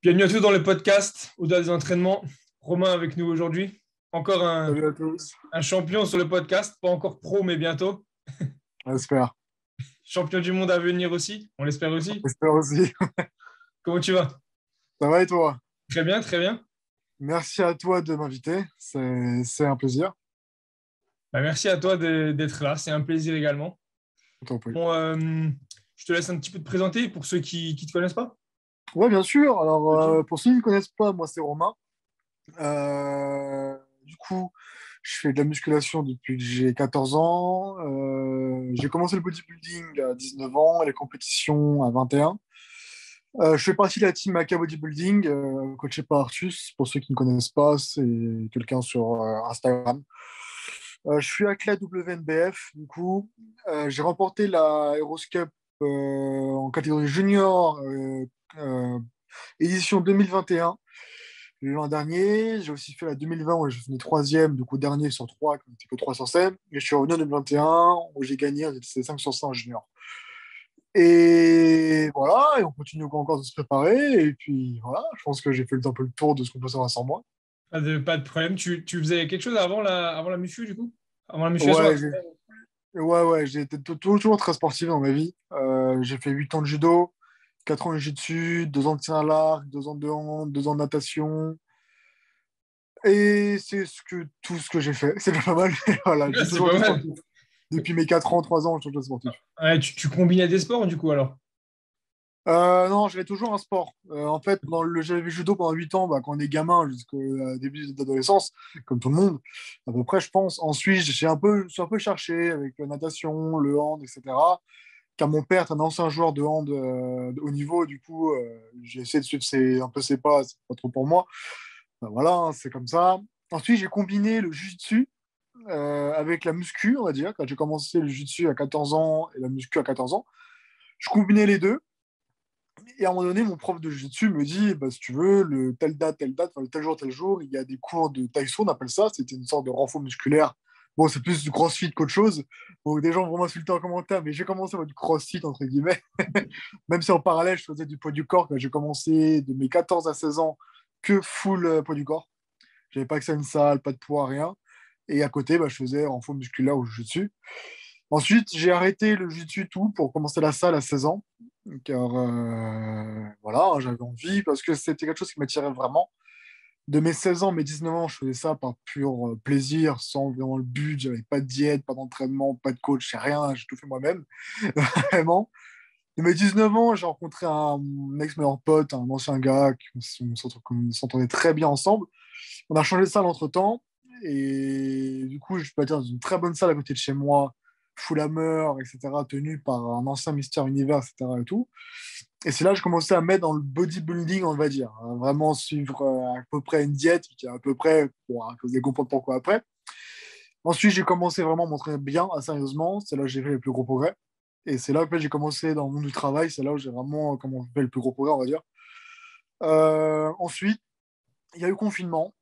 Bienvenue à tous dans le podcast Au-delà des entraînements. Romain avec nous aujourd'hui. Encore Salut à tous. un champion sur le podcast, pas encore pro, mais bientôt. J'espère. Champion du monde à venir aussi, on l'espère aussi. J'espère aussi. Comment tu vas? Ça va et toi? Très bien, très bien. Merci à toi de m'inviter. C'est un plaisir. Merci à toi d'être là, c'est un plaisir également. Je t'en prie. Bon, je te laisse un petit peu te présenter pour ceux qui ne te connaissent pas. Ouais, bien sûr. Alors, Ok. pour ceux qui ne me connaissent pas, moi, c'est Romain. Du coup, je fais de la musculation depuis que j'ai 14 ans. J'ai commencé le bodybuilding à 19 ans et les compétitions à 21. Je fais partie de la team Aka Bodybuilding, coaché par Artus. Pour ceux qui ne connaissent pas, c'est quelqu'un sur Instagram. Je suis athlète WNBF, du coup. J'ai remporté la Heroes Cup en catégorie junior, euh, édition 2021. L'an dernier, j'ai aussi fait la 2020 où je finis troisième, du coup dernier sur trois, qui n'était que 3 sur scène. Et je suis revenu en 2021 où j'ai gagné, j'étais 5 sur 5 en junior. Et voilà, et on continue encore de se préparer. Et puis voilà, je pense que j'ai fait un peu le tour de ce qu'on peut savoir sans moi. Pas de problème. Tu faisais quelque chose avant la muscu, du coup? Avant la musculation? Ouais, j'ai été toujours très sportif dans ma vie. J'ai fait 8 ans de judo, 4 ans de jiu-jitsu, 2 ans de tir à l'arc, 2 ans de hand, 2 ans de natation. Et c'est tout ce que j'ai fait. C'est pas mal. Voilà, Ouais, j'ai c'est toujours pas été mal. sportif. Depuis mes 4 ans, 3 ans, je suis toujours sportif. Ouais, tu combinais des sports, du coup, alors? Non, j'avais toujours un sport. En fait, j'avais judo pendant 8 ans, bah, quand on est gamin jusqu'au début de l'adolescence, comme tout le monde, à peu près, je pense. Ensuite, je suis un peu cherché avec la natation, le hand, etc. Car mon père est un ancien joueur de hand de haut niveau, du coup, j'ai essayé de suivre un peu ses pas, c'est pas trop pour moi. Ben voilà, hein, c'est comme ça. Ensuite, j'ai combiné le jiu-jitsu avec la muscu, on va dire. Quand j'ai commencé le jiu-jitsu à 14 ans et la muscu à 14 ans, je combinais les deux. Et à un moment donné, mon prof de jiu-jitsu me dit, bah, si tu veux, telle date, enfin, tel jour, il y a des cours de Taïso, on appelle ça. C'était une sorte de renfort musculaire. Bon, c'est plus du crossfit qu'autre chose. Donc, des gens vont m'insulter en commentaire, mais j'ai commencé à faire du crossfit, entre guillemets. Même si en parallèle, je faisais du poids du corps, quand j'ai commencé de mes 14 à 16 ans, que full poids du corps. J'avais pas accès à une salle, pas de poids, rien. Et à côté, bah, je faisais renfort musculaire ou jiu-jitsu. Ensuite, j'ai arrêté le jiu-jitsu tout pour commencer la salle à 16 ans. Car voilà, hein, j'avais envie parce que c'était quelque chose qui m'attirait vraiment. De mes 16 ans, mes 19 ans, je faisais ça par pur plaisir, sans vraiment le but. J'avais pas de diète, pas d'entraînement, pas de coach, rien. J'ai tout fait moi-même, vraiment. De mes 19 ans, j'ai rencontré un ex-meilleur pote, un ancien gars, on s'entendait très bien ensemble. On a changé de salle entre-temps. Et du coup, je peux dire, dans une très bonne salle à côté de chez moi, full hammer, etc., tenue par un ancien Mister Univers, etc. et tout. Et c'est là que je commençais à mettre dans le bodybuilding, on va dire. Hein, vraiment suivre à peu près une diète, qui est à peu près, bon, hein, que vous allez comprendre pourquoi après. Ensuite, j'ai commencé vraiment à m'entraîner bien, sérieusement. C'est là que j'ai fait les plus gros progrès. Et c'est là que j'ai commencé dans le monde du travail. C'est là où j'ai vraiment fait le plus gros progrès, on va dire. Ensuite, il y a eu le confinement.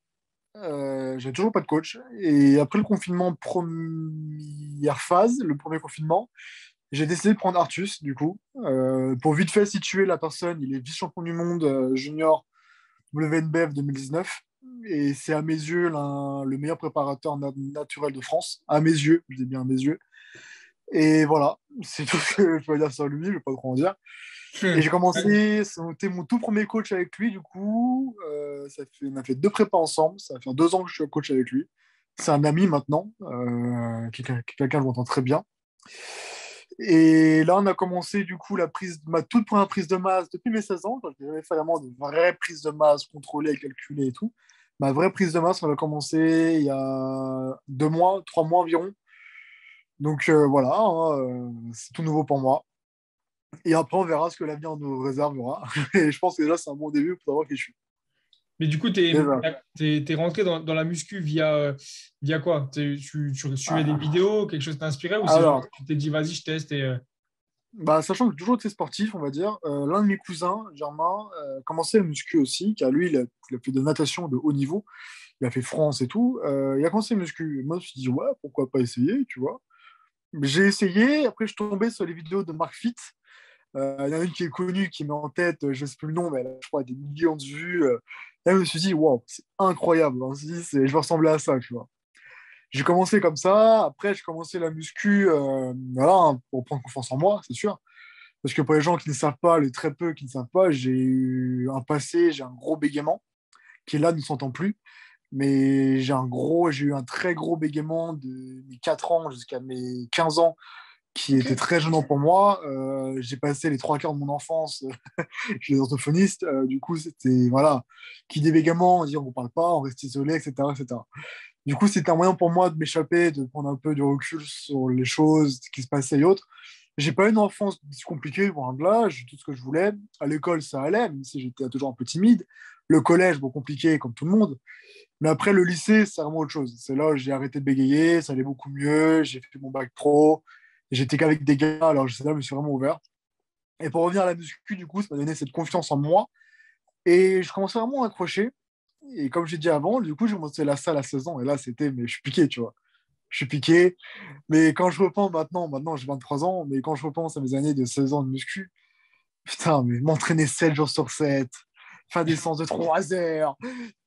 J'avais toujours pas de coach. Et après le confinement, première phase, le premier confinement, j'ai décidé de prendre Artus, du coup. Pour vite fait situer la personne, il est vice-champion du monde junior WNBF 2019. Et c'est à mes yeux le meilleur préparateur naturel de France. À mes yeux, je dis bien à mes yeux. Et voilà, c'est tout ce que je peux dire sur lui, je ne vais pas trop en dire. Et j'ai commencé, c'était mon tout premier coach avec lui, du coup. On a fait 2 prépas ensemble, ça va faire 2 ans que je suis coach avec lui. C'est un ami maintenant, quelqu'un que je m'entends très bien. Et là, on a commencé du coup ma toute première prise de masse depuis mes 16 ans, quand je n'avais fait vraiment de vraies prises de masse contrôlées, calculées et tout. Ma vraie prise de masse, on a commencé il y a 2 mois, 3 mois environ. Donc voilà, hein, c'est tout nouveau pour moi. Et après, on verra ce que l'avenir nous réservera. Et je pense que déjà, c'est un bon début pour savoir qui je suis. Mais du coup, tu Déjà. es, rentré dans la muscu via quoi? Tu suivais des Ah, vidéos, quelque chose t'inspirait ou c'est genre alors, tu t'es dit vas-y, je teste et bah, sachant que j'ai toujours été sportif, on va dire, l'un de mes cousins, Germain, commençait le muscu aussi, car lui, il a fait de natation de haut niveau, il a fait France et tout. Il a commencé le muscu. Et moi, je me suis dit, ouais, pourquoi pas essayer, tu vois. J'ai essayé, après, je suis tombé sur les vidéos de Mark Fit, Il y en a une qui est connue, qui met en tête, je ne sais plus le nom, mais elle a, je crois, des millions de vues. Et là, je me suis dit, wow, c'est incroyable. Je me suis dit, je veux ressembler à ça, tu vois. J'ai commencé comme ça. Après, j'ai commencé la muscu, voilà, hein, pour prendre confiance en moi, c'est sûr. Parce que pour les gens qui ne savent pas, les très peu qui ne savent pas, j'ai eu un passé, j'ai un gros bégaiement, qui là ne s'entend plus. Mais j'ai eu un très gros bégaiement de mes 4 ans jusqu'à mes 15 ans, qui Ok. était très gênant pour moi. J'ai passé les 3 quarts de mon enfance chez les orthophonistes. Du coup, c'était, voilà, qui des bégaiements, on dit on ne parle pas, on reste isolé, etc., etc. Du coup, c'était un moyen pour moi de m'échapper, de prendre un peu du recul sur les choses ce qui se passaient et autres. J'ai pas eu une enfance compliquée, loin de là, j'ai tout ce que je voulais. À l'école, ça allait, même si j'étais toujours un peu timide. Le collège, bon, compliqué, comme tout le monde. Mais après, le lycée, c'est vraiment autre chose. C'est là où j'ai arrêté de bégayer, ça allait beaucoup mieux, j'ai fait mon bac pro, j'étais qu'avec des gars, alors c'est là je me suis vraiment ouvert. Et pour revenir à la muscu, du coup, ça m'a donné cette confiance en moi. Et je commençais vraiment à accrocher. Et comme j'ai dit avant, du coup, j'ai commencé la salle à 16 ans. Et là, mais je suis piqué, tu vois. Je suis piqué. Mais quand je repense maintenant j'ai 23 ans, mais quand je repense à mes années de 16 ans de muscu, putain, mais m'entraîner 7 jours sur 7, faire des séances de 3 heures,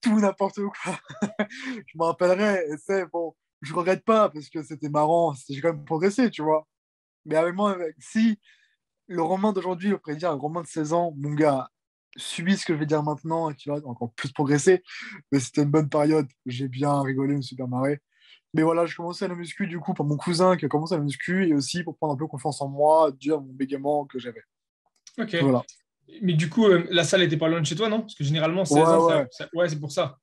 tout n'importe quoi. Je me rappellerai, et c'est bon, je regrette pas parce que c'était marrant, j'ai quand même progressé, tu vois. Mais avec moi, si le Romain d'aujourd'hui aurait dire un Romain de 16 ans, mon gars, subis ce que je vais dire maintenant et tu vas encore plus progresser. Mais c'était une bonne période. J'ai bien rigolé, je me suis bien marré. Mais voilà, je commençais à la muscu du coup pour mon cousin qui a commencé à la muscu et aussi pour prendre un peu confiance en moi, dire mon bégaiement que j'avais. Ok. Voilà. Mais du coup, la salle était pas loin de chez toi, non? Parce que généralement, 16 Ouais, ans, ouais. ouais, c'est pour ça.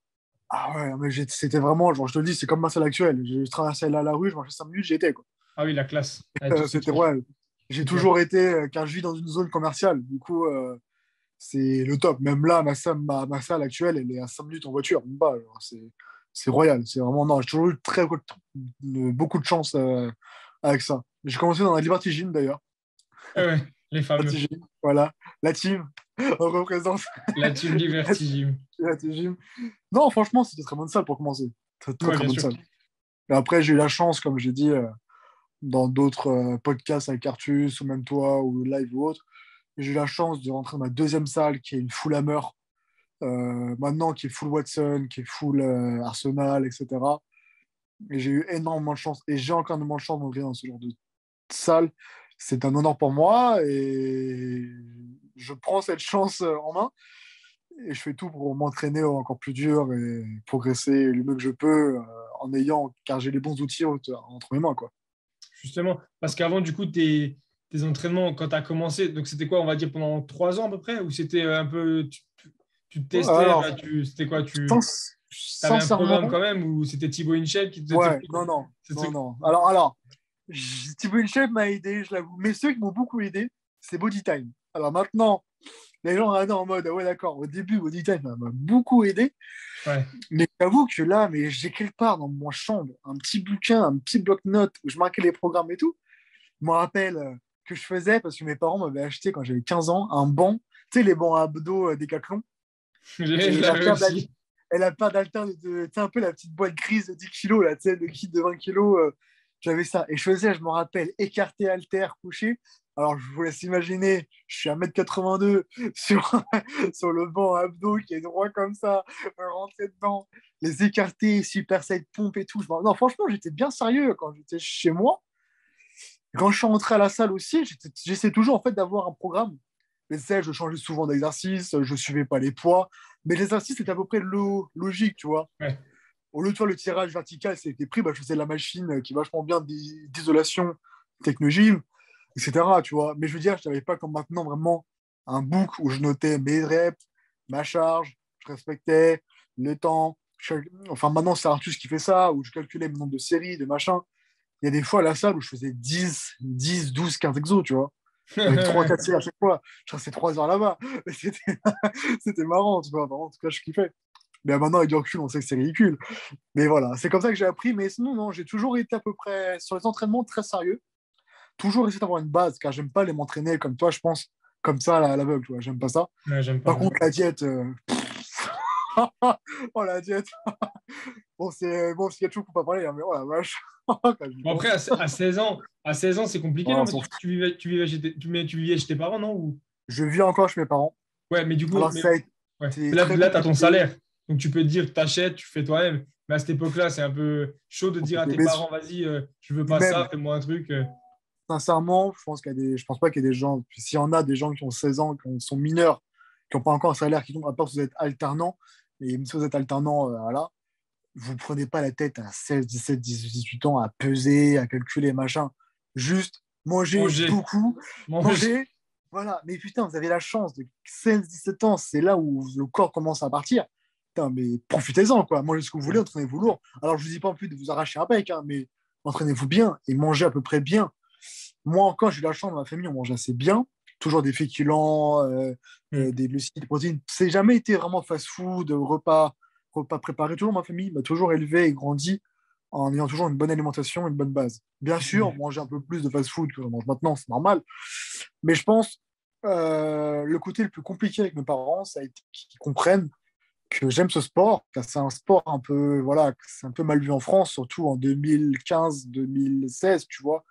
Ah ouais, mais c'était vraiment, genre, je te le dis, c'est comme ma salle actuelle. J'ai traversé la rue, je marchais 5 minutes, j'y étais, quoi. Ah oui, la classe. Ouais, tous ces C'était, trucs. ouais. J'ai Ok. toujours été, car je vis dans une zone commerciale. Du coup, c'est le top. Même là, ma salle actuelle, elle est à 5 minutes en voiture. Même pas, genre, c'est royal. C'est vraiment, non, j'ai toujours eu beaucoup de chance avec ça. J'ai commencé dans la Liberty Gym d'ailleurs. Ah ouais, les Liberty fameux. Gym, voilà. La team, on représente La Team la Liberty Gym. Liberty Gym. Non, franchement, c'était une très bonne salle pour commencer. Très, très, Ouais, très bien bonne sûr. salle. Et après, j'ai eu la chance, comme j'ai dit, dans d'autres podcasts avec Artus, ou même toi, ou live ou autre, j'ai eu la chance de rentrer dans ma deuxième salle, qui est une full Hammer, maintenant qui est full Watson, qui est full Arsenal, etc. Et j'ai eu énormément de chance, et j'ai encore énormément de chance d'entrer dans ce genre de salle. C'est un honneur pour moi, et je prends cette chance en main, et je fais tout pour m'entraîner encore plus dur et progresser le mieux que je peux, car j'ai les bons outils entre mes mains, quoi. Justement, parce qu'avant, du coup, tes entraînements, quand tu as commencé, donc c'était quoi, on va dire pendant 3 ans à peu près, ou c'était un peu, tu te testais, Alors, enfin, c'était quoi, tu avais un programme sincèrement, quand même, ou c'était Thibaut InShape qui te faisait ouais, non, non, ces non, trucs? non. Alors, Thibaut InShape m'a aidé, je l'avoue. Mais ceux qui m'ont beaucoup aidé, c'est Body Time. Alors maintenant, les gens regardent en mode, ah ouais, d'accord, au début, Body Time m'a beaucoup aidé. Ouais. Mais j'avoue que là, mais j'ai quelque part dans ma chambre un petit bouquin, un petit bloc-notes où je marquais les programmes et tout. Je me rappelle que je faisais parce que mes parents m'avaient acheté quand j'avais 15 ans un banc, tu sais, les bancs à abdos Décathlon. Je Et l'avais aussi. la paire d'haltères tu sais, un peu la petite boîte grise de 10 kilos, là, tu sais, le kit de 20 kilos, j'avais ça. Et je faisais, je me rappelle, écarté haltère, couché. Alors, je vous laisse imaginer, je suis 1m82 sur, sur le banc à abdos qui est droit comme ça, rentrer dedans, les écartés, super side pompe et tout. Non, franchement, j'étais bien sérieux quand j'étais chez moi. Quand je suis rentré à la salle aussi, j'essaie toujours en fait d'avoir un programme. Mais tu sais, je changeais souvent d'exercice, je ne suivais pas les poids. Mais l'exercice était à peu près logique, tu vois. Ouais. Au lieu de faire le tirage vertical, c'était pris, bah, je faisais la machine qui est vachement bien d'isolation, technogym, etc. Tu vois. Mais je veux dire, je n'avais pas comme maintenant vraiment un book où je notais mes reps, ma charge, je respectais le temps. Enfin, maintenant, c'est Artus qui fait ça, où je calculais le nombre de séries, de machin. Il y a des fois à la salle où je faisais 12, 15 exos, tu vois, avec 3 4 séries à chaque fois. Je restais 3 heures là-bas. C'était c'était marrant, tu vois. En tout cas, je kiffais. Mais maintenant, avec du recul, on sait que c'est ridicule. Mais voilà, c'est comme ça que j'ai appris. Mais sinon, non, j'ai toujours été à peu près sur les entraînements très sérieux. Toujours essayé d'avoir une base, car j'aime pas les m'entraîner comme toi, je pense, comme ça à l'aveugle, tu vois. J'aime pas ça. Ouais, j'aime pas Par non contre, plus. la diète, oh la diète, bon, c'est quelque chose qu'on peut pas parler, hein, mais oh la vache. Quand j'y Bon, après, pense. à 16 ans c'est compliqué, Ah, non? Parce que tu vivais chez tes parents, non? je vis encore chez mes parents. Ouais, mais du coup, Alors, ça a ouais. été Mais là, très là tu as ton compliqué. salaire. Donc, tu peux te dire, t'achètes, tu fais toi-même. Mais à cette époque-là, c'est un peu chaud de dire à Compliqué. tes parents, vas-y, je veux Et pas ça, même, fais-moi un truc. sincèrement, je pense pas qu'il y ait des gens, puis s'il y en a des gens qui ont 16 ans, sont mineurs, qui n'ont pas encore un salaire qui tombe, à part si vous êtes alternant, et même si vous êtes alternant, voilà, vous ne prenez pas la tête à 16, 17, 18 ans à peser, à calculer, machin. Juste manger Manger, beaucoup, manger. manger, voilà. Mais putain, vous avez la chance de 16, 17 ans, c'est là où le corps commence à partir. Putain, mais profitez-en, quoi. Mangez ce que vous voulez, entraînez-vous lourd. Alors, je ne vous dis pas en plus de vous arracher un bec, hein, mais entraînez-vous bien et mangez à peu près bien. Moi, encore, j'ai eu la chance dans ma famille, on mange assez bien. Toujours des féculents, Hmm. des glucides, des protéines. C'est jamais été vraiment fast-food, repas préparés. Toujours ma famille m'a toujours élevé et grandi en ayant toujours une bonne alimentation, une bonne base. Bien sûr, manger un peu plus de fast-food que je mange maintenant, c'est normal. Mais je pense le côté le plus compliqué avec mes parents, ça a été qu'ils comprennent que j'aime ce sport, car c'est un sport un peu, voilà, c'est un peu mal vu en France, surtout en 2015-2016, tu vois.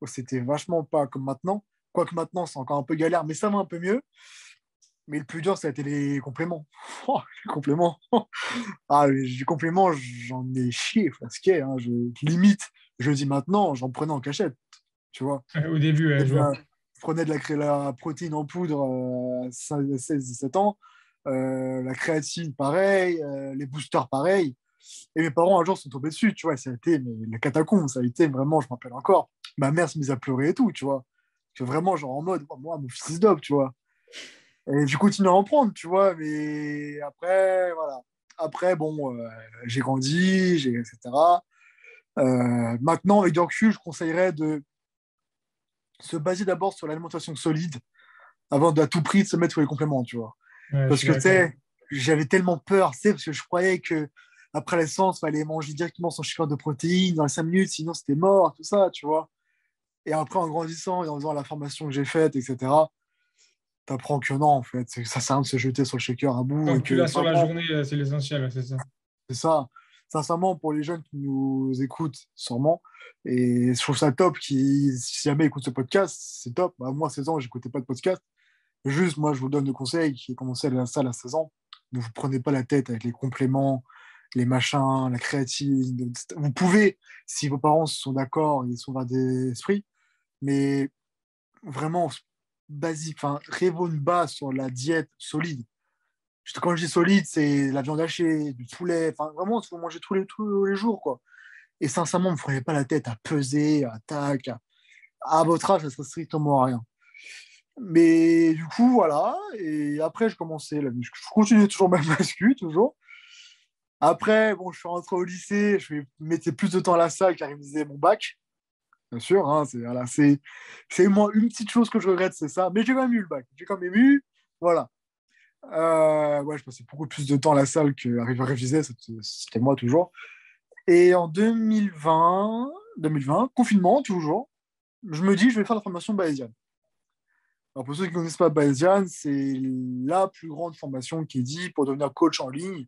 C'était vachement pas comme maintenant. Quoique maintenant, c'est encore un peu galère, mais ça va un peu mieux. Mais le plus dur, ça a été les compléments. Oh, les compléments. Ah, les compléments, j'en ai chié, flasqué. Hein. Limite, je dis maintenant, j'en prenais en cachette. Tu vois. Au début, Je je vois. prenais la protéine en poudre à 16-17 ans. La créatine, pareil. Les boosters, pareil. Et mes parents, un jour, sont tombés dessus. Tu vois, ça a été mais, la catacombe. Ça a été vraiment, je me rappelle encore. Ma mère s'est mise à pleurer et tout, tu vois. Que vraiment, genre en mode, oh, moi, mon fils is dope, tu vois. Et je continue à en prendre, tu vois, mais après, voilà. Après, bon, j'ai grandi, etc. Maintenant, avec du recul, je conseillerais de se baser d'abord sur l'alimentation solide avant d'à tout prix de se mettre sur les compléments, tu vois. Ouais, je Parce suis que, tu d'accord. sais, j'avais tellement peur, tu sais, parce que je croyais que après l'essence, il fallait manger directement son shaker de protéines dans les 5 minutes, sinon c'était mort, tout ça, tu vois. Et après, en grandissant et en faisant la formation que j'ai faite, etc., t'apprends que non, en fait, ça sert à rien de se jeter sur le shaker à bout et Tant que tu que l'as sur la vraiment, journée, c'est l'essentiel, ouais, c'est ça. c'est ça. Sincèrement, pour les jeunes qui nous écoutent, sûrement, et je trouve ça top qui, si jamais écoutent ce podcast, c'est top. Bah, moi, à 16 ans, j'écoutais pas de podcast. Juste, moi, je vous donne le conseil qui est commencé à la salle à 16 ans. Ne vous prenez pas la tête avec les compléments, les machins, la créatine. Vous pouvez, si vos parents sont d'accord, ils sont vers des esprits, mais vraiment basique, enfin, révo une base sur la diète solide. Quand je dis solide, c'est la viande hachée, du poulet, enfin, vraiment, il faut manger tous les jours, quoi. Et sincèrement, ne me prenez pas la tête à peser, à tac. À votre âge, ça serait strictement rien. Mais du coup, voilà. Et après, je commençais la muscu. Je continuais toujours ma muscu, toujours. Après, bon, je suis rentré au lycée, je mettais plus de temps à la salle car il me disait mon bac. Bien sûr, hein, voilà, c'est moi une petite chose que je regrette, c'est ça. Mais j'ai quand même eu le bac. J'ai quand même eu. Voilà. Ouais, je passais beaucoup plus de temps à la salle qu'à réviser, c'était moi toujours. Et en 2020, confinement toujours, je me dis, je vais faire la formation bayésienne. Alors pour ceux qui ne connaissent pas Bayesian, c'est la plus grande formation qui est dit pour devenir coach en ligne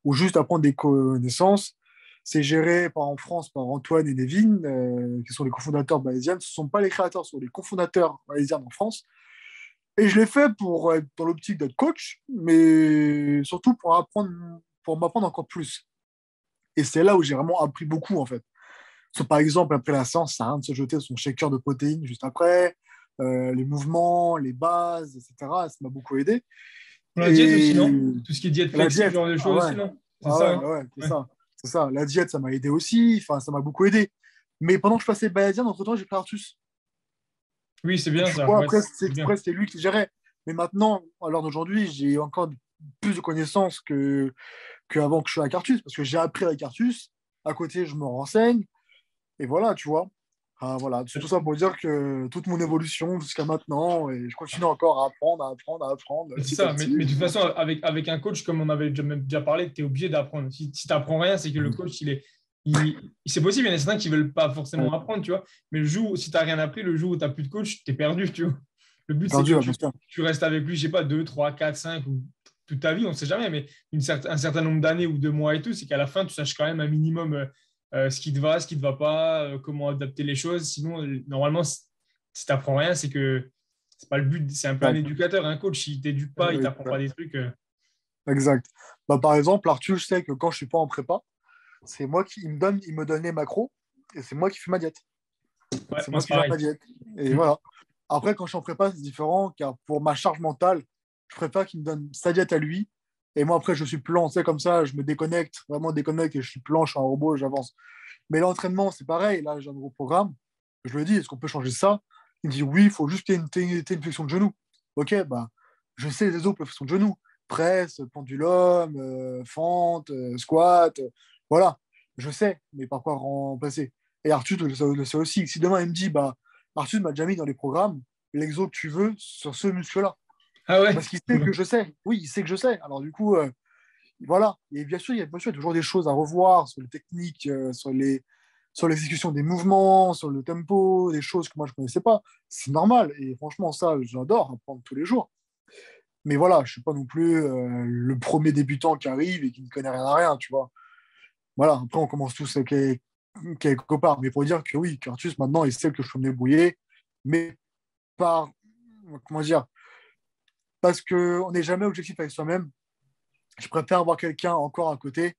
ou juste apprendre des connaissances. C'est géré en France par Antoine et Nevin, qui sont les cofondateurs Bayesian. Ce ne sont pas les créateurs, ce sont les cofondateurs Bayesian en France. Et je l'ai fait pour être dans l'optique d'être coach, mais surtout pour m'apprendre encore plus. Et c'est là où j'ai vraiment appris beaucoup, en fait. Par exemple, après la séance, ça sert à rien de se jeter son shaker de protéines juste après. Les mouvements, les bases, etc. Ça m'a beaucoup aidé. Pour la diète aussi, Et non? Tout ce qui est diète la flexible, diète, genre de ah choses ouais, aussi, non? C'est ah ça, ouais, hein? ouais, c'est Ouais. ça. C'est ça. La diète, ça m'a aidé aussi. Enfin, ça m'a beaucoup aidé. Mais pendant que je passais Bayesian, entre-temps, j'ai pris Artus. Oui, c'est Que bien tu ça. vois, Ouais, c'est bien. après, c'était lui qui gérait. Mais maintenant, à l'heure d'aujourd'hui, j'ai encore plus de connaissances qu'avant que je sois avec Artus. Parce que j'ai appris avec Artus. À côté, je me renseigne. Et voilà, tu vois. Ah, voilà, c'est tout ça pour dire que toute mon évolution jusqu'à maintenant, et je continue encore à apprendre C'est petit à ça, petit. mais de toute façon, avec un coach, comme on avait déjà parlé, tu es obligé d'apprendre. Si tu n'apprends rien, c'est que le coach, c'est possible, il y en a certains qui ne veulent pas Ouais, forcément apprendre, tu vois. Mais le jour, si tu n'as rien appris, le jour où tu n'as plus de coach, tu es perdu, tu vois. Le but, c'est que perdu, bien sûr. tu restes avec lui, je sais pas, 2, 3, 4, 5 ou toute ta vie, on ne sait jamais, mais un certain nombre d'années ou de mois et tout, c'est qu'à la fin, tu saches quand même un minimum ce qui te va, ce qui ne te va pas, comment adapter les choses. Sinon, normalement, si tu n'apprends rien, c'est que c'est pas le but. C'est un peu un Exact. éducateur, un coach. S'il ne t'éduque pas, il ne t'apprend pas des trucs. Exact. Bah, par exemple, Arthur, je sais que quand je suis pas en prépa, c'est moi qui il me donne les macros et c'est moi qui fais ma diète. Ouais, C'est moi, moi c'est qui gère pareil. ma diète. Et Mm. voilà. Après, quand je suis en prépa, c'est différent, car pour ma charge mentale, je préfère qu'il me donne sa diète à lui. Et moi, après, je suis plan, tu sais, comme ça, je me déconnecte, vraiment déconnecte, et je suis plan, je suis un robot, j'avance. Mais l'entraînement, c'est pareil. Là, j'ai un nouveau programme. Je lui dis, est-ce qu'on peut changer ça? Il me dit, oui, il faut juste qu'il y ait une flexion de genou. Ok, bah, je sais les autres flexions de genou. Presse, pendulum, fente, squat. Voilà, je sais, mais par quoi remplacer? Et Arthur le sait aussi. Si demain, il me dit, bah, Arthur m'a déjà mis dans les programmes l'exo que tu veux sur ce muscle-là. Ah ouais? Parce qu'il sait que je sais. Oui, il sait que je sais. Alors, du coup, voilà. Et bien sûr, il y a toujours des choses à revoir sur les techniques, sur l'exécution des mouvements, sur le tempo, des choses que moi je ne connaissais pas. C'est normal. Et franchement, ça, j'adore apprendre tous les jours. Mais voilà, je ne suis pas non plus le premier débutant qui arrive et qui ne connaît rien à rien, tu vois. Voilà, après, on commence tous quelque part. Mais pour dire que oui, Curtis, maintenant, il sait que je peux me débrouiller, mais par, comment dire, parce qu'on n'est jamais objectif avec soi-même. Je préfère avoir quelqu'un encore à côté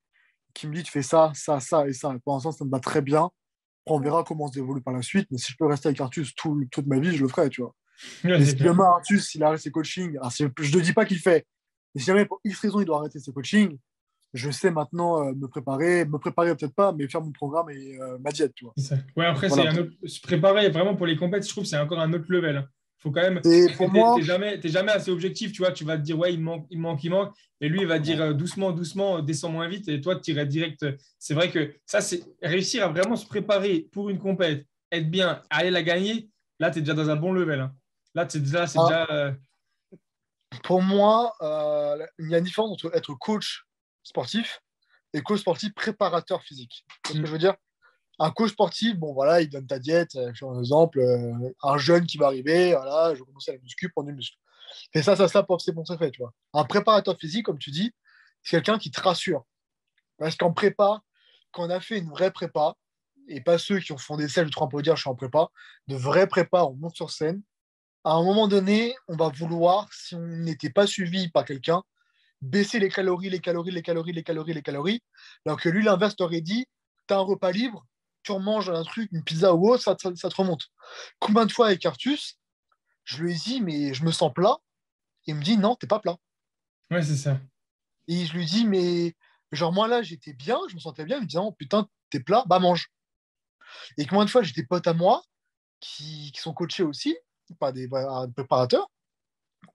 qui me dit tu fais ça, ça, ça et ça. Et pour l'instant, ça me va très bien. Après, on verra comment on se développe par la suite. Mais si je peux rester avec Artus toute ma vie, je le ferai, tu vois. Ouais, Et c'est si clair. demain Artus, il arrête ses coachings, alors je ne dis pas qu'il fait, mais si jamais pour X raison il doit arrêter ses coachings, je sais maintenant me préparer peut-être pas, mais faire mon programme et ma diète, tu vois. C'est ça. Ouais, après, c'est Voilà. un autre... se préparer vraiment pour les compètes, je trouve que c'est encore un autre level. Il faut quand même. Et Parce que pour moi, t'es jamais assez objectif, tu vois. Tu vas te dire, ouais, il manque. Et lui, il va te dire ouais. doucement, doucement, descends moins vite. Et toi, tu irais direct. C'est vrai que ça, c'est réussir à vraiment se préparer pour une compète, être bien, aller la gagner. Là, tu es déjà dans un bon level, hein. Là, c'est Ah, déjà pour moi, il y a une différence entre être coach sportif et coach sportif préparateur physique. Tu vois ce que je hmm, veux dire? Un coach sportif, bon voilà, il donne ta diète. Je fais un exemple, un jeune qui va arriver, voilà, je vais commencer à la muscu, prendre du muscle. Fais ça, pour c'est bon, c'est fait, tu vois. Un préparateur physique, comme tu dis, c'est quelqu'un qui te rassure. Parce qu'en prépa, quand on a fait une vraie prépa, et pas ceux qui ont font des selles, je crois, pour dire je suis en prépa, de vraie prépa, on monte sur scène. À un moment donné, on va vouloir, si on n'était pas suivi par quelqu'un, baisser les calories, les calories, les calories, les calories, les calories. Alors que lui, l'inverse t'aurait dit, t'as un repas libre, tu en manges un truc, une pizza ou autre, ça te remonte. Combien de fois avec Artus, je lui ai dit, mais je me sens plat. Il me dit, non, t'es pas plat. ouais, c'est ça. Et je lui dis, mais genre moi là, j'étais bien, je me sentais bien. Il me dit, non, putain, t'es plat, bah mange. Et combien de fois j'ai des potes à moi qui sont coachés aussi, par des préparateurs,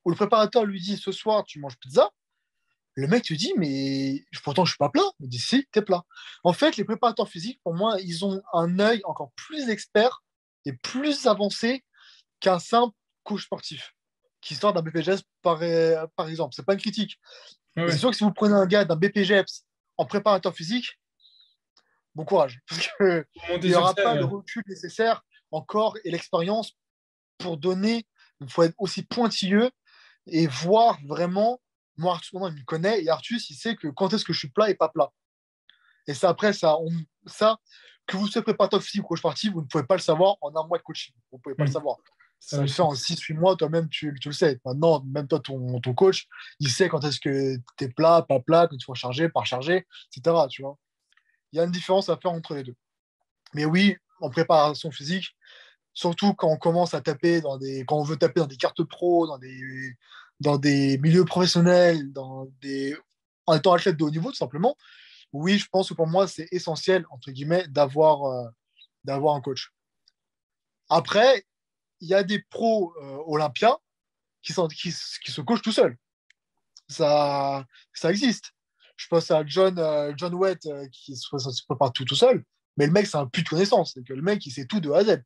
où le préparateur lui dit, ce soir, tu manges pizza. Le mec te dit, mais pourtant, je suis pas plat. Il dit, si, t'es plat. En fait, les préparateurs physiques, pour moi, ils ont un œil encore plus expert et plus avancé qu'un simple coach sportif qui sort d'un BPGEPS, par exemple. C'est pas une critique. Ouais, Mais c'est ouais. sûr que si vous prenez un gars d'un BPGEPS en préparateur physique, bon courage. Parce qu'il Pour monter n'y sur aura pas le scène. recul nécessaire encore et l'expérience pour donner. Il faut être aussi pointilleux et voir vraiment. Moi, Arthus, maintenant, il me connaît et Arthus, il sait que quand est-ce que je suis plat et pas plat. Et ça, après, ça que vous soyez préparateur physique ou coach sportif, vous ne pouvez pas le savoir en un mois de coaching. Vous ne pouvez pas le Hmm. savoir. Ça Ça se fait aussi. en 6 8 mois, toi-même, tu le sais. Maintenant, même toi, ton coach, il sait quand est-ce que tu es plat, pas plat, que tu sois chargé, pas chargé, etc. Tu vois. Il y a une différence à faire entre les deux. Mais oui, en préparation physique, surtout quand on commence à taper quand on veut taper dans des cartes pro, dans des milieux professionnels, en étant athlète de haut niveau, tout simplement. Oui, je pense que pour moi, c'est essentiel, entre guillemets, d'avoir un coach. Après, il y a des pros Olympia qui se coachent tout seuls. Ça existe. Je pense à John Wett se prépare tout seul, mais le mec, c'est un puits de connaissance. C'est que le mec, il sait tout de A à Z.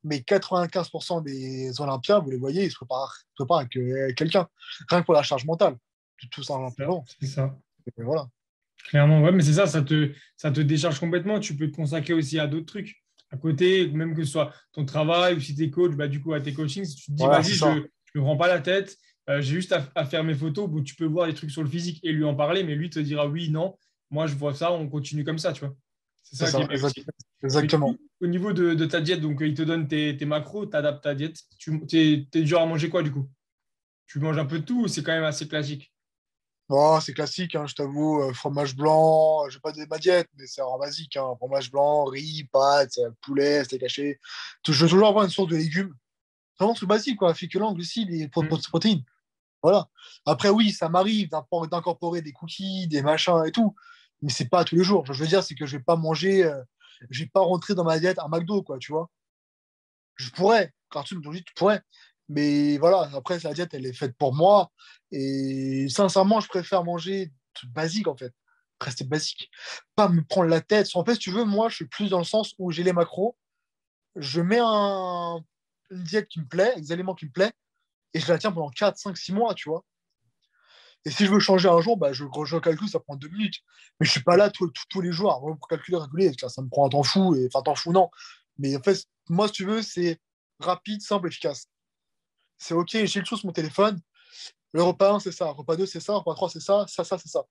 Mais 95% des Olympiens, vous les voyez, ils se préparent avec quelqu'un. Rien que pour la charge mentale. Tout C'est ça. simplement. C'est ça. Et voilà. Clairement, ouais, mais c'est ça, ça te décharge complètement. Tu peux te consacrer aussi à d'autres trucs à côté, même que ce soit ton travail ou si tu es coach, bah, du coup, à tes coachings, si tu te dis, Voilà, c'est vas-y, je ça. ne me prends pas la tête, j'ai juste à faire mes photos où tu peux voir les trucs sur le physique et lui en parler, mais lui te dira oui, non, moi je vois ça, on continue comme ça, tu vois. C'est C'est ça qui est ça, bien aussi. Mais du exactement. coup, au niveau de ta diète, donc il te donne tes macros, tu adaptes ta diète. T'es dur à manger quoi du coup? Tu manges un peu de tout ou c'est quand même assez classique? Oh, c'est classique, hein, je t'avoue. Fromage blanc, je vais pas donner ma diète, mais c'est vraiment basique. Hein. Fromage blanc, riz, pâtes, poulet, steak haché. Je veux toujours avoir une source de légumes. Vraiment, c'est basique, quoi. Féculents, glucides et Hmm. protéines. Voilà. Après, oui, ça m'arrive d'incorporer des cookies, des machins et tout, mais c'est pas tous les jours. Je veux dire, c'est que je vais pas manger, je vais pas rentrer dans ma diète un McDo, quoi, tu vois. Je pourrais, cartoon, tu pourrais. Mais voilà, après, la diète, elle est faite pour moi. Et sincèrement, je préfère manger tout basique, en fait. Rester basique. Pas me prendre la tête. En fait, si tu veux, moi, je suis plus dans le sens où j'ai les macros. Je mets une diète qui me plaît, des aliments qui me plaisent, et je la tiens pendant 4 5 6 mois, tu vois. Et si je veux changer un jour, bah, je calcule, ça prend 2 minutes. Mais je suis pas là tous les jours pour calculer, réguler. Ça me prend un temps fou. Enfin, temps fou, non. Mais en fait, moi, si tu veux, c'est rapide, simple, efficace. C'est OK, j'ai le tout sur mon téléphone. Le repas 1, c'est ça. Repas 2, c'est ça. Repas 3, c'est ça. Ça, c'est ça.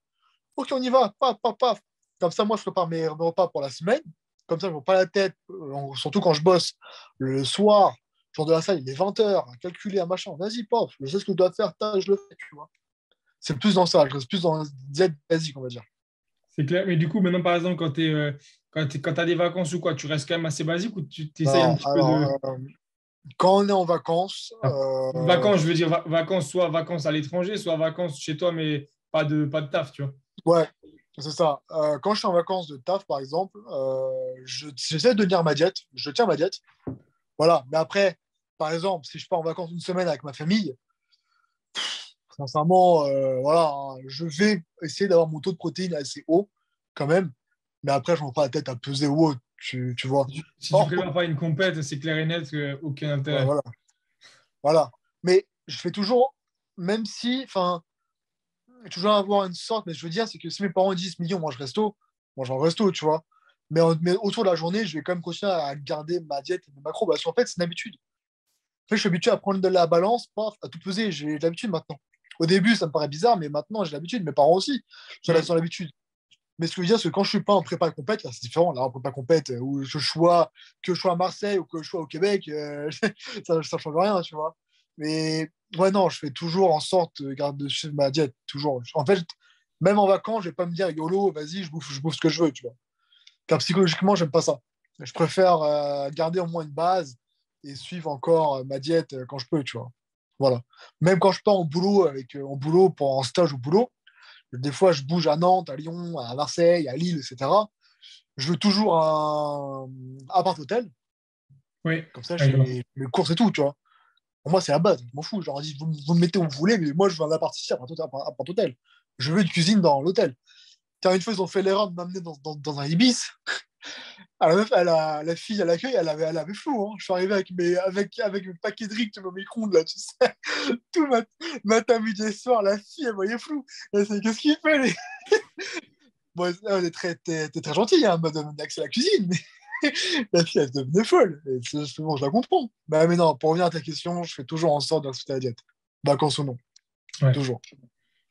OK, on y va. Paf, paf, paf. Comme ça, moi, je prépare mes repas pour la semaine. Comme ça, je ne me prends pas la tête. Surtout quand je bosse le soir, genre de la salle, il est 20h, à calculer, un machin. Vas-y, paf. Je sais ce que je dois faire. Je le fais, tu vois. C'est plus dans ça. Je reste plus dans la diète basique, on va dire. C'est clair. Mais du coup, maintenant, par exemple, quand t'as des vacances ou quoi, tu restes quand même assez basique ou tu t'essayes un Non, petit peu alors, de. quand on est en vacances, Ah, vacances, je veux dire vacances, soit vacances à l'étranger, soit vacances chez toi, mais pas de taf, tu vois. ouais, c'est ça. Quand je suis en vacances de taf, par exemple, j'essaie de tenir ma diète. Je tiens ma diète. Voilà. Mais après, par exemple, si je pars en vacances une semaine avec ma famille, sincèrement, voilà, hein, je vais essayer d'avoir mon taux de protéines assez haut, quand même. Mais après, je ne me prends pas la tête à peser ou autre, tu vois. Si tu Par prépares pas une compète, c'est clair et net aucun ouais, intérêt. voilà, voilà. Mais je fais toujours, même si, enfin, toujours avoir une sorte, mais je veux dire, c'est que si mes parents disent, millions, mange resto, mange en resto, tu vois. Mais autour de la journée, je vais quand même continuer à garder ma diète et mes macros, parce qu'en fait, c'est une habitude. En fait, je suis habitué à prendre de la balance, paf, à tout peser, j'ai l'habitude maintenant. Au début, ça me paraît bizarre, mais maintenant, j'ai l'habitude. Mes parents aussi, j'ai Hmm. l'habitude. Mais ce que je veux dire, c'est que quand je suis pas en prépa compète, là, c'est différent. Là, en prépa compète, où que je sois à Marseille ou que je sois au Québec, ça change rien, tu vois. Mais ouais, non, je fais toujours en sorte de garder suivre ma diète, toujours. En fait, même en vacances, je vais pas me dire YOLO, vas-y, je bouffe ce que je veux, tu vois. Car psychologiquement, j'aime pas ça. Je préfère garder au moins une base et suivre encore ma diète quand je peux, tu vois. Voilà. Même quand je pars au boulot, en boulot, pour en stage au boulot, des fois, je bouge à Nantes, à Lyon, à Marseille, à Lille, etc. Je veux toujours un appart-hôtel. Oui, Comme ça, ouais, je vois. j'ai mes courses et tout, tu vois. Pour moi, c'est la base. Je m'en fous. Genre, vous me mettez où vous voulez, mais moi, je veux un appart ici, appart-hôtel. Je veux une cuisine dans l'hôtel. Car une fois, ils ont fait l'erreur de m'amener dans un Ibis. Ah, la meuf, la fille à l'accueil, elle avait flou. Hein. Je suis arrivé avec mes paquets de riz que tu mets au micro-ondes, là, tu sais. Tout matin, midi et soir, la fille, elle voyait flou. Elle s'est dit, qu'est-ce qu'il fait, bon, elle est t'es très gentille, hein, madame d'accès à la cuisine, mais la fille, elle devenait folle. Et bon, je la comprends. Bah, mais non, pour revenir à ta question, je fais toujours en sorte de respecter la diète. Vacances ou non, Ouais. toujours.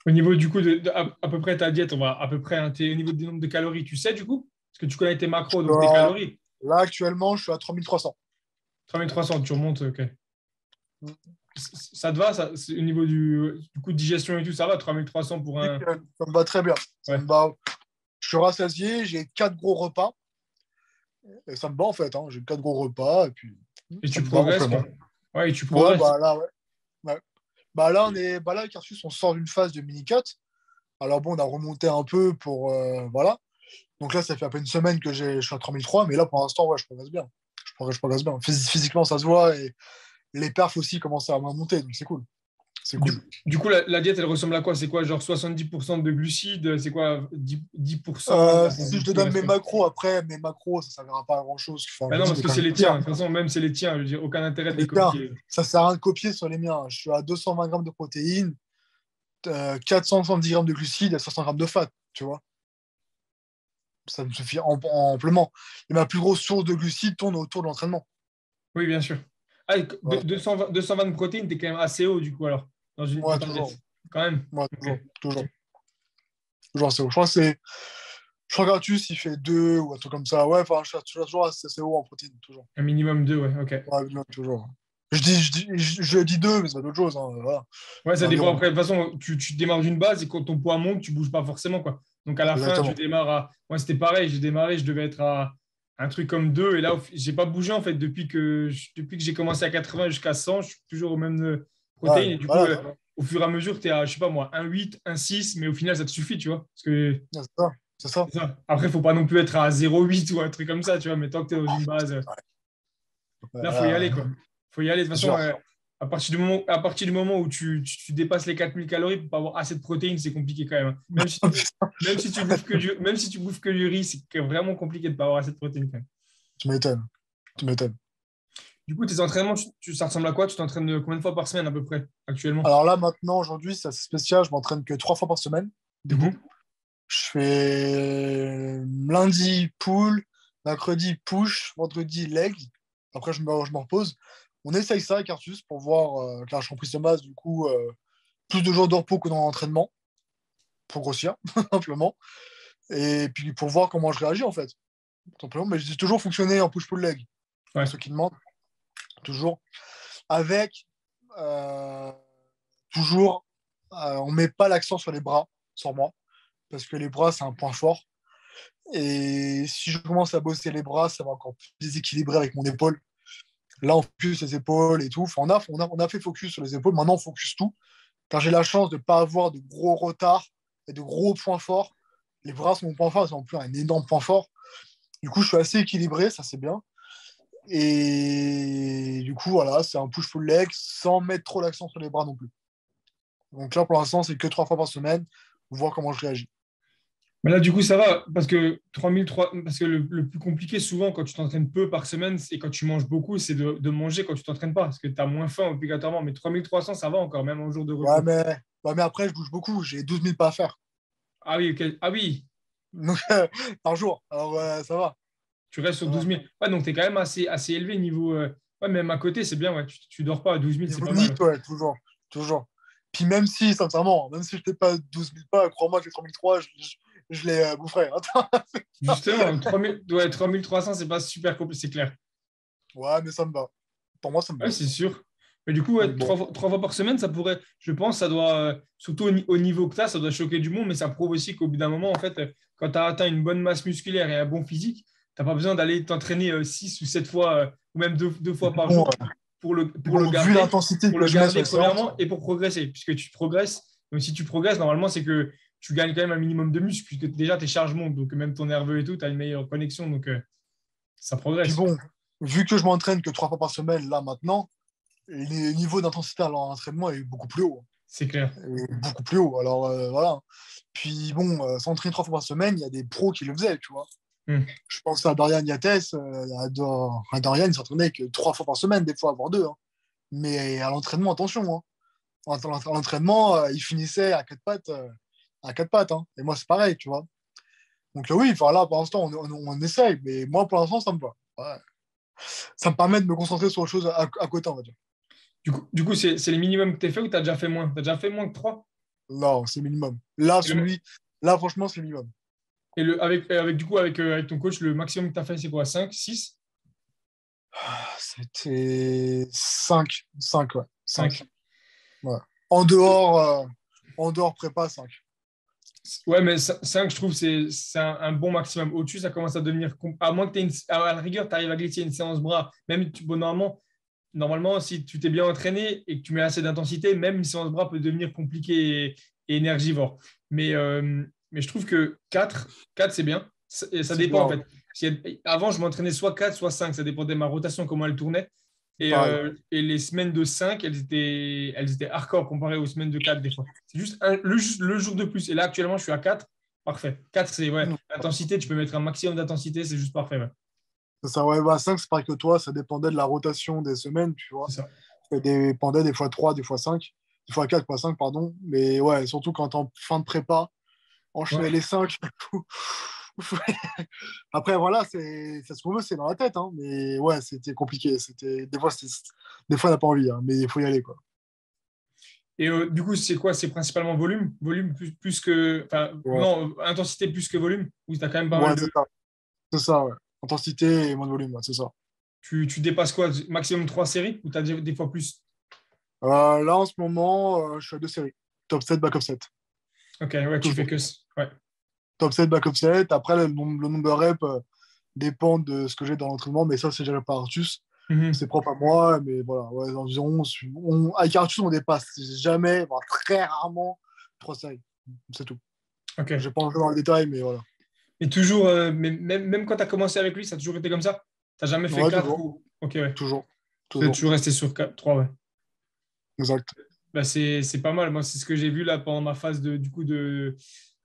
Au niveau du coup à peu près ta diète, on va à peu près au niveau du nombre de calories, tu sais du coup? Parce que tu connais tes macros, donc tes Euh, calories. Là, actuellement, je suis à 3300. 3300, tu remontes, ok. Ça te va, au niveau du coup de digestion et tout, ça va, 3300 pour un. Nickel, ça me va très bien. Ça Ouais. me va. Je suis rassasié, j'ai 4 gros repas. Et ça me va en fait. Hein. J'ai 4 gros repas et puis Et ça tu me va progresses, amplement. quoi. Ouais, et tu Ouais, progresses. bah là, ouais. Ouais. Bah là, avec Arsus, on sort d'une phase de mini-cut. Alors bon, on a remonté un peu pour. Voilà. Donc là, ça fait à peine une semaine que je suis à 3003, mais là, pour l'instant, ouais, je progresse bien. Je progresse bien. Physiquement, ça se voit et les perfs aussi commencent à monter, donc c'est cool. C'est Du, cool. du coup, la diète, elle ressemble à quoi? C'est quoi, genre 70% de glucides? C'est quoi, 10% Si je te tout le donne reste, mes quoi. macros, après, mes macros, ça ne servira pas à grand-chose. Enfin, Bah je non, dis, parce mais que quand c'est même les tiens. bien. De toute façon, même c'est les tiens. Je veux dire, aucun intérêt de les Les tiens, copier. ça sert à rien de copier sur les miens. Je suis à 220 grammes de protéines, 470 grammes de glucides et 500 grammes de fat, tu vois. Ça me suffit amplement. Et ma plus grosse source de glucides tourne autour de l'entraînement. Oui, bien sûr. Ah, et Voilà. 220 de protéines, t'es quand même assez haut, du coup, alors. dans Ouais, ta toujours. tête? Quand même. Ouais, Ok. toujours. Toujours. Toujours, je crois que je crois Gratus, il fait 2 ou un truc comme ça. Ouais, enfin, je cherche toujours assez haut en protéines, toujours. Un minimum 2, ouais, ok. Ouais, minimum, toujours. Je dis 2, mais c'est pas d'autre chose. Hein, voilà. Ouais, ça dépend. Environ. Après, de toute façon, tu démarres d'une base et quand ton poids monte, tu bouges pas forcément, quoi. Donc, à la fin, tu Exactement. démarres à. Moi, c'était pareil. J'ai démarré, je devais être à un truc comme 2. Et là, j'ai pas bougé, en fait, depuis que j'ai commencé à 80 jusqu'à 100. Je suis toujours au même Ouais, protéines. Et du coup, voilà, au fur et à mesure, tu es à, je sais pas moi, 1,8, 1,6. Mais au final, ça te suffit, tu vois. Parce que c'est ça. C'est ça. c'est ça. Après, il faut pas non plus être à 0,8 ou un truc comme ça, tu vois. Mais tant que tu es dans une base. Ouais, Là, faut y aller, quoi. Faut y aller. De toute c'est façon, sûr. à partir du moment où tu dépasses les 4 000 calories pour pas avoir assez de protéines, c'est compliqué quand même, hein. Même si tu bouffes que du riz, c'est vraiment compliqué de pas avoir assez de protéines quand même. Tu m'étonnes. Tu m'étonnes. Du coup, tes entraînements, ça ressemble à quoi? Tu t'entraînes combien de fois par semaine à peu près actuellement? Alors là, maintenant, aujourd'hui, c'est assez spécial. Je m'entraîne que 3 fois par semaine, du coup. Mhm. Je fais lundi pull, mercredi push, vendredi leg. Après, je me repose. On essaye ça avec Artus pour voir, car je suis en prise de masse, du coup, plus de jours de repos que dans l'entraînement, pour grossir, tout simplement. Et puis pour voir comment je réagis, en fait. Tout simplement. Mais j'ai toujours fonctionné en push-pull leg, pour Ouais, ceux qui demandent, toujours. Avec, euh, toujours, on met pas l'accent sur les bras, sur moi, parce que les bras, c'est un point fort. Et si je commence à bosser les bras, ça va encore plus déséquilibrer avec mon épaule. Là, on focus les épaules et tout. Enfin, on a fait focus sur les épaules. Maintenant, on focus tout. Car j'ai la chance de ne pas avoir de gros retards et de gros points forts. Les bras sont mon point fort, c'est en plus un énorme point fort. Du coup, je suis assez équilibré, ça c'est bien. Et du coup, voilà, c'est un push-pull leg sans mettre trop l'accent sur les bras non plus. Donc là, pour l'instant, c'est que 3 fois par semaine pour voir comment je réagis. mais là, du coup, ça va, parce que 3003, parce que le plus compliqué, souvent, quand tu t'entraînes peu par semaine et quand tu manges beaucoup, c'est de manger quand tu t'entraînes pas, parce que tu as moins faim obligatoirement. Mais 3300, ça va encore, même en jour de Ouais, repos. mais après, je bouge beaucoup. J'ai 12 000 pas à faire. Ah oui, ok. Ah oui, Donc, par jour. Alors, ça va. tu restes sur Ça va. 12 000. Ouais, donc tu es quand même assez élevé niveau. Ouais, même à côté, c'est bien, ouais. Tu dors pas à 12 000, c'est Niveau pas mal, NIT, ouais. ouais, toujours. Toujours. Puis même si, sincèrement, même si je n'étais pas 12 000 pas, crois-moi que les 3003, je les boufferais. Attends. Justement, 3000, ouais, 3300, c'est pas super compliqué, c'est clair. Ouais, mais ça me va. Pour moi, ça me Ouais, va. c'est sûr. Mais du coup, ouais, Donc bon. trois fois par semaine, ça pourrait, je pense, ça doit, surtout au niveau que tu as, ça doit choquer du monde, mais ça prouve aussi qu'au bout d'un moment, en fait, quand tu as atteint une bonne masse musculaire et un bon physique, tu n'as pas besoin d'aller t'entraîner 6 ou 7 fois, ou même deux fois par Bon, jour pour le, puis pour le bon, vu garder, l'intensité pour que le je mets sur garder les séances, premièrement et pour progresser, puisque tu progresses. Donc, si tu progresses, normalement, c'est que tu gagnes quand même un minimum de muscle, puisque déjà tes charges montent, donc même ton nerveux et tout, tu as une meilleure connexion, donc ça puis progresse. bon, vu que je m'entraîne que 3 fois par semaine, là, maintenant, le niveau d'intensité à l'entraînement est beaucoup plus haut. C'est clair. Beaucoup plus haut. Alors, voilà. Puis bon, s'entraîner 3 fois par semaine, il y a des pros qui le faisaient, tu vois. Hmm. Je pense à Dorian Yates. Dorian, il s'entraînait que 3 fois par semaine, des fois, voire 2. Hein. Mais à l'entraînement, attention. Hein. À l'entraînement, il finissait à 4 pattes. À 4 pattes. Hein. Et moi, c'est pareil, tu vois. Donc, oui, enfin, là, pour l'instant, on essaye. Mais moi, pour l'instant, ça me va. Ouais. Ça me permet de me concentrer sur autre chose à côté, on va dire. Du coup, c'est les minimums que tu as fait ou tu as déjà fait moins? Tu as déjà fait moins que 3? Non, c'est minimum. Là, Et, le- là, franchement, c'est minimum. avec ton coach, le maximum que tu as fait, c'est quoi? 5, 6, C'était 5, 5, ouais. 5. 5. Ouais. En dehors, prépa, 5. Ouais, mais 5, je trouve, c'est un bon maximum. Au-dessus, ça commence à devenir. À moins que tu aies à la rigueur, tu arrives à glisser une séance bras. Même, bon, normalement, si tu t'es bien entraîné et que tu mets assez d'intensité, même une séance bras peut devenir compliquée et énergivore. Mais je trouve que 4 c'est bien. Et ça C'est dépend, bien, en ouais. fait. Avant, je m'entraînais soit 4 soit 5. Ça dépendait de ma rotation, comment elle tournait. Et, Pareil. et les semaines de 5 elles étaient hardcore comparées aux semaines de 4 des fois. C'est juste le jour de plus. Et là, actuellement, je suis à 4. Parfait. 4 c'est ouais. Mm. L'intensité, tu peux mettre un maximum d'intensité, c'est juste parfait. Ouais. C'est ça, ouais, bah, 5, c'est pareil que toi, ça dépendait de la rotation des semaines, tu C'est vois. ça. Ça dépendait des fois 3, des fois 5, des fois 4, pas 5, pardon. Mais ouais, surtout quand t'es en fin de prépa, enchaîner Ouais. les 5. Après, voilà, c'est ce qu'on veut, c'est dans la tête. Hein. Mais ouais, c'était compliqué. Des fois, on n'a pas envie, hein, mais il faut y aller, quoi. Et du coup, c'est quoi? C'est principalement volume? Volume plus que. Enfin, Ouais, non, intensité plus que volume? Ou tu as quand même pas mal ouais, de. c'est ça, ouais. Intensité et moins de volume, ouais, c'est ça. Tu dépasses quoi? Maximum 3 séries? Ou tu as des fois plus? Là, en ce moment, je suis à 2 séries. Top 7, backup 7. Ok, ouais, tu fais Toujours. que. Ouais. Top 7, backup 7. Après, le nombre de reps dépend de ce que j'ai dans l'entraînement, mais ça, c'est géré par Artus. Mhm. C'est propre à moi, mais voilà, ouais, environ. Avec Artus, on dépasse jamais, voire très rarement, 3 séries. C'est tout. Je Ok. vais pas entrer dans le détail, mais voilà. Et toujours, mais même quand tu as commencé avec lui, ça a toujours été comme ça? Tu jamais fait Ouais, 4 toujours. ou. Ok, ouais. Toujours. Tu es Toujours. toujours resté sur 4, 3, ouais. Exact. Bah, c'est pas mal. Moi, c'est ce que j'ai vu là pendant ma phase du coup, de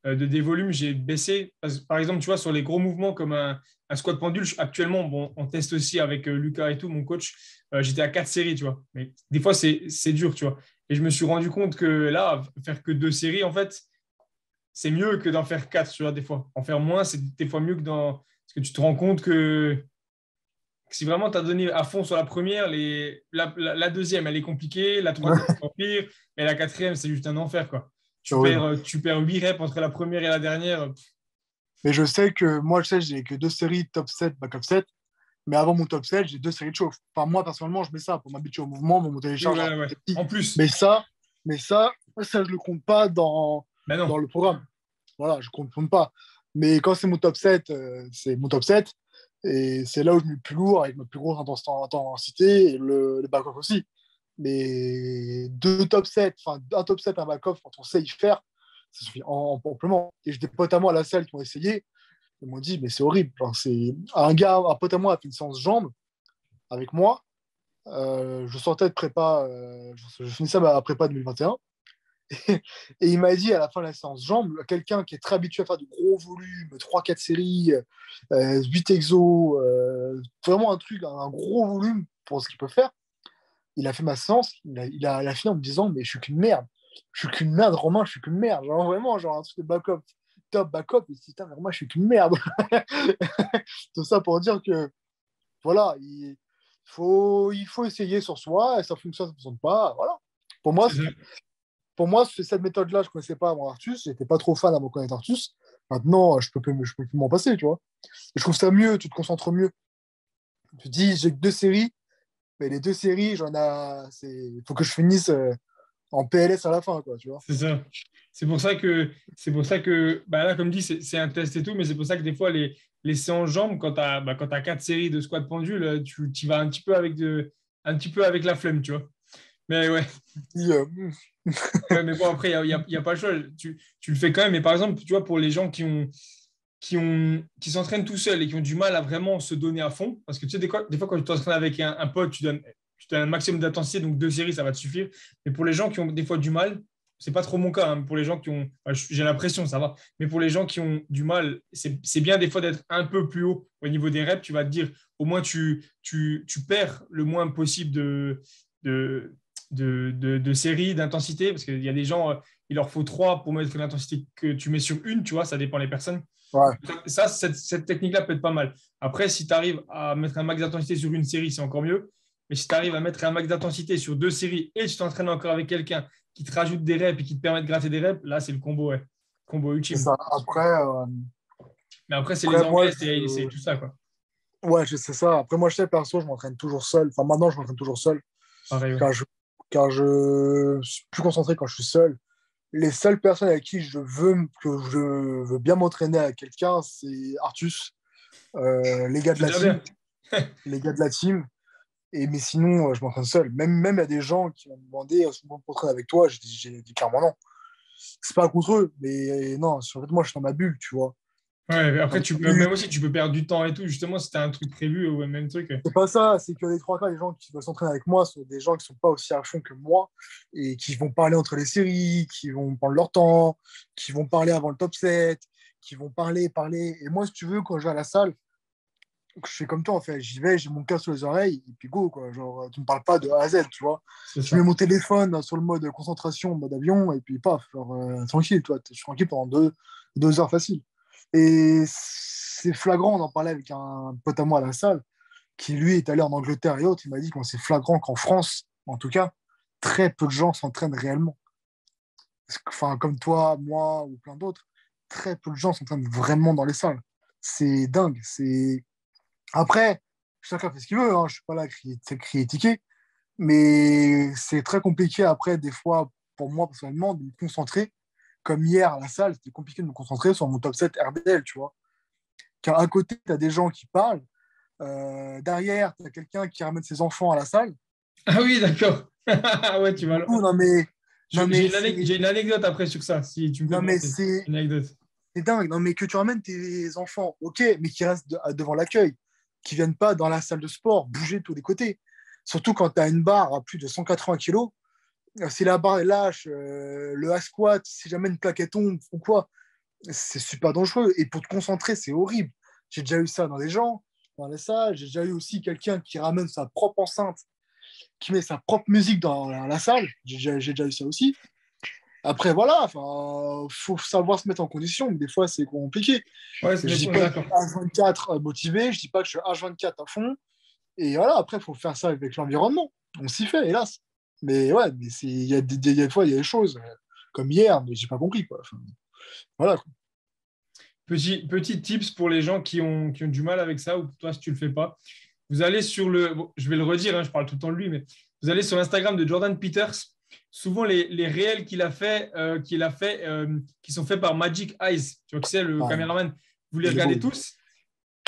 dévolume. J'ai baissé. Par exemple, tu vois, sur les gros mouvements comme un squat pendule, actuellement, bon, on teste aussi avec Lucas et tout, mon coach. J'étais à 4 séries, tu vois. Mais des fois, c'est dur, tu vois. Et je me suis rendu compte que là, faire que 2 séries, en fait, c'est mieux que d'en faire 4, tu vois, des fois. En faire moins, c'est des fois mieux que dans. Parce que tu te rends compte que si vraiment tu as donné à fond sur la première, la deuxième, elle est compliquée, la troisième, c'est encore pire, et la quatrième, c'est juste un enfer, quoi. C'est horrible. Tu perds 8 reps entre la première et la dernière. Mais je sais que moi, je sais, j'ai que 2 séries top 7, backup 7. Mais avant mon top 7, j'ai 2 séries de chauffe. Enfin, moi, personnellement, je mets ça pour m'habituer au mouvement, mon Oui, télécharge un voilà, peu ouais. petit. En plus, Mais ça, mais ça, je le compte pas ben dans non. le programme. Voilà, je compte pas. Mais quand c'est mon top 7, c'est mon top 7. Et c'est là où je mets le plus lourd, avec ma plus grosse intensité, et le back-off aussi. Mais 2 top 7, enfin un top 7, un back-off, quand on sait y faire, ça suffit amplement. Et j'ai des potes à moi à la salle qui ont essayé, ils m'ont dit, mais c'est horrible. Genre, un pote à moi a fait une séance jambes avec moi. Je sortais de prépa, je finissais ma prépa 2021. Et il m'a dit à la fin de la séance jambes, quelqu'un qui est très habitué à faire du gros volume, 3-4 séries, 8 exos, vraiment un truc, un gros volume pour ce qu'il peut faire. Il a fait ma séance, il a fini en me disant, mais je suis qu'une merde. Je suis qu'une merde, Romain, je suis qu'une merde. Genre, vraiment, genre un truc de backup, top backup. Il dit, putain, mais moi, je suis qu'une merde. Tout ça pour dire que, voilà, il faut essayer sur soi, et ça fonctionne, ça ne fonctionne pas. Voilà. Pour moi, C'est ça. pour moi, cette méthode-là, je ne connaissais pas avant Artus. J'étais pas trop fan avant de connaître Artus. Maintenant, je peux plus m'en passer, tu vois. Et je trouve ça mieux, tu te concentres mieux. Tu te dis, j'ai que 2 séries, mais les 2 séries, il faut que je finisse en PLS à la fin, quoi, tu vois. C'est ça. C'est pour ça que bah là, comme dit, c'est un test et tout, mais c'est pour ça que des fois, les séances jambes, quand t'as 4 séries de squat pendule, tu y vas un petit peu avec la flemme, tu vois. Mais ouais. Puis, Ouais, mais bon, après, il y a pas le choix. Tu le fais quand même. Mais par exemple, tu vois, pour les gens qui s'entraînent tout seuls et qui ont du mal à vraiment se donner à fond, parce que tu sais, des fois quand tu t'entraînes avec un pote, tu donnes un maximum d'intensité, donc 2 séries, ça va te suffire. Mais pour les gens qui ont des fois du mal, c'est pas trop mon cas, hein. Pour les gens qui ont, enfin, j'ai l'impression, ça va. Mais pour les gens qui ont du mal, c'est bien des fois d'être un peu plus haut au niveau des reps. Tu vas te dire, au moins, tu perds le moins possible de, de séries, d'intensité, parce qu'il y a des gens, il leur faut 3 pour mettre l'intensité que tu mets sur une, tu vois, ça dépend des personnes. ouais, Ça, cette technique-là peut être pas mal. Après, si tu arrives à mettre un max d'intensité sur une série, c'est encore mieux. Mais si tu arrives à mettre un max d'intensité sur 2 séries et tu t'entraînes encore avec quelqu'un qui te rajoute des reps et qui te permet de gratter des reps, là, c'est le combo, ouais. Combo c'est ultime. ça. Mais après, c'est les Après moi, Anglais, c'est tout ça, quoi. ouais, c'est ça. Après, moi, je sais, perso, je m'entraîne toujours seul. Enfin, maintenant, je m'entraîne toujours seul. Pareil, ouais. Car je suis plus concentré quand je suis seul. Les seules personnes avec qui que je veux bien m'entraîner à quelqu'un, c'est Artus, les gars de C'est la déjà team, bien. les gars de la team. Mais sinon, je m'entraîne seul. Même il y a des gens qui m'ont demandé si on peut m'entraîner avec toi. J'ai dit clairement non. C'est pas contre eux, mais non, en fait, moi, je suis dans ma bulle, tu vois. Ouais, mais Dans après, ma bulle. même aussi, tu peux perdre du temps et tout. Justement, si tu as un truc prévu ou même truc. C'est pas ça, c'est que les 3 quarts des gens qui veulent s'entraîner avec moi sont des gens qui sont pas aussi à fond que moi et qui vont parler entre les séries, qui vont prendre leur temps, qui vont parler avant le top 7, qui vont parler. Et moi, si tu veux, quand je vais à la salle, je fais comme toi, en fait. J'y vais, j'ai mon casque sur les oreilles et puis go, quoi. Genre, tu me parles pas de A à Z, tu vois. C'est Je mets ça. mon téléphone sur le mode concentration, mode avion, et puis paf, genre, tranquille, toi. Je suis tranquille pendant 2 heures facile. Et c'est flagrant, on en parlait avec un pote à moi à la salle qui lui est allé en Angleterre et autres, il m'a dit que c'est flagrant qu'en France, en tout cas, très peu de gens s'entraînent réellement. Enfin, comme toi, moi ou plein d'autres, très peu de gens s'entraînent vraiment dans les salles. C'est dingue. Après, chacun fait ce qu'il veut, hein. Je ne suis pas là à critiquer, mais c'est très compliqué après, des fois, pour moi personnellement, de me concentrer. Comme hier à la salle, c'était compliqué de me concentrer sur mon top 7 RDL, tu vois. Car à côté, tu as des gens qui parlent. Derrière, tu as quelqu'un qui ramène ses enfants à la salle. Ah oui, d'accord. Ouais, tu vas Du là. coup, non, mais c'est, J'ai une anecdote après sur ça, si tu me fais non, mais penser. c'est, Une anecdote. c'est dingue. Non, mais que tu ramènes tes enfants, ok, mais qui restent devant l'accueil, qui viennent pas dans la salle de sport, bouger de tous les côtés. Surtout quand tu as une barre à plus de 180 kilos, si la barre est lâche, le hack squat, si jamais une plaquette tombe ou quoi, c'est super dangereux. Et pour te concentrer, c'est horrible. J'ai déjà eu ça dans les gens, dans les salles. J'ai déjà eu aussi quelqu'un qui ramène sa propre enceinte, qui met sa propre musique dans la salle. J'ai déjà eu ça aussi. Après, voilà, enfin, faut savoir se mettre en condition, mais des fois, c'est compliqué. Ouais, Je dis on est pas que je d'accord. suis H24 motivé, je dis pas que je suis H24 à fond. Et voilà, après, il faut faire ça avec l'environnement. On s'y fait, hélas. Mais ouais, mais il y a des fois, il y a des choses, comme hier, mais j'ai pas compris, quoi. Enfin, voilà, quoi. Petit tips pour les gens qui ont du mal avec ça, ou toi, si tu le fais pas. Vous allez sur le. Bon, je vais le redire, hein, je parle tout le temps de lui, mais vous allez sur l'Instagram de Jordan Peters. Souvent, les réels qui sont faits par Magic Eyes, tu vois qui c'est, le Ouais, caméraman. Vous les il est beau, regardez lui. tous.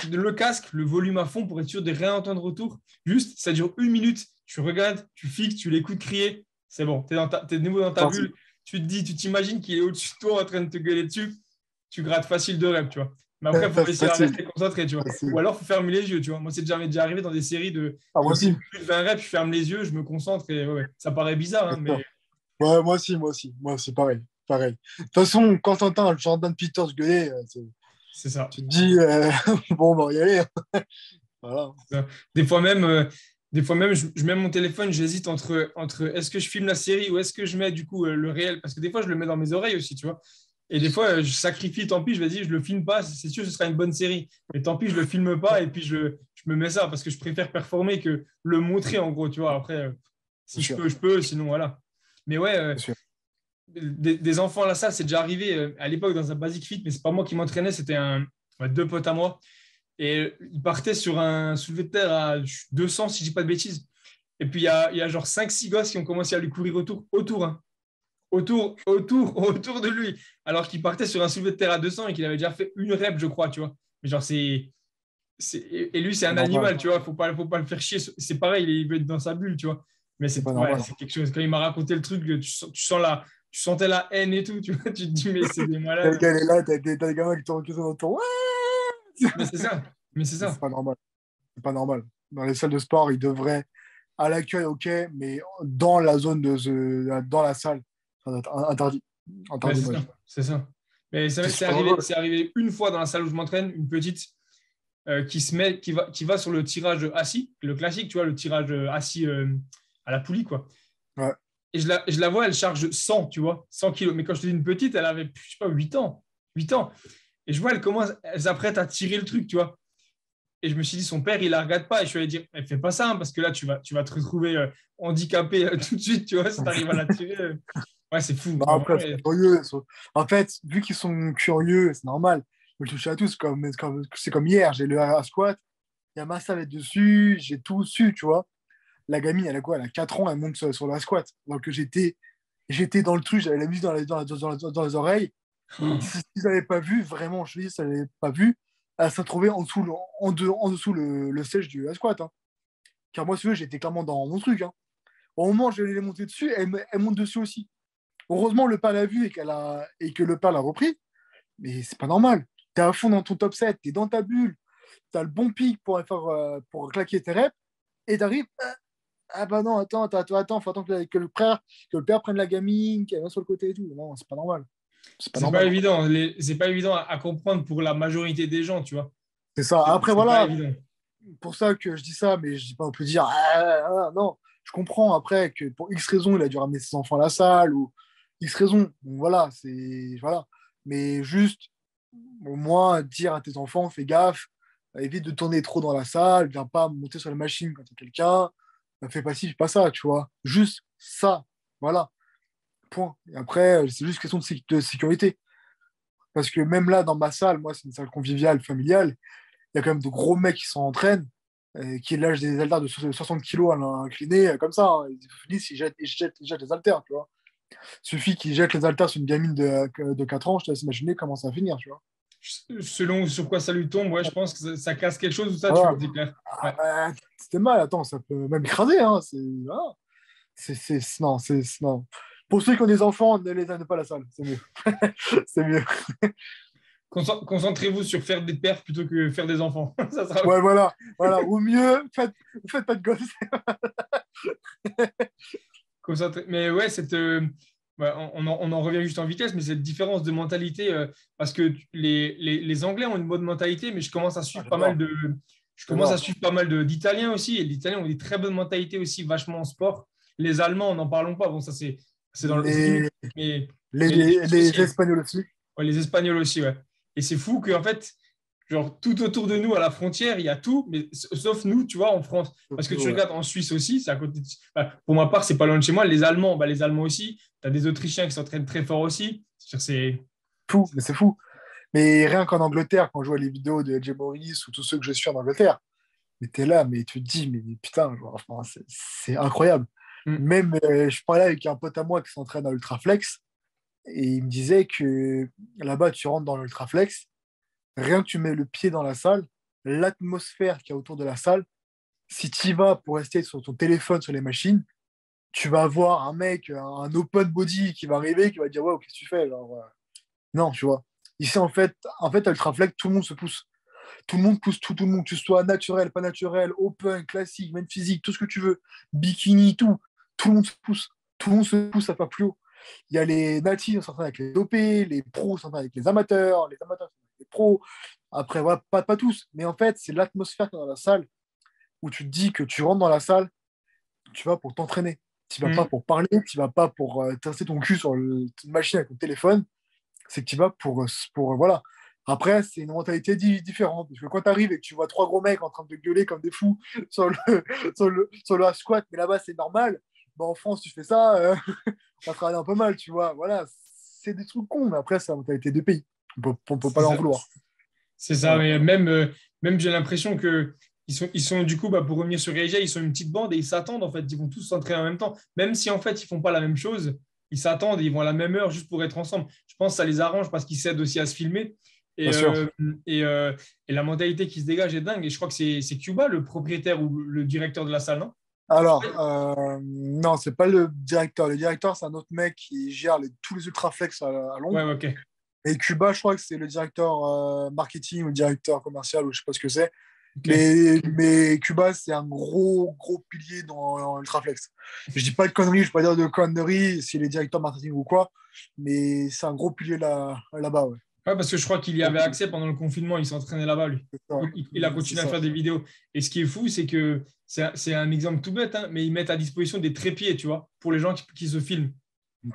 Le casque, le volume à fond pour être sûr de rien entendre autour. Juste, ça dure 1 minute. Tu regardes, tu fixes, tu l'écoutes crier. C'est bon, t'es de nouveau dans ta Parti. bulle. Tu t'imagines qu'il est au-dessus de toi en train de te gueuler dessus. Tu grattes facile de rêve, tu vois. Mais après, il faut réussir à Facile, rester concentré, tu vois. Ou facile. alors, il faut fermer les yeux, tu vois. Moi, m'est déjà arrivé dans des séries Ah, de moi aussi, plus de 20 reps, je ferme les yeux, je me concentre et ouais, ça paraît bizarre, hein, bien mais sûr. Ouais, moi aussi, moi aussi. Moi, c'est pareil. Pareil. De toute façon, quand t'entends Jordan Peters gueuler, c'est ça. tu te dis, bon, bah, on va y aller, hein. Voilà. Ça. Des fois même, je mets mon téléphone, j'hésite entre est-ce que je filme la série ou est-ce que je mets du coup le réel, parce que des fois, je le mets dans mes oreilles aussi, tu vois. Et des fois, je sacrifie, tant pis, je vais dire, je le filme pas, c'est sûr, ce sera une bonne série. Mais tant pis, je le filme pas et puis je me mets ça parce que je préfère performer que le montrer, en gros, tu vois. Après, si Bien sûr, je peux, sinon, voilà. Mais ouais, bien sûr. des enfants à la salle, c'est déjà arrivé à l'époque dans un Basic Fit, mais c'est pas moi qui m'entraînais, c'était deux potes à moi. Et il partait sur un soulevé de terre à 200, si je dis pas de bêtises. Et puis, il y a genre 5 6 gosses qui ont commencé à lui courir autour, hein. Autour de lui. Alors qu'il partait sur un soulevé de terre à 200 et qu'il avait déjà fait une rep, je crois, tu vois. Mais genre, et lui, c'est C'est un normal. animal, tu vois. Faut pas le faire chier. C'est pareil, il veut être dans sa bulle, tu vois. Mais C'est pas ouais, normal. c'est quelque chose. Quand il m'a raconté le truc, tu sentais la haine et tout, tu vois. Tu te dis, mais c'est des Le malades. gars, il est là, t'as des gamins qui tournent autour. Ouais. Mais c'est ça. Mais c'est C'est ça. pas normal. C'est pas normal. Dans les salles de sport, ils devraient, à l'accueil, ok, mais dans la zone dans la salle, ça doit être interdit. Ouais, Interdit, c'est moi, ça. je dis. C'est ça. Mais C'est super dangereux. c'est arrivé une fois dans la salle où je m'entraîne, une petite qui va sur le tirage assis, le classique, tu vois, le tirage assis à la poulie, quoi. Ouais. Et je la vois, elle charge 100, tu vois, 100 kilos. Mais quand je te dis une petite, elle avait, je sais pas, 8 ans. 8 ans. Et je vois, elle s'apprête à tirer le truc, tu vois. Et je me suis dit, son père, il la regarde pas. Et je suis allé dire, elle fait pas ça, hein, parce que là, tu vas te retrouver handicapé tout de suite, tu vois, si tu arrives à la tirer. Ouais, c'est fou. Non, Ouais, après, vraiment, ils sont curieux. En fait, vu qu'ils sont curieux, c'est normal. Je le touche à tous, c'est comme hier. J'ai le à squat, il y a ma salette dessus, j'ai tout su, tu vois. La gamine, elle a quoi? Elle a 4 ans, elle monte sur la squat. Donc j'étais dans le truc, j'avais la musique dans les oreilles. oh, Si ils n'avaient pas vu, vraiment, je te dis, ça n'avait pas vu, elle s'est trouvée en dessous le siège du squat, hein. Car moi, si tu veux, j'étais clairement dans mon truc, hein. Au moment où je l'ai monter dessus, elle monte dessus aussi. Heureusement, le père l'a vu et que le père l'a repris. Mais c'est pas normal. T'es à fond dans ton top 7, t'es dans ta bulle, t'as le bon pic pour claquer tes reps, et t'arrives. Ah bah non, attends, faut attendre que le père prenne la gamine, qu'elle va sur le côté et tout. Non, c'est pas normal. C'est pas c'est pas normal. évident. C'est pas évident à comprendre pour la majorité des gens, tu vois. C'est ça. Après, C'est pas voilà, évident. pour ça que je dis ça, mais je dis pas, on peut dire, non, je comprends après que pour X raison, il a dû ramener ses enfants à la salle ou X raison. Donc voilà, voilà. Mais juste, au moins, dire à tes enfants, fais gaffe, évite de tourner trop dans la salle, viens pas monter sur la machine quand il y a quelqu'un, fais pas ci, fais pas ça, tu vois. Juste ça, voilà, point. Et après, c'est juste question de sécurité. Parce que même là, dans ma salle, moi, c'est une salle conviviale, familiale, il y a quand même de gros mecs qui s'entraînent, qui lâchent des haltères de 60 kilos à l'incliné, comme ça. Hein. Ils finissent, ils jettent les haltères, tu vois. Il suffit qu'ils jettent les haltères sur une gamine de 4 ans, je te laisse imaginer comment ça va finir, tu vois. Selon sur quoi ça lui tombe, ouais, je pense que ça casse quelque chose ou ça, tu le Voilà. dis clair. Ah, Ouais. bah, c'était mal, attends, ça peut même écraser, hein. Voilà. Non, non. Pour ceux qui ont des enfants, ne les amenez pas à la salle, c'est mieux. C'est mieux. Concentrez-vous sur faire des perfs plutôt que faire des enfants. Ça sera Ouais, voilà, voilà. Ou mieux, faites pas de gosses. Mais ouais, ouais, on en revient juste en vitesse, mais cette différence de mentalité, parce que les Anglais ont une bonne mentalité, mais Ah, j'adore, je commence à j'adore. suivre pas mal d'Italiens aussi, et les Italiens ont des très bonnes mentalités aussi, vachement en sport. Les Allemands, n'en parlons pas, bon, ça c'est limite, Les, mais, les, mais les les, Suisses aussi, les hein. Espagnols aussi. Ouais, les Espagnols aussi, ouais. Et c'est fou qu'en fait, genre, tout autour de nous, à la frontière, il y a tout, mais sauf nous, tu vois, en France. Parce que tu Ouais. regardes en Suisse aussi, c'est à côté enfin, pour ma part, c'est pas loin de chez moi. Les Allemands, bah, les Allemands aussi. Tu as des Autrichiens qui s'entraînent très fort aussi. C'est Fou, mais c'est fou. Mais rien qu'en Angleterre, quand je vois les vidéos de Jay Morris ou tous ceux que je suis en Angleterre, mais t'es là, mais tu te dis, mais putain, genre, enfin, c'est incroyable. Mm. Même, je parlais avec un pote à moi qui s'entraîne à Ultraflex, et il me disait que là-bas, tu rentres dans l'Ultraflex, rien que tu mets le pied dans la salle, l'atmosphère qu'il y a autour de la salle, si tu y vas pour rester sur ton téléphone, sur les machines, tu vas voir un mec, un open body qui va arriver, qui va dire, ouais, qu'est-ce que tu fais? Genre, non, tu vois. Ici, en fait, à Ultraflex, tout le monde se pousse. Tout le monde pousse tout le monde, que ce soit naturel, pas naturel, open, classique, même physique, tout ce que tu veux, bikini, tout. Tout le monde se pousse. Tout le monde se pousse à faire plus haut. Il y a les natifs qui s'entraînent avec les dopés, les pros s'entraînent avec les amateurs s'entraînent avec les pros. Après, voilà, pas tous. Mais en fait, c'est l'atmosphère dans la salle où tu te dis que tu rentres dans la salle, tu vas pour t'entraîner. Tu vas pas Mm. pour parler, tu vas pas pour tester ton cul sur une machine avec ton téléphone, c'est que tu vas pour voilà. Après, c'est une mentalité différente. Parce que quand tu arrives et que tu vois trois gros mecs en train de gueuler comme des fous sur le squat, mais là-bas, c'est normal. Bah, en France, tu fais ça, on va travailler un peu mal, tu vois. Voilà, c'est des trucs cons, mais après, c'est la mentalité de pays. On peut pas C'est leur ça. vouloir. C'est ça. Voilà. Mais même j'ai l'impression que ils sont du coup, bah, pour revenir sur AJ, ils sont une petite bande et ils s'attendent en fait. Ils vont tous s'entraîner en même temps. Même si en fait, ils font pas la même chose, ils s'attendent et ils vont à la même heure juste pour être ensemble. Je pense que ça les arrange parce qu'ils s'aident aussi à se filmer. Bien Et, sûr. euh, et, euh, et la mentalité qui se dégage est dingue. Et je crois que c'est Cuba, le propriétaire ou le directeur de la salle, non? Alors, non, c'est pas le directeur. Le directeur, c'est un autre mec qui gère tous les ultraflex à Ouais, Londres. ouais, ok. Et Cuba, je crois que c'est le directeur marketing ou le directeur commercial, ou je sais pas ce que c'est. Ok. Mais Cuba, c'est un gros, gros pilier dans Ultraflex. Je dis pas de conneries, je ne vais pas dire de conneries s'il est directeur marketing ou quoi, mais c'est un gros pilier là-bas, ouais. Ouais, parce que je crois qu'il y avait accès pendant le confinement. Il s'entraînait là-bas, lui. C'est ça. Il a C'est continué à ça. faire des vidéos. Et ce qui est fou, c'est que c'est un exemple tout bête, hein, mais ils mettent à disposition des trépieds, tu vois, pour les gens qui se filment.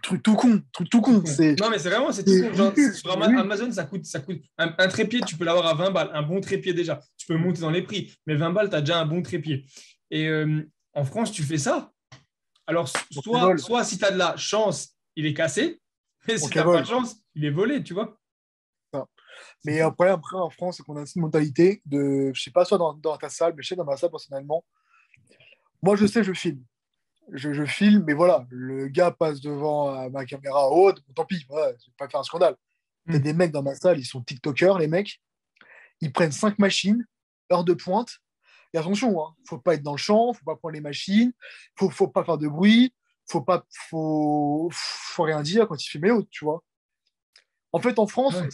Truc tout con, truc tout Tout con. con. Non, mais c'est vraiment, c'est tout con. Genre, sur Oui, Amazon, ça coûte un trépied, tu peux l'avoir à 20 balles. Un bon trépied déjà. Tu peux monter dans les prix. Mais 20 balles, tu as déjà un bon trépied. Et en France, tu fais ça. Alors, on cavole, soit si tu as de la chance, il est cassé. Mais on si tu n'as pas de cavole. chance, il est volé, tu vois. Ça. C'est Mais fou. après, en France, c'est qu'on a cette mentalité de, je sais pas, soit dans ta salle, mais je sais, dans ma salle, personnellement, moi, je sais, je filme. Je filme, mais voilà, le gars passe devant ma caméra haute, bon, tant pis, voilà, je vais pas faire un scandale. T'as Hmm. des mecs dans ma salle, ils sont TikTokers, les mecs, ils prennent 5 machines, heure de pointe, et attention, hein, faut pas être dans le champ, faut pas prendre les machines, faut pas faire de bruit, faut rien dire quand il filme les autres, tu vois. En fait, en France, Ouais.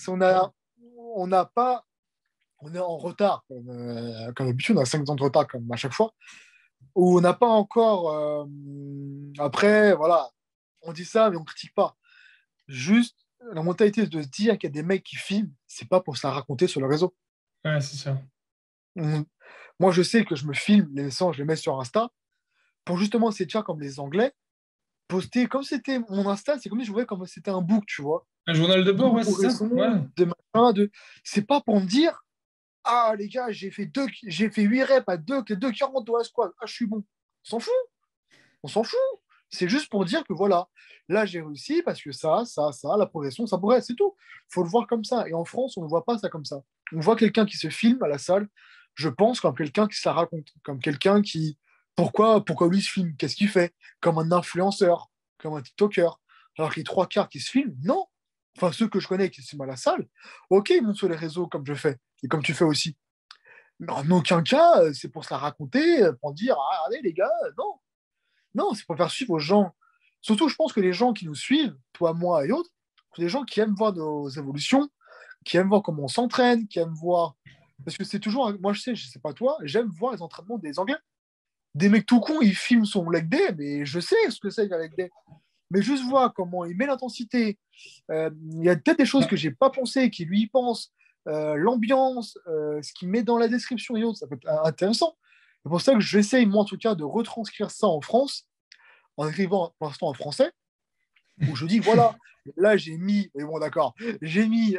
on n'a pas, on est en retard, comme d'habitude, on a 5 ans de retard, comme à chaque fois, où on n'a pas encore, après, voilà, on dit ça, mais on critique pas. Juste, la mentalité de se dire qu'il y a des mecs qui filment, c'est pas pour se la raconter sur le réseau. Ouais, c'est ça. On- Moi, je sais que je me filme, les messages, je les mets sur Insta, pour justement essayer de faire comme les Anglais, poster comme c'était mon Insta, c'est comme si je voyais comme c'était un book, tu vois. Un journal de De bord, ouais, c'est ça. comparaison, Ouais. de machin, de. C'est pas pour me dire, ah les gars, j'ai fait 8 reps à 2 40 de la squat, ah je suis bon. On s'en fout, on s'en fout. C'est juste pour dire que voilà, là j'ai réussi parce que ça, la progression, ça progresse, c'est tout. Il faut le voir comme ça. Et en France, on ne voit pas ça comme ça. On voit quelqu'un qui se filme à la salle, je pense, comme quelqu'un qui se la raconte, comme quelqu'un qui. Pourquoi lui se filme? Qu'est-ce qu'il fait? Comme un influenceur, comme un TikToker. Alors que les trois quarts qui se filment, non. Enfin, ceux que je connais qui se filment à la salle, ok, ils montent sur les réseaux comme je fais, et comme tu fais aussi. Mais en aucun cas, c'est pour se la raconter, pour dire, ah, regardez les gars, non. Non, c'est pour faire suivre aux gens. Surtout, je pense que les gens qui nous suivent, toi, moi et autres, c'est des gens qui aiment voir nos évolutions, qui aiment voir comment on s'entraîne, qui aiment voir. Parce que c'est toujours. Moi, je sais pas toi, j'aime voir les entraînements des Anglais. Des mecs tout cons, ils filment son leg day, mais je sais ce que c'est qu'un leg day. Mais juste voir comment il met l'intensité. Il y a peut-être des choses que j'ai pas pensé, qui lui y pense. L'ambiance, ce qu'il met dans la description et autres, ça peut être intéressant. C'est pour ça que j'essaye, moi en tout cas, de retranscrire ça en France en écrivant pour l'instant en français, où je dis voilà, là j'ai mis, mais bon d'accord, j'ai mis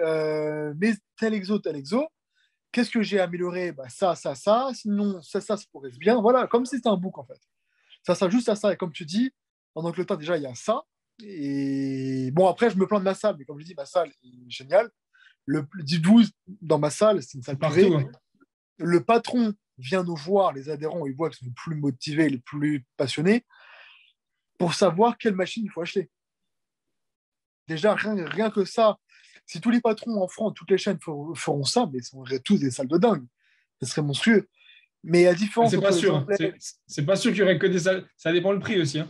tel exo, qu'est-ce que j'ai amélioré? Bah, ça, sinon ça progresse bien, voilà, comme si c'était un book en fait. Ça s'ajuste à ça, et comme tu dis, en Angleterre déjà il y a ça, et bon après je me plains de ma salle, mais comme je dis, ma salle est géniale. Le 12 dans ma salle, c'est une C'est salle partout, privée. hein. Le patron vient nous voir, les adhérents, ils voient qu'ils sont les plus motivés, les plus passionnés, pour savoir quelle machine il faut acheter. Déjà, rien que ça, si tous les patrons en France, toutes les chaînes feront ça, mais ils seraient tous des salles de dingue. Ce serait monstrueux. Mais la différence C'est pas entre les sûr, hein. Anglais, C'est pas sûr qu'il y aurait que des salles. Ça dépend le prix aussi, hein.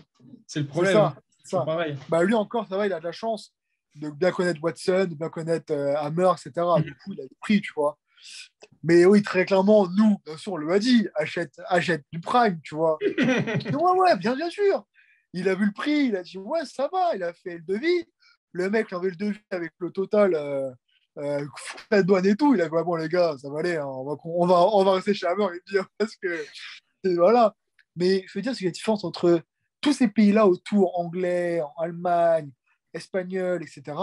C'est le c'est problème, hein. ça. C'est C'est ça. pareil. Bah, lui encore, ça va, il a de la chance de bien connaître Watson, de bien connaître Hammer, etc. Du coup, il a le prix, tu vois. Mais oui, très clairement, nous, bien sûr, on lui a dit, achète du Prime, tu vois. Ouais, ouais, bien sûr. Il a vu le prix, il a dit, ouais, ça va, il a fait le devis. Le mec, il avait le devis avec le total, frais de douane et tout. Il a dit, ouais, bon, les gars, ça va aller, hein, on va rester chez Hammer et dire, parce que, et voilà. Mais je veux dire, c'est la différence entre tous ces pays-là autour, anglais, en Allemagne, espagnol, etc.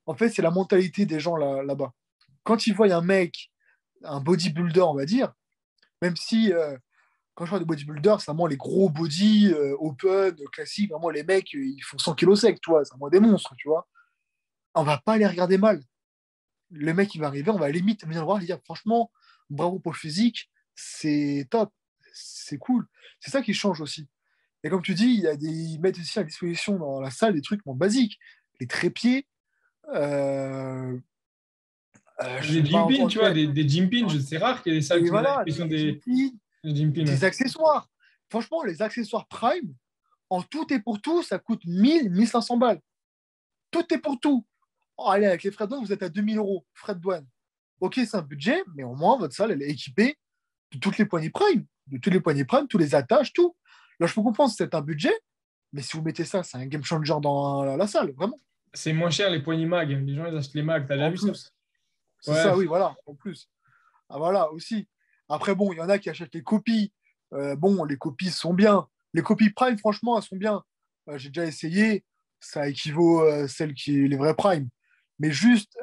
En fait, c'est la mentalité des gens là-bas. Quand ils voient un mec, un bodybuilder, on va dire, même si quand je parle de bodybuilder, c'est vraiment les gros body, open, classiques. Vraiment, les mecs, ils font 100 kilos sec, tu vois. C'est vraiment des monstres, tu vois. On va pas les regarder mal. Le mec, il va arriver, on va à la limite venir le voir et dire franchement, bravo pour le physique, c'est top, c'est cool. C'est ça qui change aussi. Et comme tu dis, ils mettent aussi à disposition dans la salle des trucs bon, basiques. Les trépieds, euh, je Des vais pas gym pins, tu vois, inventer. des gym pins, c'est rare qu'il y ait des salles Et voilà, qui sont des des, outils, des gym pins, ouais. des accessoires. Franchement, les accessoires Prime, en tout et pour tout, ça coûte 1 500 balles. Tout est pour tout. Oh, allez, avec les frais de douane, vous êtes à 2 000 euros, frais de douane. Ok, c'est un budget, mais au moins, votre salle, elle est équipée de toutes les poignées Prime, de tous les poignées Prime, tous les attaches, tout. Là, je peux comprendre, c'est un budget, mais si vous mettez ça, c'est un game changer dans la salle, vraiment. C'est moins cher les poignées mag. Les gens, ils achètent les mag. T'as déjà En vu ça? plus, c'est Ouais. ça, oui, voilà, en plus. Ah, voilà, aussi. Après, bon, il y en a qui achètent les copies. Bon, les copies sont bien. Les copies Prime, franchement, elles sont bien. J'ai déjà essayé. Ça équivaut à celles qui les vrais Prime. Mais juste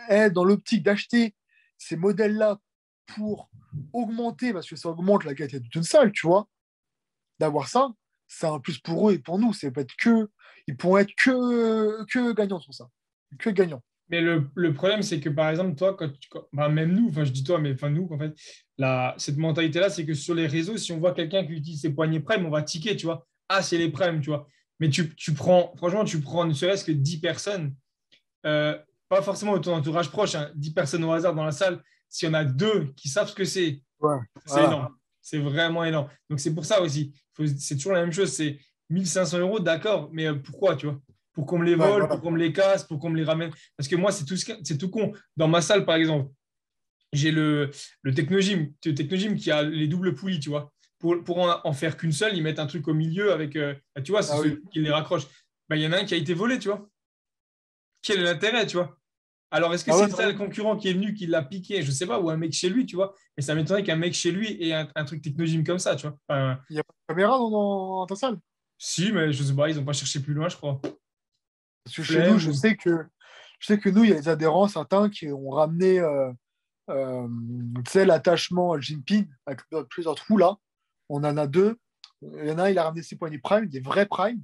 être dans l'optique d'acheter ces modèles-là pour augmenter, parce que ça augmente la qualité de toute une salle, tu vois, d'avoir ça, c'est un plus pour eux et pour nous. C'est peut être que, ils pourront être que gagnants sur ça. Que gagnants. Mais le problème, c'est que par exemple, toi, bah, même nous, enfin, je dis toi, mais enfin, nous, en fait, cette mentalité-là, c'est que sur les réseaux, si on voit quelqu'un qui utilise ses poignées Prime, on va tiquer, tu vois. Ah, c'est les Prime, tu vois. Mais franchement, tu prends ne serait-ce que 10 personnes, euh, pas forcément de ton entourage proche, hein, 10 personnes au hasard dans la salle, s'il y en a deux qui savent ce que Ouais, c'est voilà. énorme. C'est vraiment énorme. Donc, c'est pour ça aussi. C'est toujours la même chose. C'est 1 500 euros, d'accord, mais pourquoi, tu vois? Pour qu'on me les Ouais, vole, pour voilà. qu'on me les casse, pour qu'on me les ramène. Parce que moi, c'est tout con. Dans ma salle, par exemple, j'ai le Technogym, qui a les doubles poulies, tu vois. Pour en faire qu'une seule, ils mettent un truc au milieu avec, tu vois, c'est Ah ceux oui. qui les raccrochent. Bah, il y en a un qui a été volé, tu vois. Quel est l'intérêt, tu vois? Alors, est-ce que Ah c'est ouais, une salle concurrent qui est venu, qui l'a piqué? Je sais pas, ou un mec chez lui, tu vois. Mais ça m'étonnerait qu'un mec chez lui ait un truc Technogym comme ça, tu vois. Enfin, il n'y a pas de caméra dans ta salle. si, mais je sais pas, ils n'ont pas cherché plus loin, je crois. Parce que chez nous, Flemme. je sais que nous, il y a des adhérents, certains qui ont ramené tu sais, l'attachement Jinping avec plusieurs trous là. On en a deux. Il y en a un, il a ramené ses poignées prime, des vrais prime.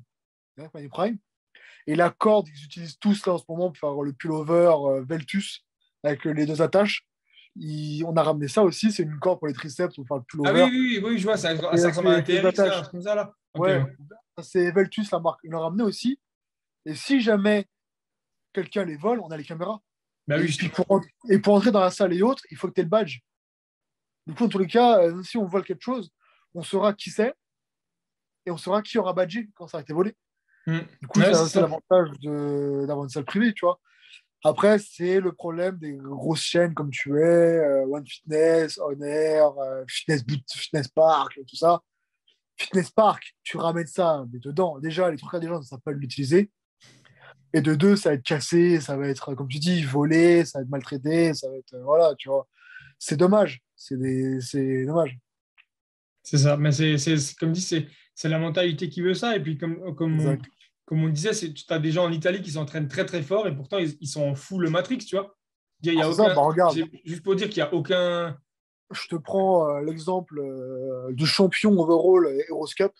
Des vrais poignées prime. Et la corde qu'ils utilisent tous là en ce moment pour faire le pullover Veltus avec les deux attaches, on a ramené ça aussi. C'est une corde pour les triceps pour faire le Ah oui, pullover. oui, oui, oui, je vois, Et ça avec ressemble à un les TRX, là, un attaches. truc comme ça, là. Ok, Ouais, ouais. c'est Veltus la marque. Ils l'ont ramené aussi. Et si jamais quelqu'un les vole, on a les caméras. Bah oui, Et puis pour entrer dans la salle et autres, il faut que tu aies le badge. Du coup, dans tous les cas, si on vole quelque chose, on saura qui c'est et on saura qui aura badgé quand ça a été volé. Hmm. Du coup, Ouais, ça c'est aussi ça. l'avantage d'avoir une salle privée, tu vois. Après, c'est le problème des grosses chaînes comme tu es, One Fitness, Honor, Fitness Park, tout ça. Fitness Park, tu ramènes ça, mais dedans, déjà, les trois quarts des gens ne savent pas l'utiliser. Et de deux, ça va être cassé, ça va être, comme tu dis, volé, ça va être maltraité, ça va être. Voilà, tu vois. C'est dommage. C'est dommage. C'est ça. Mais comme dit, c'est la mentalité qui veut ça. Et puis, Exact. comme on disait, tu as des gens en Italie qui s'entraînent très, très fort et pourtant, ils sont en full Matrix, tu vois. Il y Ah, a c'est ça, aucun. bah regarde, Juste pour dire qu'il n'y a aucun. je te prends l'exemple du champion overall Heroes Cup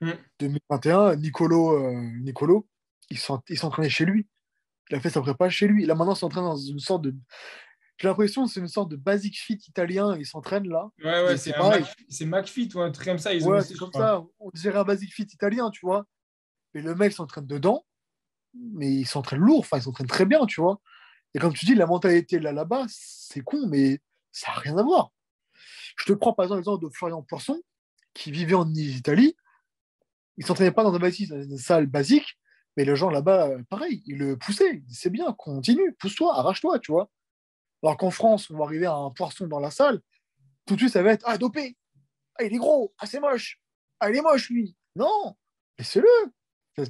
Hmm. 2021, Nicolo, il s'entraînait chez lui. Il a fait sa prépa chez lui. Là, maintenant, il s'entraîne dans une sorte de. J'ai l'impression que c'est une sorte de basic fit italien. Il s'entraîne là. Ouais, ouais, Et c'est pareil. C'est McFit ou un truc comme ça, ils ont Ouais, aussi, c'est je comme crois. ça. On dirait un basic fit italien, tu vois. Et le mec s'entraîne dedans, mais il s'entraîne lourd. Enfin, il s'entraîne très bien, tu vois. Et comme tu dis, la mentalité là-bas, c'est con, mais ça n'a rien à voir. Je te prends par exemple l'exemple de Florian Poisson, qui vivait en Italie. Il s'entraînait pas dans une salle basique, mais les gens là-bas, pareil, ils le poussaient. Ils disaient, c'est bien, continue, pousse-toi, arrache-toi, tu vois. Alors qu'en France, on va arriver à un poisson dans la salle, tout de suite, ça va être, ah, dopé, ah, il est gros, ah, c'est moche, ah, il est moche, lui. Non, laissez-le.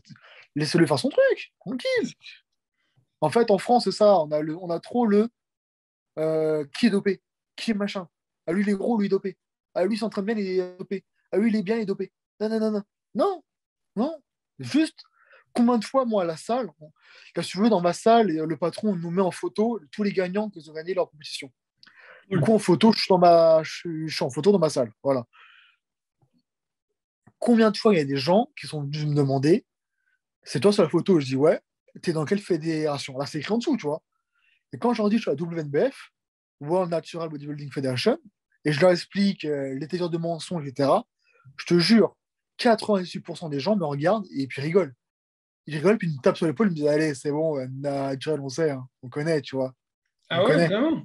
Laissez-le faire son truc, tranquille. En fait, en France, c'est ça, on a trop le qui est dopé, qui est machin. Ah, lui, il est gros, lui, il est dopé. Ah, lui, il s'entraîne bien, il est dopé. Ah, lui, il est bien, il est dopé. Non, non, non, non. Non, non. Juste, combien de fois, moi, à la salle, si tu veux, dans ma salle, le patron nous met en photo tous les gagnants qui ont gagné leur compétition. Du Cool. coup, en photo, je suis en photo dans ma salle. Voilà. Combien de fois il y a des gens qui sont venus me demander, c'est toi sur la photo? Je dis, ouais. T'es dans quelle fédération? Là, c'est écrit en dessous, tu vois. Et quand je leur dis, je suis à WNBF, World Natural Bodybuilding Federation, et je leur explique les ténors de mensonges, etc., je te jure, 98% des gens me regardent et puis rigolent. Ils rigolent, puis ils me tapent sur l'épaule, ils me disent, allez, c'est bon, Natural, on sait, hein, on connaît, tu vois, on Ah ouais, connaît. vraiment?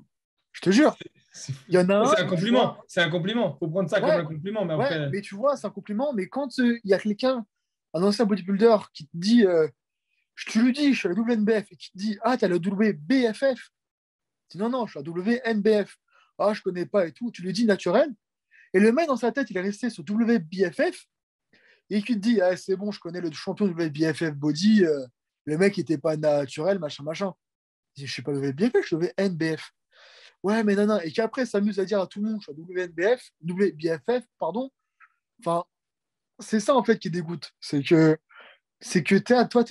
Je te jure, C'est il y en a c'est un, un une fois, compliment. C'est un compliment. Faut prendre ça comme ouais, un compliment, mais ouais, après. mais tu vois, c'est un compliment, mais quand il y a quelqu'un, un ancien bodybuilder, qui te dit, tu lui dis, je suis à la WNBF, et qui te dit, ah, t'as la WBFF, dis non, non, je suis à WNBF. Ah, je connais pas et tout. Tu lui dis naturel. Et le mec, dans sa tête, il est resté sur WBFF. Et qui te dit, ah, c'est bon, je connais le champion WBFF body. Le mec était pas naturel, machin, machin. Il dit, je suis pas WBFF, je suis WNBF. Ouais, mais non, non. Et qu'après, s'amuse à dire à tout le monde, je suis à WBFF, pardon. Enfin, c'est ça, en fait, qui dégoûte. Toi, tu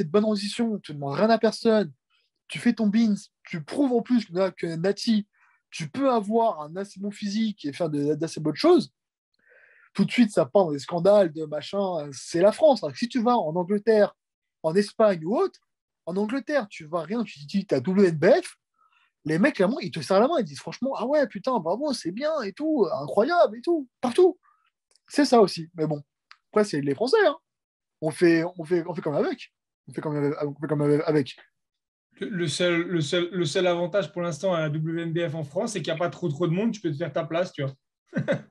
es de bonne position, tu ne demandes rien à personne, tu fais ton beans, tu prouves en plus que Nati, tu peux avoir un assez bon physique et faire d'assez bonnes choses, tout de suite, ça part dans des scandales de machin. C'est la France. Alors que si tu vas en Angleterre, en Espagne ou autre, en Angleterre, tu vas rien, tu dis, tu as WNBF, les mecs, clairement, ils te serrent la main, ils disent franchement, ah ouais, putain, bravo, c'est bien et tout, incroyable et tout, partout. C'est ça aussi. Mais bon, après, c'est les Français, hein. On fait comme avec. On fait comme avec. Le seul avantage pour l'instant à la WNBF en France, c'est qu'il n'y a pas trop de monde. Tu peux te faire ta place, tu vois.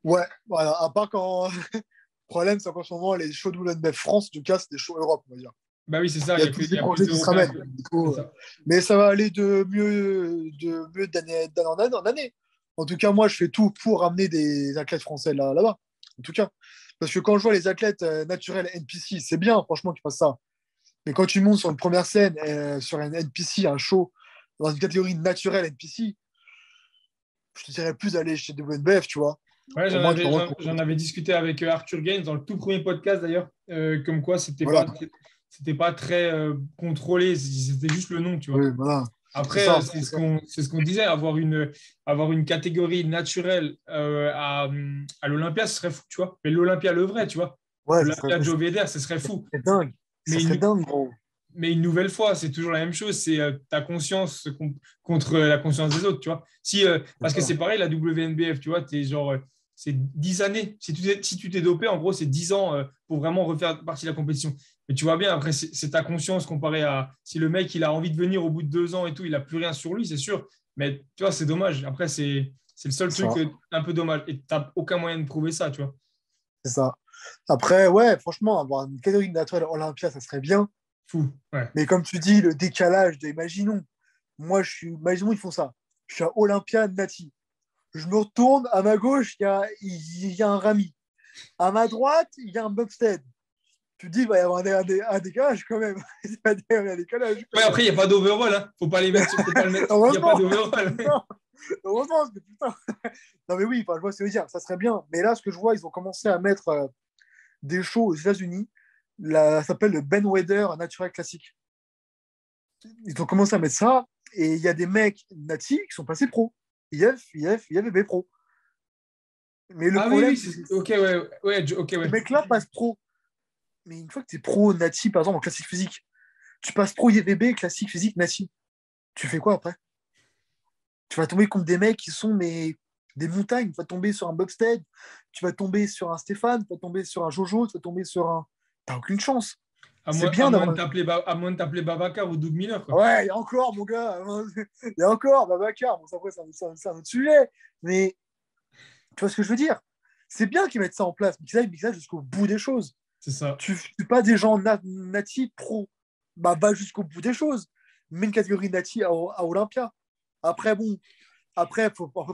Ouais, voilà. À part quand. Le problème, c'est qu'en ce moment, les shows de WNBF France, du cas, c'est des shows Europe, on va dire. Bah oui, c'est ça. Il y a tous Il les y a plus étrangers qui se d'Européens. ramènent. Du C'est coup, ça. mais ça va aller de mieux d'année en année. En tout cas, moi, je fais tout pour ramener des athlètes français là-bas. En tout cas. Parce que quand je vois les athlètes naturels NPC, c'est bien, franchement, qu'ils fassent ça. Mais quand tu montes sur une première scène, sur un NPC, un show, dans une catégorie naturelle NPC, je te dirais plus d'aller chez WNBF, tu vois. Ouais, Au moins, tu envoies j'en avais discuté avec Arthur Gaines dans le tout premier podcast d'ailleurs, comme quoi Voilà. c'était pas très contrôlé, c'était juste le nom, tu vois. Oui, voilà. C'est Après, ça. C'est ça. c'est ce qu'on disait, avoir une catégorie naturelle à l'Olympia, ce serait fou, tu vois. Mais l'Olympia, le vrai, tu vois. Ouais, Olympia Joe Védère, ce serait fou. c'est dingue. Ça Mais serait dingue, gros. mais une nouvelle fois, c'est toujours la même chose, c'est ta conscience contre la conscience des autres, tu vois. Si, C'est parce que ça. c'est pareil, la WNBF, tu vois, t'es genre, c'est 10 années. Si tu t'es dopé, en gros, c'est 10 ans pour vraiment refaire partie de la compétition. Mais tu vois bien, après, c'est ta conscience comparé à si le mec, il a envie de venir au bout de 2 ans et tout, il n'a plus rien sur lui, c'est sûr. Mais tu vois, c'est dommage. Après, c'est le seul C'est truc ça. un peu dommage. Et tu n'as aucun moyen de prouver ça, tu vois. C'est ça. Après, ouais, franchement, avoir une catégorie naturelle Olympia, ça serait bien. Fou, ouais. Mais comme tu dis, le décalage de, imaginons, moi, imaginons, ils font ça. Je suis à Olympia Nati. Je me retourne, à ma gauche, il y a un rami. À ma droite, il y a un bobsled. Tu te dis, il va y avoir un décalage quand même. Il va y avoir un décalage quand Ouais, même. après, il n'y a pas d'overall, hein. Faut pas les mettre, faut pas le mettre. Il n'y a pas Heureusement. d'overall. Non, heureusement, parce que putain. Non, mais oui, enfin, je vois ce que tu veux dire. Ça serait bien. Mais là, ce que je vois, ils ont commencé à mettre des shows aux États-Unis. Ça s'appelle le Ben Weather Natural Classic. Ils ont commencé à mettre ça. Et il y a des mecs natifs qui sont passés pro. IF, pro. Mais le Ah oui, oui, problème, c'est que ok, ouais, ouais, ok, ces ouais. mecs-là passent pro. Mais une fois que tu es pro nati, par exemple, en classique physique, tu passes pro IFBB, classique physique nati. Tu fais quoi après? Tu vas tomber contre des mecs qui sont des montagnes. Tu vas tomber sur un Bobstead, tu vas tomber sur un Stéphane, tu vas tomber sur un Jojo, tu vas tomber sur un. T'as aucune chance. C'est À bien moins de d'avoir. t'appeler à moins de t'appeler Babacar ou Doug Miller, quoi. Ouais, il y a encore, mon gars. Il y a encore, Babacar. Bon, ça, après, c'est un autre sujet. Mais tu vois ce que je veux dire? C'est bien qu'ils mettent ça en place, mais qu'ils aillent jusqu'au bout des choses. C'est ça. Tu pas des gens natifs pro. Bah, va jusqu'au bout des choses. Mets une catégorie native à Olympia. Après, bon, après, faut pas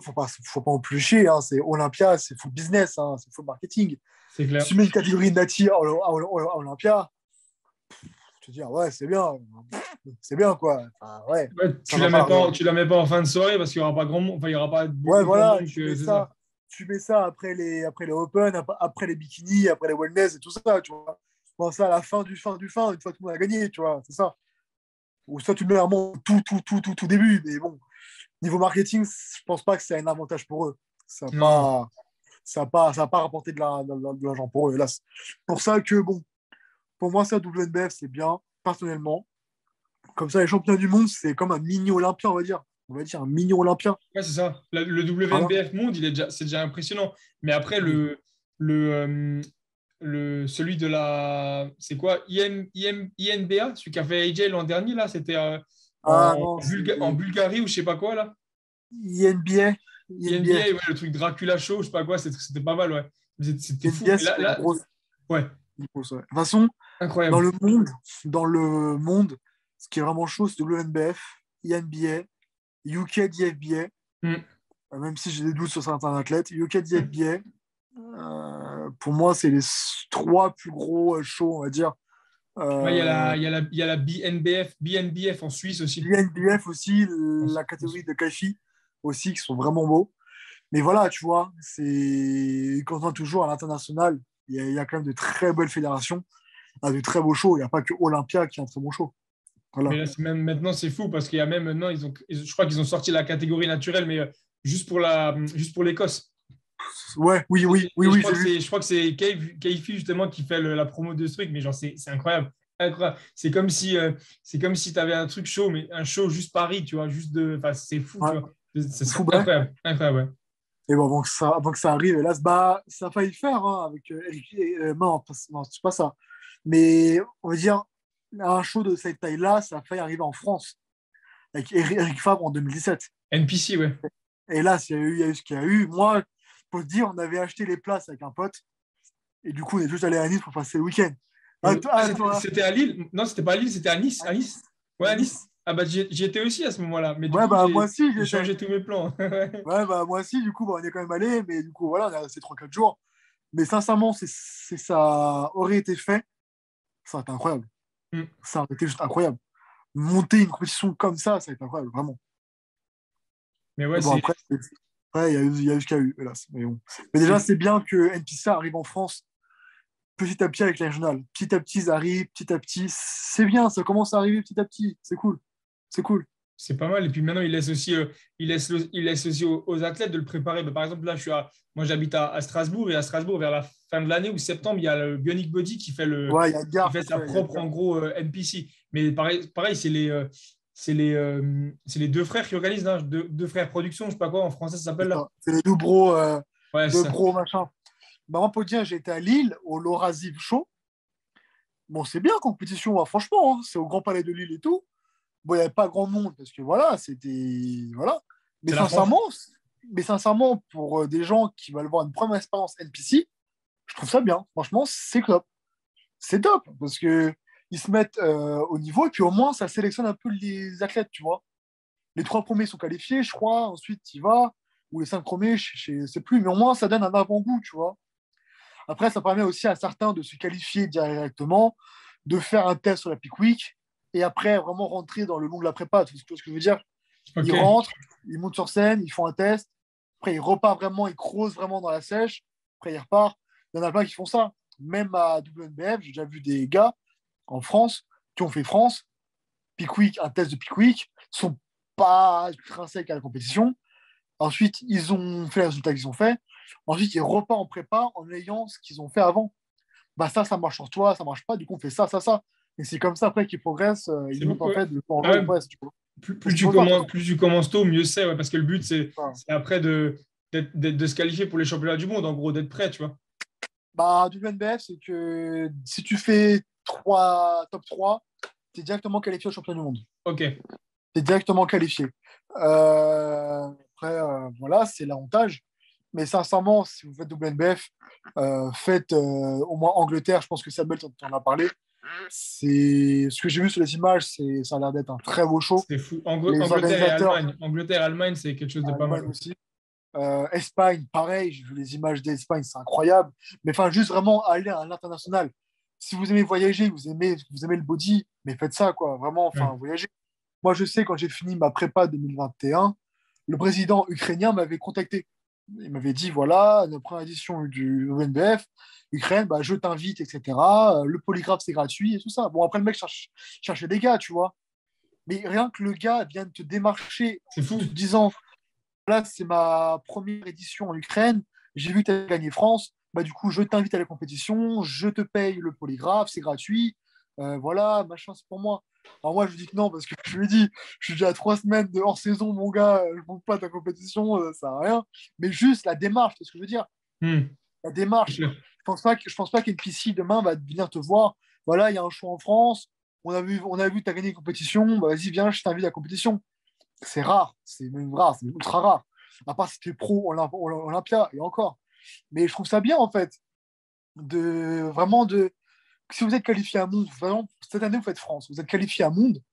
en plus chier. Hein. C'est Olympia, c'est full business, hein. C'est full marketing. C'est clair. Si tu mets une catégorie native à Olympia, tu te dis, ouais, c'est bien. C'est bien, quoi. Enfin, ouais, Ouais, ça va pas arriver. tu la mets pas en fin de soirée parce qu'il y aura pas grand monde, enfin, il y aura pas Ouais, autant de voilà, monde tu que mets c'est ça. ça. Tu mets ça après les Open, après les bikinis, après les wellness et tout ça, tu vois. Bon, ça à la fin, une fois que tout le monde a gagné, tu vois, c'est ça. Ou ça, tu le mets vraiment tout début. Mais bon, niveau marketing, je pense pas que c'est un avantage pour eux. Ça n'a Non. pas, ça a pas rapporté de l'argent pour eux, hélas. Pour ça que, bon, pour moi, ça, WNBF, c'est bien, personnellement. Comme ça, les championnats du monde, c'est comme un mini Olympien, on va dire. On va dire un mini Olympien. Ouais, c'est ça. Le Voilà. WNBF monde, c'est déjà impressionnant. Mais après, le, celui de la, c'est quoi? INBA, celui qui a fait AJ l'an dernier, là, c'était Ah non, en c'est Bulgarie ou je sais pas quoi, là. INBA. INBA. INBA, ouais, le truc Dracula Show, je sais pas quoi, c'était pas mal, ouais. C'était fou. INBA, Mais c'était ouais, une grosse, ouais. De toute façon, dans incroyable. dans le monde, ce qui est vraiment chaud, c'est WNBF, INBA, UKDFBA, Mm. même si j'ai des doutes sur certains athlètes, UKDFBA, pour moi, c'est les trois plus gros shows, on va dire. Ouais, Euh, il y a la BNBF en Suisse aussi. BNBF aussi, la catégorie de Kaifi aussi, qui sont vraiment beaux. Mais voilà, tu vois, c'est quand on est toujours à l'international, il y a quand même de très belles fédérations, de très beaux shows. Il n'y a pas que Olympia qui est un très bon show. Mais Voilà. là, même maintenant, c'est fou parce qu'il y a même maintenant, je crois qu'ils ont sorti la catégorie naturelle, mais juste pour l'Écosse. Ouais, Et oui, j'ai vu. je crois que c'est Keifi justement qui fait la promo de ce truc, mais genre c'est incroyable. Incroyable. C'est comme si tu avais un truc chaud, mais un show juste Paris, tu vois, enfin, c'est fou, tu Ouais, vois. c'est C'est fou, bah. incroyable, incroyable, ouais. Et bon, avant que ça arrive, là, bah, ça a failli le faire hein, avec Eric. Non, c'est pas ça. Mais on va dire, un show de cette taille-là, ça a failli arriver en France avec Eric Fabre en 2017. NPC, ouais. Et là, il y a eu ce qu'il y a eu. Moi, pour te dire, on avait acheté les places avec un pote. Et du coup, on est juste allé à Nice pour passer le week-end. Toi, C'était à Lille. Non, c'était pas à Lille, c'était à Nice. à À Nice. Nice. Ouais, À à Nice. Nice. Ah bah j'y étais aussi à ce moment-là. Mais du Ouais, coup, bah, moi aussi, j'ai j'étais. changé tous mes plans. Ouais, bah, moi aussi, du coup, bah, on est quand même allé. Mais du coup, voilà, on a resté 3 4 jours. Mais sincèrement, ça aurait été fait. Ça aurait été incroyable. Mm. Ça aurait été juste incroyable. Monter une compétition comme ça a été incroyable, vraiment. Mais ouais, Mais bon, c'est. après, il y a eu ce qu'il y a eu, hélas. Mais, bon. Mais déjà, c'est bien que NPC arrive en France petit à petit avec les régionales. Petit à petit, ils arrivent, petit à petit. C'est bien, ça commence à arriver petit à petit. C'est cool. C'est cool. C'est pas mal. Et puis maintenant, il laisse aussi aux athlètes de le préparer. Par exemple, là, moi, j'habite à Strasbourg. Et à Strasbourg, vers la fin de l'année ou septembre, il y a le Bionic Body Ouais, il y a qui Gare fait qui sa fait. Il y a propre, en gros, NPC. Mais pareil c'est les deux frères qui organisent, hein, deux frères production, je sais pas quoi, en français, ça s'appelle C'est là. ça. C'est les deux bros, Ouais, c'est ça. machin. Bah, moi, pour dire, j'ai été à Lille, au Lauraziv Show. Bon, c'est bien, compétition, hein, franchement. Hein, c'est au Grand Palais de Lille et tout. Bon, il n'y avait pas grand monde parce que voilà, c'était. Voilà. Mais C'est la France. sincèrement, pour des gens qui veulent voir une première expérience NPC, je trouve ça bien. Franchement, c'est top. C'est top parce que ils se mettent au niveau et puis au moins, ça sélectionne un peu les athlètes, tu vois. Les trois premiers sont qualifiés, je crois. Ensuite, il va. Ou les cinq premiers, je ne sais plus. Mais au moins, ça donne un avant-goût, tu vois. Après, ça permet aussi à certains de se qualifier directement, de faire un test sur la Peak Week et après vraiment rentrer dans le long de la prépa. Tu vois ce que je veux dire? Ils Ok. rentrent, ils montent sur scène, ils font un test. Après, ils repartent vraiment, ils creusent vraiment dans la sèche. Après, ils repartent. Il y en a plein qui font ça. Même à WNBF, j'ai déjà vu des gars en France qui ont fait France, Peak Week, un test de Peak Week, sont pas intrinsèques à la compétition. Ensuite, ils ont fait les résultats qu'ils ont fait. Ensuite, ils repartent en prépa en ayant ce qu'ils ont fait avant. Bah ça marche sur toi, ça marche pas, du coup, on fait ça, ça, ça. Et c'est comme ça, après, qu'ils progressent, ils C'est montent, en ouais. fait, de temps en Ah temps, ils ouais, progressent, tu vois. C'est plus ce qu'il tu faut faire, de toute commences, façon. plus tu commences tôt, mieux c'est, ouais, parce que le but, Voilà. c'est après de se qualifier pour les championnats du monde, en gros, d'être prêt, tu vois. Bah, WNBF, c'est que si tu fais 3, top 3, tu es directement qualifié au championnat du monde. Ok. Tu es directement qualifié. Après, voilà, c'est l'avantage. Mais sincèrement, si vous faites WNBF, faites au moins Angleterre. Je pense que Samuel t'en a parlé. C'est ce que j'ai vu sur les images, ça a l'air d'être un très beau show. C'est fou. Les Angleterre et organisateurs, Allemagne. Angleterre et Allemagne, c'est quelque chose de pas mal. Allemagne aussi. Espagne, pareil, j'ai vu les images d'Espagne, c'est incroyable. Mais enfin, juste vraiment aller à l'international. Si vous aimez voyager, vous aimez le body, mais faites ça, quoi. Vraiment, Ouais. enfin, voyager. Moi, je sais, quand j'ai fini ma prépa 2021, le président ukrainien m'avait contacté. Il m'avait dit, voilà, la première édition du ONBF, Ukraine, bah, je t'invite, etc. Le polygraphe, c'est gratuit et tout ça. Bon, après, le mec cherchait des gars, tu vois. Mais rien que le gars vienne te démarcher C'est en fou. te disant, là, c'est ma première édition en Ukraine, j'ai vu que tu as gagné France, bah, du coup, je t'invite à la compétition, je te paye le polygraphe, c'est gratuit, voilà, machin, c'est pour moi. Alors moi, je lui dis que non, parce que je lui ai dit, je suis déjà à 3 semaines de hors-saison, mon gars, je ne monte pas ta compétition, ça sert à rien. Mais juste la démarche, c'est ce que je veux dire. Hmm. La C'est démarche. clair. Je pense pas qu'NPC demain va venir te voir. Voilà, il y a un show en France. On a vu que tu as gagné une compétition. Bah, vas-y, viens, je t'invite à la compétition. C'est rare. C'est même rare. C'est ultra rare. À part si tu es pro Olympia et encore. Mais je trouve ça bien, en fait, de vraiment de. Si vous êtes qualifié à monde, vraiment, cette année, vous faites France. Vous êtes qualifié à monde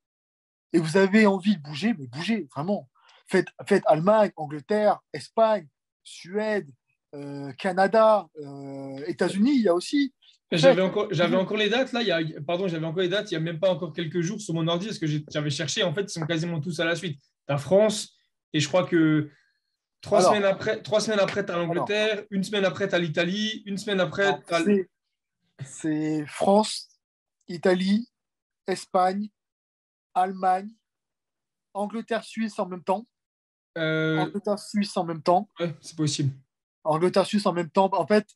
et vous avez envie de bouger, mais bougez, vraiment. Faites Allemagne, Angleterre, Espagne, Suède, Canada, États-Unis, il y a aussi. Faites, J'avais bougez. encore les dates là. Pardon, j'avais encore les dates. Il y a même pas encore quelques jours sur mon ordi parce que j'avais cherché. En fait, ils sont quasiment tous à la suite. T'as France et je crois que Alors, 3 semaines après, t'as alors, l'Angleterre. Une semaine après, t'as l'Italie. Une semaine après, alors, c'est France, Italie, Espagne, Allemagne, Angleterre, Suisse en même temps. euh, Angleterre, Suisse en même temps. ouais, c'est possible. Angleterre, Suisse en même temps. En fait,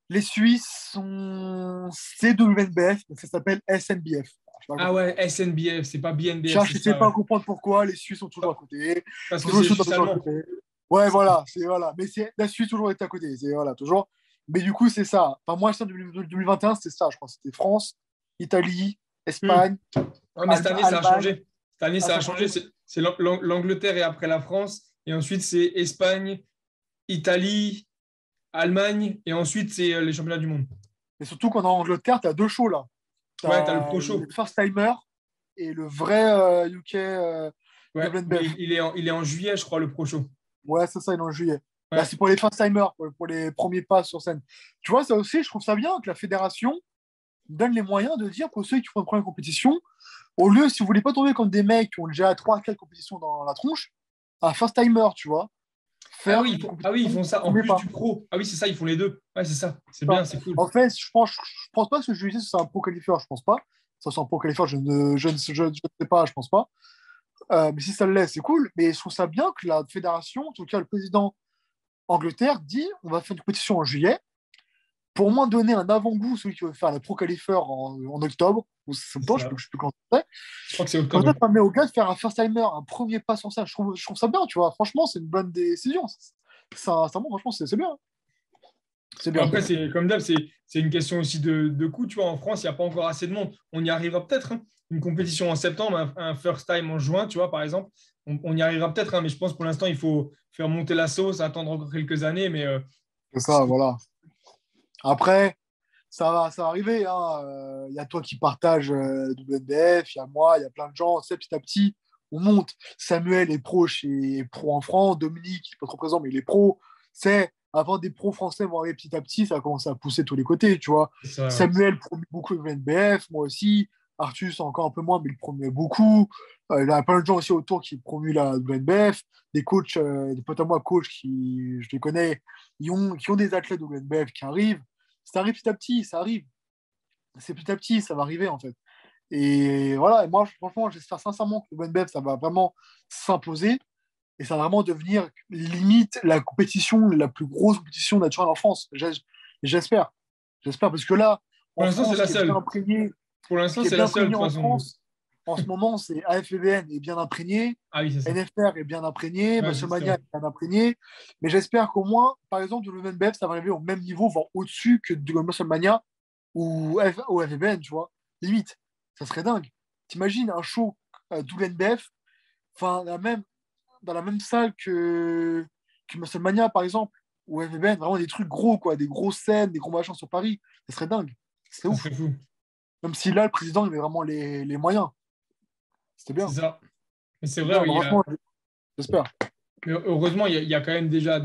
les Suisses sont CWNBF, donc ça s'appelle SNBF. Je sais pas Ah comprendre. ouais, SNBF, c'est pas BNBF, c'est Je ne sais ça, pas ouais. comprendre pourquoi les Suisses sont toujours à côté. Parce que Toujours les c'est Suisses sont juste toujours à allemand. côté. Ouais, voilà, c'est voilà. Mais c'est la Suisse toujours été à côté. C'est voilà, toujours. Mais du coup, c'est ça. Enfin, moi, je en 2021, c'était ça. Je pense c'était France, Italie, Hmm. Espagne, Ouais, mais cette année, ça a Allemagne. changé. Cette année, Ah, ça ça a a changé. changé. C'est l'Angleterre et après la France. Et ensuite, c'est Espagne, Italie, Allemagne. Et ensuite, c'est les championnats du monde. Mais surtout qu'en Angleterre, tu as deux shows là. Tu Ouais, t'as le as Pro le Show. First Timer et le vrai UK Ouais, mais WNBF. il est en juillet, je crois, le Pro Show. Ouais, c'est ça, il est en juillet. Bah, Ouais. c'est pour les first-timers, pour les premiers pas sur scène. Tu vois, ça aussi, je trouve ça bien que la fédération donne les moyens de dire pour ceux qui font une première compétition, au lieu, si vous voulez pas tomber comme des mecs qui ont déjà 3 4 compétitions dans la tronche, un first-timer, tu vois, Ah faire oui, une ils compétition font ça en premier plus pas. du pro. Ah oui, c'est ça, ils font les deux. Ouais, c'est ça. C'est bien, Ça. c'est cool. En fait, je pense pas que ce que je disais, c'est un pro qualifieur, je pense pas. Ça, c'est un pro qualifieur, je ne sais pas, je pense pas. Mais si ça le laisse, c'est cool. Mais je trouve ça bien que la fédération, en tout cas le président Angleterre, dit on va faire une compétition en juillet pour au moins donner un avant-goût, celui qui veut faire la Pro Qualifier en octobre ou C'est septembre, je ça. ne sais plus quand c'est. Je crois que c'est Comme octobre. ça, Ouais. ça permet au gars de faire un first timer, un premier pas sur ça. Je trouve ça bien, tu vois. Franchement, c'est une bonne décision. Bon, franchement, c'est bien. C'est bien. Après, c'est comme d'hab, c'est une question aussi de coût. Tu vois, en France, il n'y a pas encore assez de monde. On y arrivera peut-être, hein. Une compétition en septembre, un first time en juin, tu vois, par exemple. On y arrivera peut-être, hein, mais je pense pour l'instant, il faut faire monter la sauce, attendre encore quelques années. Mais C'est ça, voilà. Après, ça va arriver. Hein. Il y a toi qui partage WNBF, il y a moi, il y a plein de gens. Tu sais, petit à petit, on monte. Samuel est pro en France. Dominique, il n'est pas trop présent, mais il est pro. C'est avant des pros français vont arriver petit à petit, ça va commencer à pousser de tous les côtés, tu vois. c'est ça, ouais. Samuel promet beaucoup le WNBF, moi aussi. Arthus, encore un peu moins, mais il promet beaucoup. Il y a plein de gens aussi autour qui promuent la WNBF. Des coachs, des potes à moi, coachs qui, je les connais, qui ont des athlètes de WNBF qui arrivent. Ça arrive petit à petit, ça arrive. C'est petit à petit, ça va arriver en fait. Et voilà, et moi, franchement, j'espère sincèrement que le WNBF, ça va vraiment s'imposer et ça va vraiment devenir limite la compétition, la plus grosse compétition naturelle en France. J'espère. J'espère parce que là, Pour en l'instant, c'est France, la seule. Pour ce l'instant, qui est c'est la bien seule, de imprégné toute en façon. France, en ce moment, c'est AFBN est bien imprégné, Ah oui, c'est ça. NFR est bien imprégné, Ouais, c'est ça. Musclemania est bien imprégné. Mais j'espère qu'au moins, par exemple, le WNBF, ça va arriver au même niveau, voire au-dessus que de Musclemania ou FBN, tu vois. Limite, ça serait dingue. T'imagines un show WNBF, enfin, dans la même salle que Musclemania, par exemple, ou FBN, vraiment des trucs gros, quoi, des grosses scènes, des gros machins sur Paris. Ça serait dingue. C'est Ça ouf. serait fou. Même si là, le président, il met vraiment les moyens. C'était C'est bien. ça. Mais c'est C'est vrai, bien. oui, Franchement, j'espère. mais heureusement, il y a quand même déjà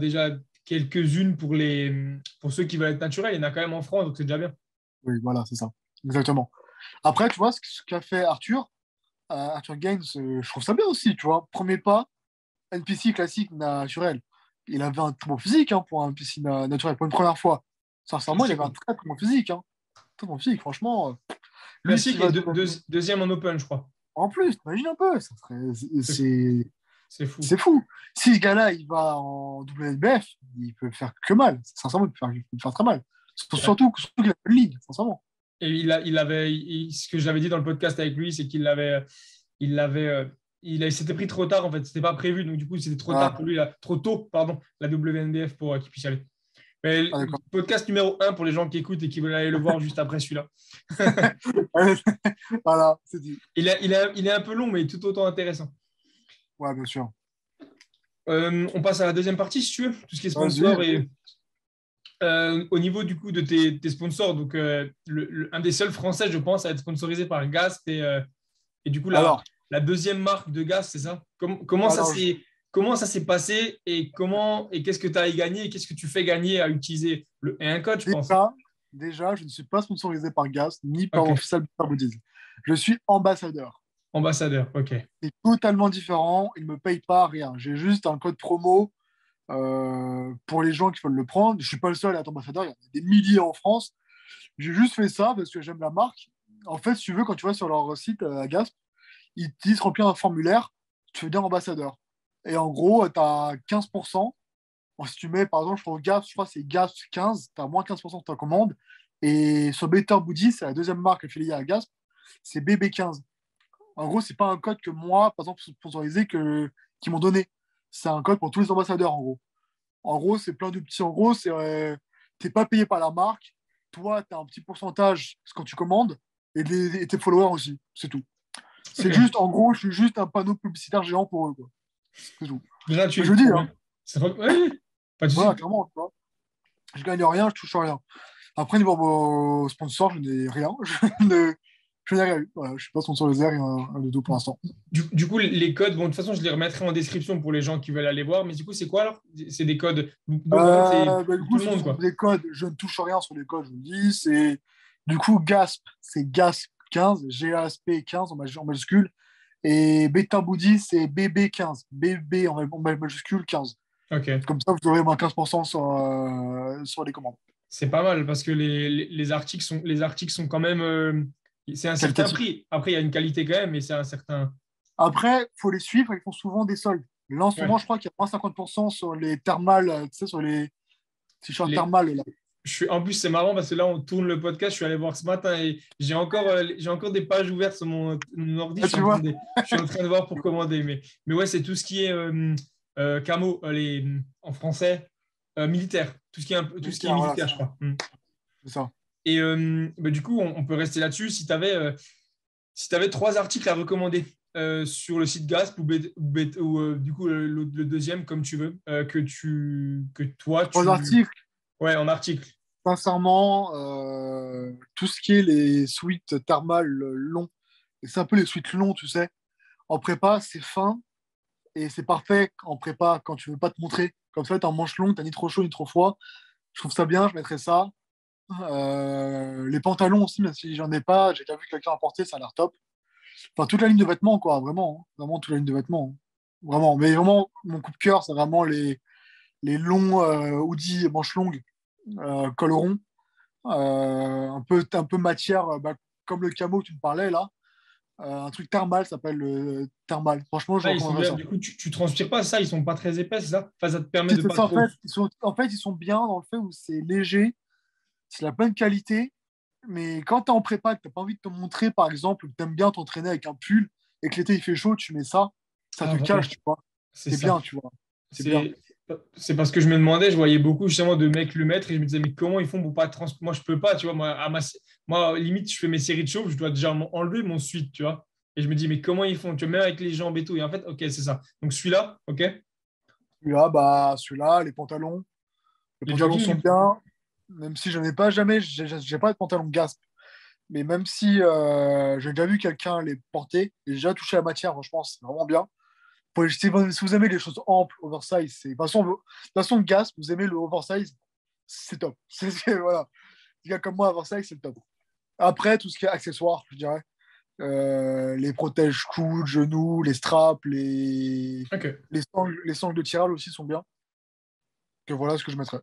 quelques-unes pour ceux qui veulent être naturels. Il y en a quand même en France, donc c'est déjà bien. Oui, voilà, c'est ça. Exactement. Après, tu vois, ce qu'a fait Arthur, Arthur Gaines, je trouve ça bien aussi, tu vois. Premier pas, NPC classique naturel. Il avait un très bon physique hein, pour un NPC naturel, pour une première fois. Sincèrement, il Classique, avait un oui. très très bon physique. Hein. Très bon physique, franchement. Lui, Classique s'il et va deuxième en open, je crois. en plus, imagine un peu, C'est fou. C'est fou. c'est fou. Si ce gars-là, il va en WNBF, il peut faire que mal. Sincèrement, il peut faire très mal. Ouais. Surtout qu'il a une ligne, sincèrement. Et ce que j'avais dit dans le podcast avec lui, c'est il l'avait, il s'était pris trop tard en fait. C'était pas prévu, donc du coup, c'était trop tard Ah, pour lui, trop tôt, pardon, la WNBF pour qu'il puisse y aller. Mais ah, d'accord. podcast numéro un pour les gens qui écoutent et qui veulent aller le voir juste après celui-là. Voilà, c'est dit. Il est un peu long, mais tout autant intéressant. Ouais, bien sûr. On passe à la deuxième partie, si tu veux, tout ce qui est Vas-y, sponsor et au niveau du coup de tes sponsors. Donc, un des seuls Français, je pense, à être sponsorisé par Gasp et du coup Alors, la deuxième marque de Gasp, c'est ça? alors Comment ça s'est passé et qu'est-ce que tu as à y gagner et qu'est-ce que tu fais gagner à utiliser et un code, je pense. déjà, je ne suis pas sponsorisé par Gas ni par Ok, Official Bouddhisme. Je suis ambassadeur. ambassadeur, ok. C'est totalement différent. Ils ne me payent pas rien. J'ai juste un code promo pour les gens qui veulent le prendre. Je ne suis pas le seul à être ambassadeur. Il y en a des milliers en France. J'ai juste fait ça parce que j'aime la marque. En fait, si tu veux, quand tu vas sur leur site à Gasp, ils te disent remplir un formulaire, tu deviens ambassadeur. Et en gros, tu as 15%. Bon, si tu mets, par exemple, je crois que c'est Gasp 15, tu as moins 15% de ta commande. Et sur Better Booty, c'est la deuxième marque affiliée à Gasp, c'est BB15. En gros, c'est pas un code que moi, par exemple, sponsorisé, qu'ils m'ont donné. C'est un code pour tous les ambassadeurs, en gros. En gros, c'est plein de petits. En gros, t'es pas payé par la marque. Toi, tu as un petit pourcentage quand tu commandes et tes followers aussi. C'est tout. C'est Ok, juste, en gros, je suis juste un panneau publicitaire géant pour eux. Quoi. C'est tout. Mais je gratuit, dis, trop hein, bien. Ouais, pas de voilà, souci. clairement, tu vois. Je gagne rien, je touche rien. Après, niveau sponsor, je n'ai rien. Je n'ai rien eu. Voilà, je ne suis pas sponsorisé, rien de tout pour l'instant. Du coup, les codes, bon, de toute façon, je les remettrai en description pour les gens qui veulent aller voir. Mais du coup, c'est quoi alors? C'est des codes. Donc, en fait, c'est Du pour tout coup, le ce monde, sont quoi. des codes. Je ne touche rien sur les codes, je vous le dis. Du coup, GASP, c'est GASP 15, GASP 15 en majuscule. Et Beta Booty, c'est BB15, BB en majuscule 15. Ok. Comme ça, vous aurez moins 15% sur les commandes. C'est pas mal parce que les articles sont quand même. C'est un certain Qualitatif. prix. Après, il y a une qualité quand même, mais c'est un certain. Après, il faut les suivre, ils font souvent des soldes. Là, en ce moment, Ouais. je crois qu'il y a moins 50% sur les thermales, tu sais, sur les t-shirts Les, thermales. Là. en plus, c'est marrant parce que là, on tourne le podcast. Je suis allé voir ce matin et j'ai encore des pages ouvertes sur mon ordi. Ah, tu vois? Je suis en train de voir pour commander. Mais ouais, c'est tout ce qui est camo, en français, militaire. Tout ce qui est Militaire, voilà, militaire, je crois. Mm. c'est ça. Et bah, du coup, on peut rester là-dessus. Si tu avais trois articles à recommander sur le site Gasp du coup le deuxième, comme tu veux, que toi, Trois articles, Ouais, en article. sincèrement, tout ce qui est les suites thermales longs, et c'est un peu les suites longs, tu sais. En prépa, c'est fin et c'est parfait en prépa quand tu veux pas te montrer. Comme ça, t'es en manche longue, t'as ni trop chaud ni trop froid. Je trouve ça bien, je mettrais ça. Les pantalons aussi, même si j'en ai pas, j'ai déjà vu quelqu'un en porter, ça a l'air top. Enfin, toute la ligne de vêtements, quoi, vraiment. Hein. Vraiment, toute la ligne de vêtements. Hein. Vraiment. Mais vraiment, mon coup de cœur, c'est vraiment les longs hoodies manches longues, col rond, un peu matière, bah, comme le camo que tu me parlais là. Un truc thermal, ça s'appelle le thermal. Franchement, je Ah, ils sont recommanderais bien. ça. Du coup, tu transpires pas ça, ils sont pas très épais, c'est ça? Enfin, ça te permet Si, de c'est pas ça, trop. en fait, ils sont bien dans le fait où c'est léger, c'est la bonne qualité. Mais quand tu es en prépa, que tu n'as pas envie de te montrer, par exemple, que tu aimes bien t'entraîner avec un pull et que l'été il fait chaud, tu mets ça Ah, te voilà, cache, tu vois. c'est C'est ça. bien, tu vois. C'est bien. C'est c'est parce que je me demandais, je voyais beaucoup justement de mecs le mettre et je me disais, mais comment ils font pour pas Moi, je peux pas, tu vois. Moi, limite, je fais mes séries de chauffe, je dois déjà enlever mon suite, tu vois. Et je me dis, mais comment ils font? Tu vois, même avec les jambes et tout. Et en fait, ok, c'est ça. Donc celui-là, ok. Celui-là, bah, celui-là, les pantalons. Les Le pantalons sont jogging. bien, même si je n'en ai pas jamais, j'ai pas de pantalon Gasp. Mais même si j'ai déjà vu quelqu'un les porter, j'ai déjà touché la matière, franchement, c'est vraiment bien. Si vous aimez les choses amples, oversize, de toute façon, Gasp, vous aimez le oversize, c'est top. Voilà. Les gars comme moi, oversize, c'est le top. Après, tout ce qui est accessoires, je dirais. Les protèges coudes, genoux, les straps, Ok. les sangles de tirage aussi sont bien. Que voilà ce que je mettrais.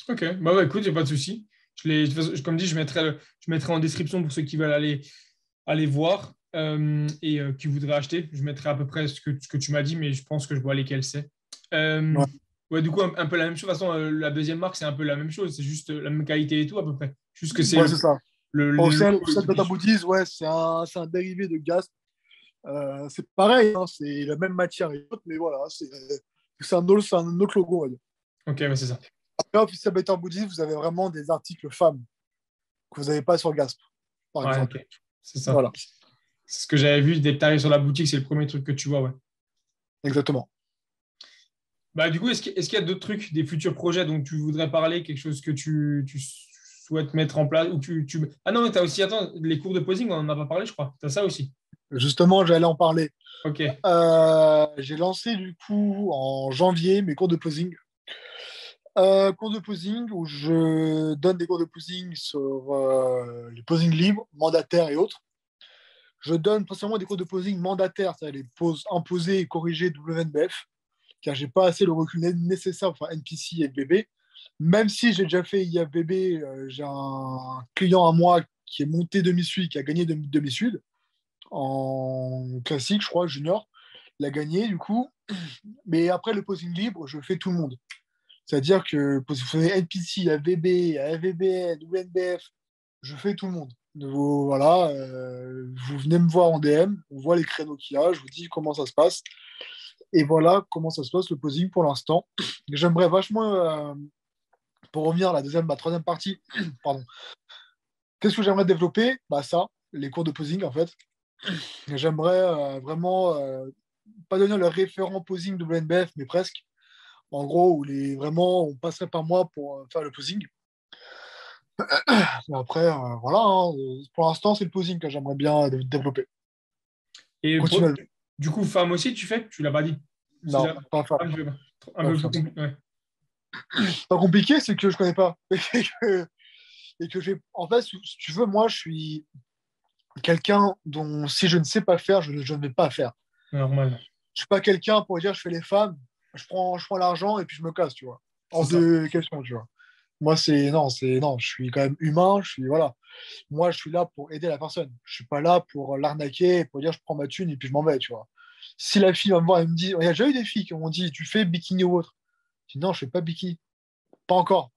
Ok, bah ouais, écoute, il n'y a pas de souci. De toute façon, comme dit, je mettrai en description pour ceux qui veulent aller voir et qui voudraient acheter. Je mettrai à peu près ce que tu m'as dit, mais je pense que je vois lesquels c'est. Euh, Ouais, ouais, du coup, un peu la même chose. De toute façon, la deuxième marque, c'est un peu la même chose. C'est juste la même qualité et tout, à peu près. Juste que c'est ouais c'est ça. le Ocel, logo Ocel qui est Data différent. Booties, ouais, c'est un dérivé de Gasp. C'est pareil, hein, c'est la même matière et tout, mais voilà, c'est un autre logo, on va dire. Ok, bah, c'est ça. Après, Official Better Booties, vous avez vraiment des articles femmes que vous n'avez pas sur Gasp, par Ouais, exemple. ok. C'est ça. Voilà, C'est ce que j'avais vu. Dès que tu arrives sur la boutique, c'est le premier truc que tu vois, ouais. exactement. Bah, du coup, est-ce qu'il y a d'autres trucs, des futurs projets dont tu voudrais parler, quelque chose que tu souhaites mettre en place ou Ah non, mais tu as aussi, attends, les cours de posing, on n'en a pas parlé, je crois. Tu as ça aussi. Justement, j'allais en parler. Ok. J'ai lancé du coup en janvier mes cours de posing. Cours de posing où je donne des cours de posing sur les posings libres, mandataires et autres. Je donne principalement des cours de posing mandataires, c'est-à-dire les poses imposées et corrigées WNBF, car j'ai pas assez le recul nécessaire pour faire NPC et FBB. Même si j'ai déjà fait IFBB, j'ai un client à moi qui est monté demi-sud, qui a gagné demi-sud en classique, je crois, junior. Il a gagné du coup. Mais après le posing libre, je fais tout le monde. C'est-à-dire que vous faites NPC, AVB, AVBN, UNBF, je fais tout le monde. Voilà, vous venez me voir en DM, on voit les créneaux qu'il y a, je vous dis comment ça se passe. Et voilà comment ça se passe le posing pour l'instant. J'aimerais vachement, pour revenir à la troisième partie, pardon. Qu'est-ce que j'aimerais développer? Bah ça, les cours de posing en fait. J'aimerais vraiment pas donner le référent posing WNBF, mais presque. En gros, vraiment, on passerait par moi pour faire le posing. Et après, voilà, hein, pour l'instant, c'est le posing que j'aimerais bien développer. Et Continuer. du coup, femme aussi, tu fais? Tu l'as pas dit. C'est Non, déjà pas femme. un peu, un Pas peu plus femme. compliqué. Ouais. Pas compliqué, c'est que je connais pas. Et que en fait, si tu veux, moi, je suis quelqu'un dont si je ne sais pas faire, je ne vais pas faire. Normal. Je suis pas quelqu'un pour dire je fais les femmes, je prends l'argent et puis je me casse, tu vois. C'est Hors ça. de question, tu vois. Moi, non, je suis quand même humain, voilà. Moi, je suis là pour aider la personne. Je suis pas là pour l'arnaquer, pour dire je prends ma thune et puis je m'en vais, tu vois. Si la fille va me voir et me dit, il y a déjà eu des filles qui m'ont dit, tu fais bikini ou autre. Je dis non, je fais pas bikini. Pas encore.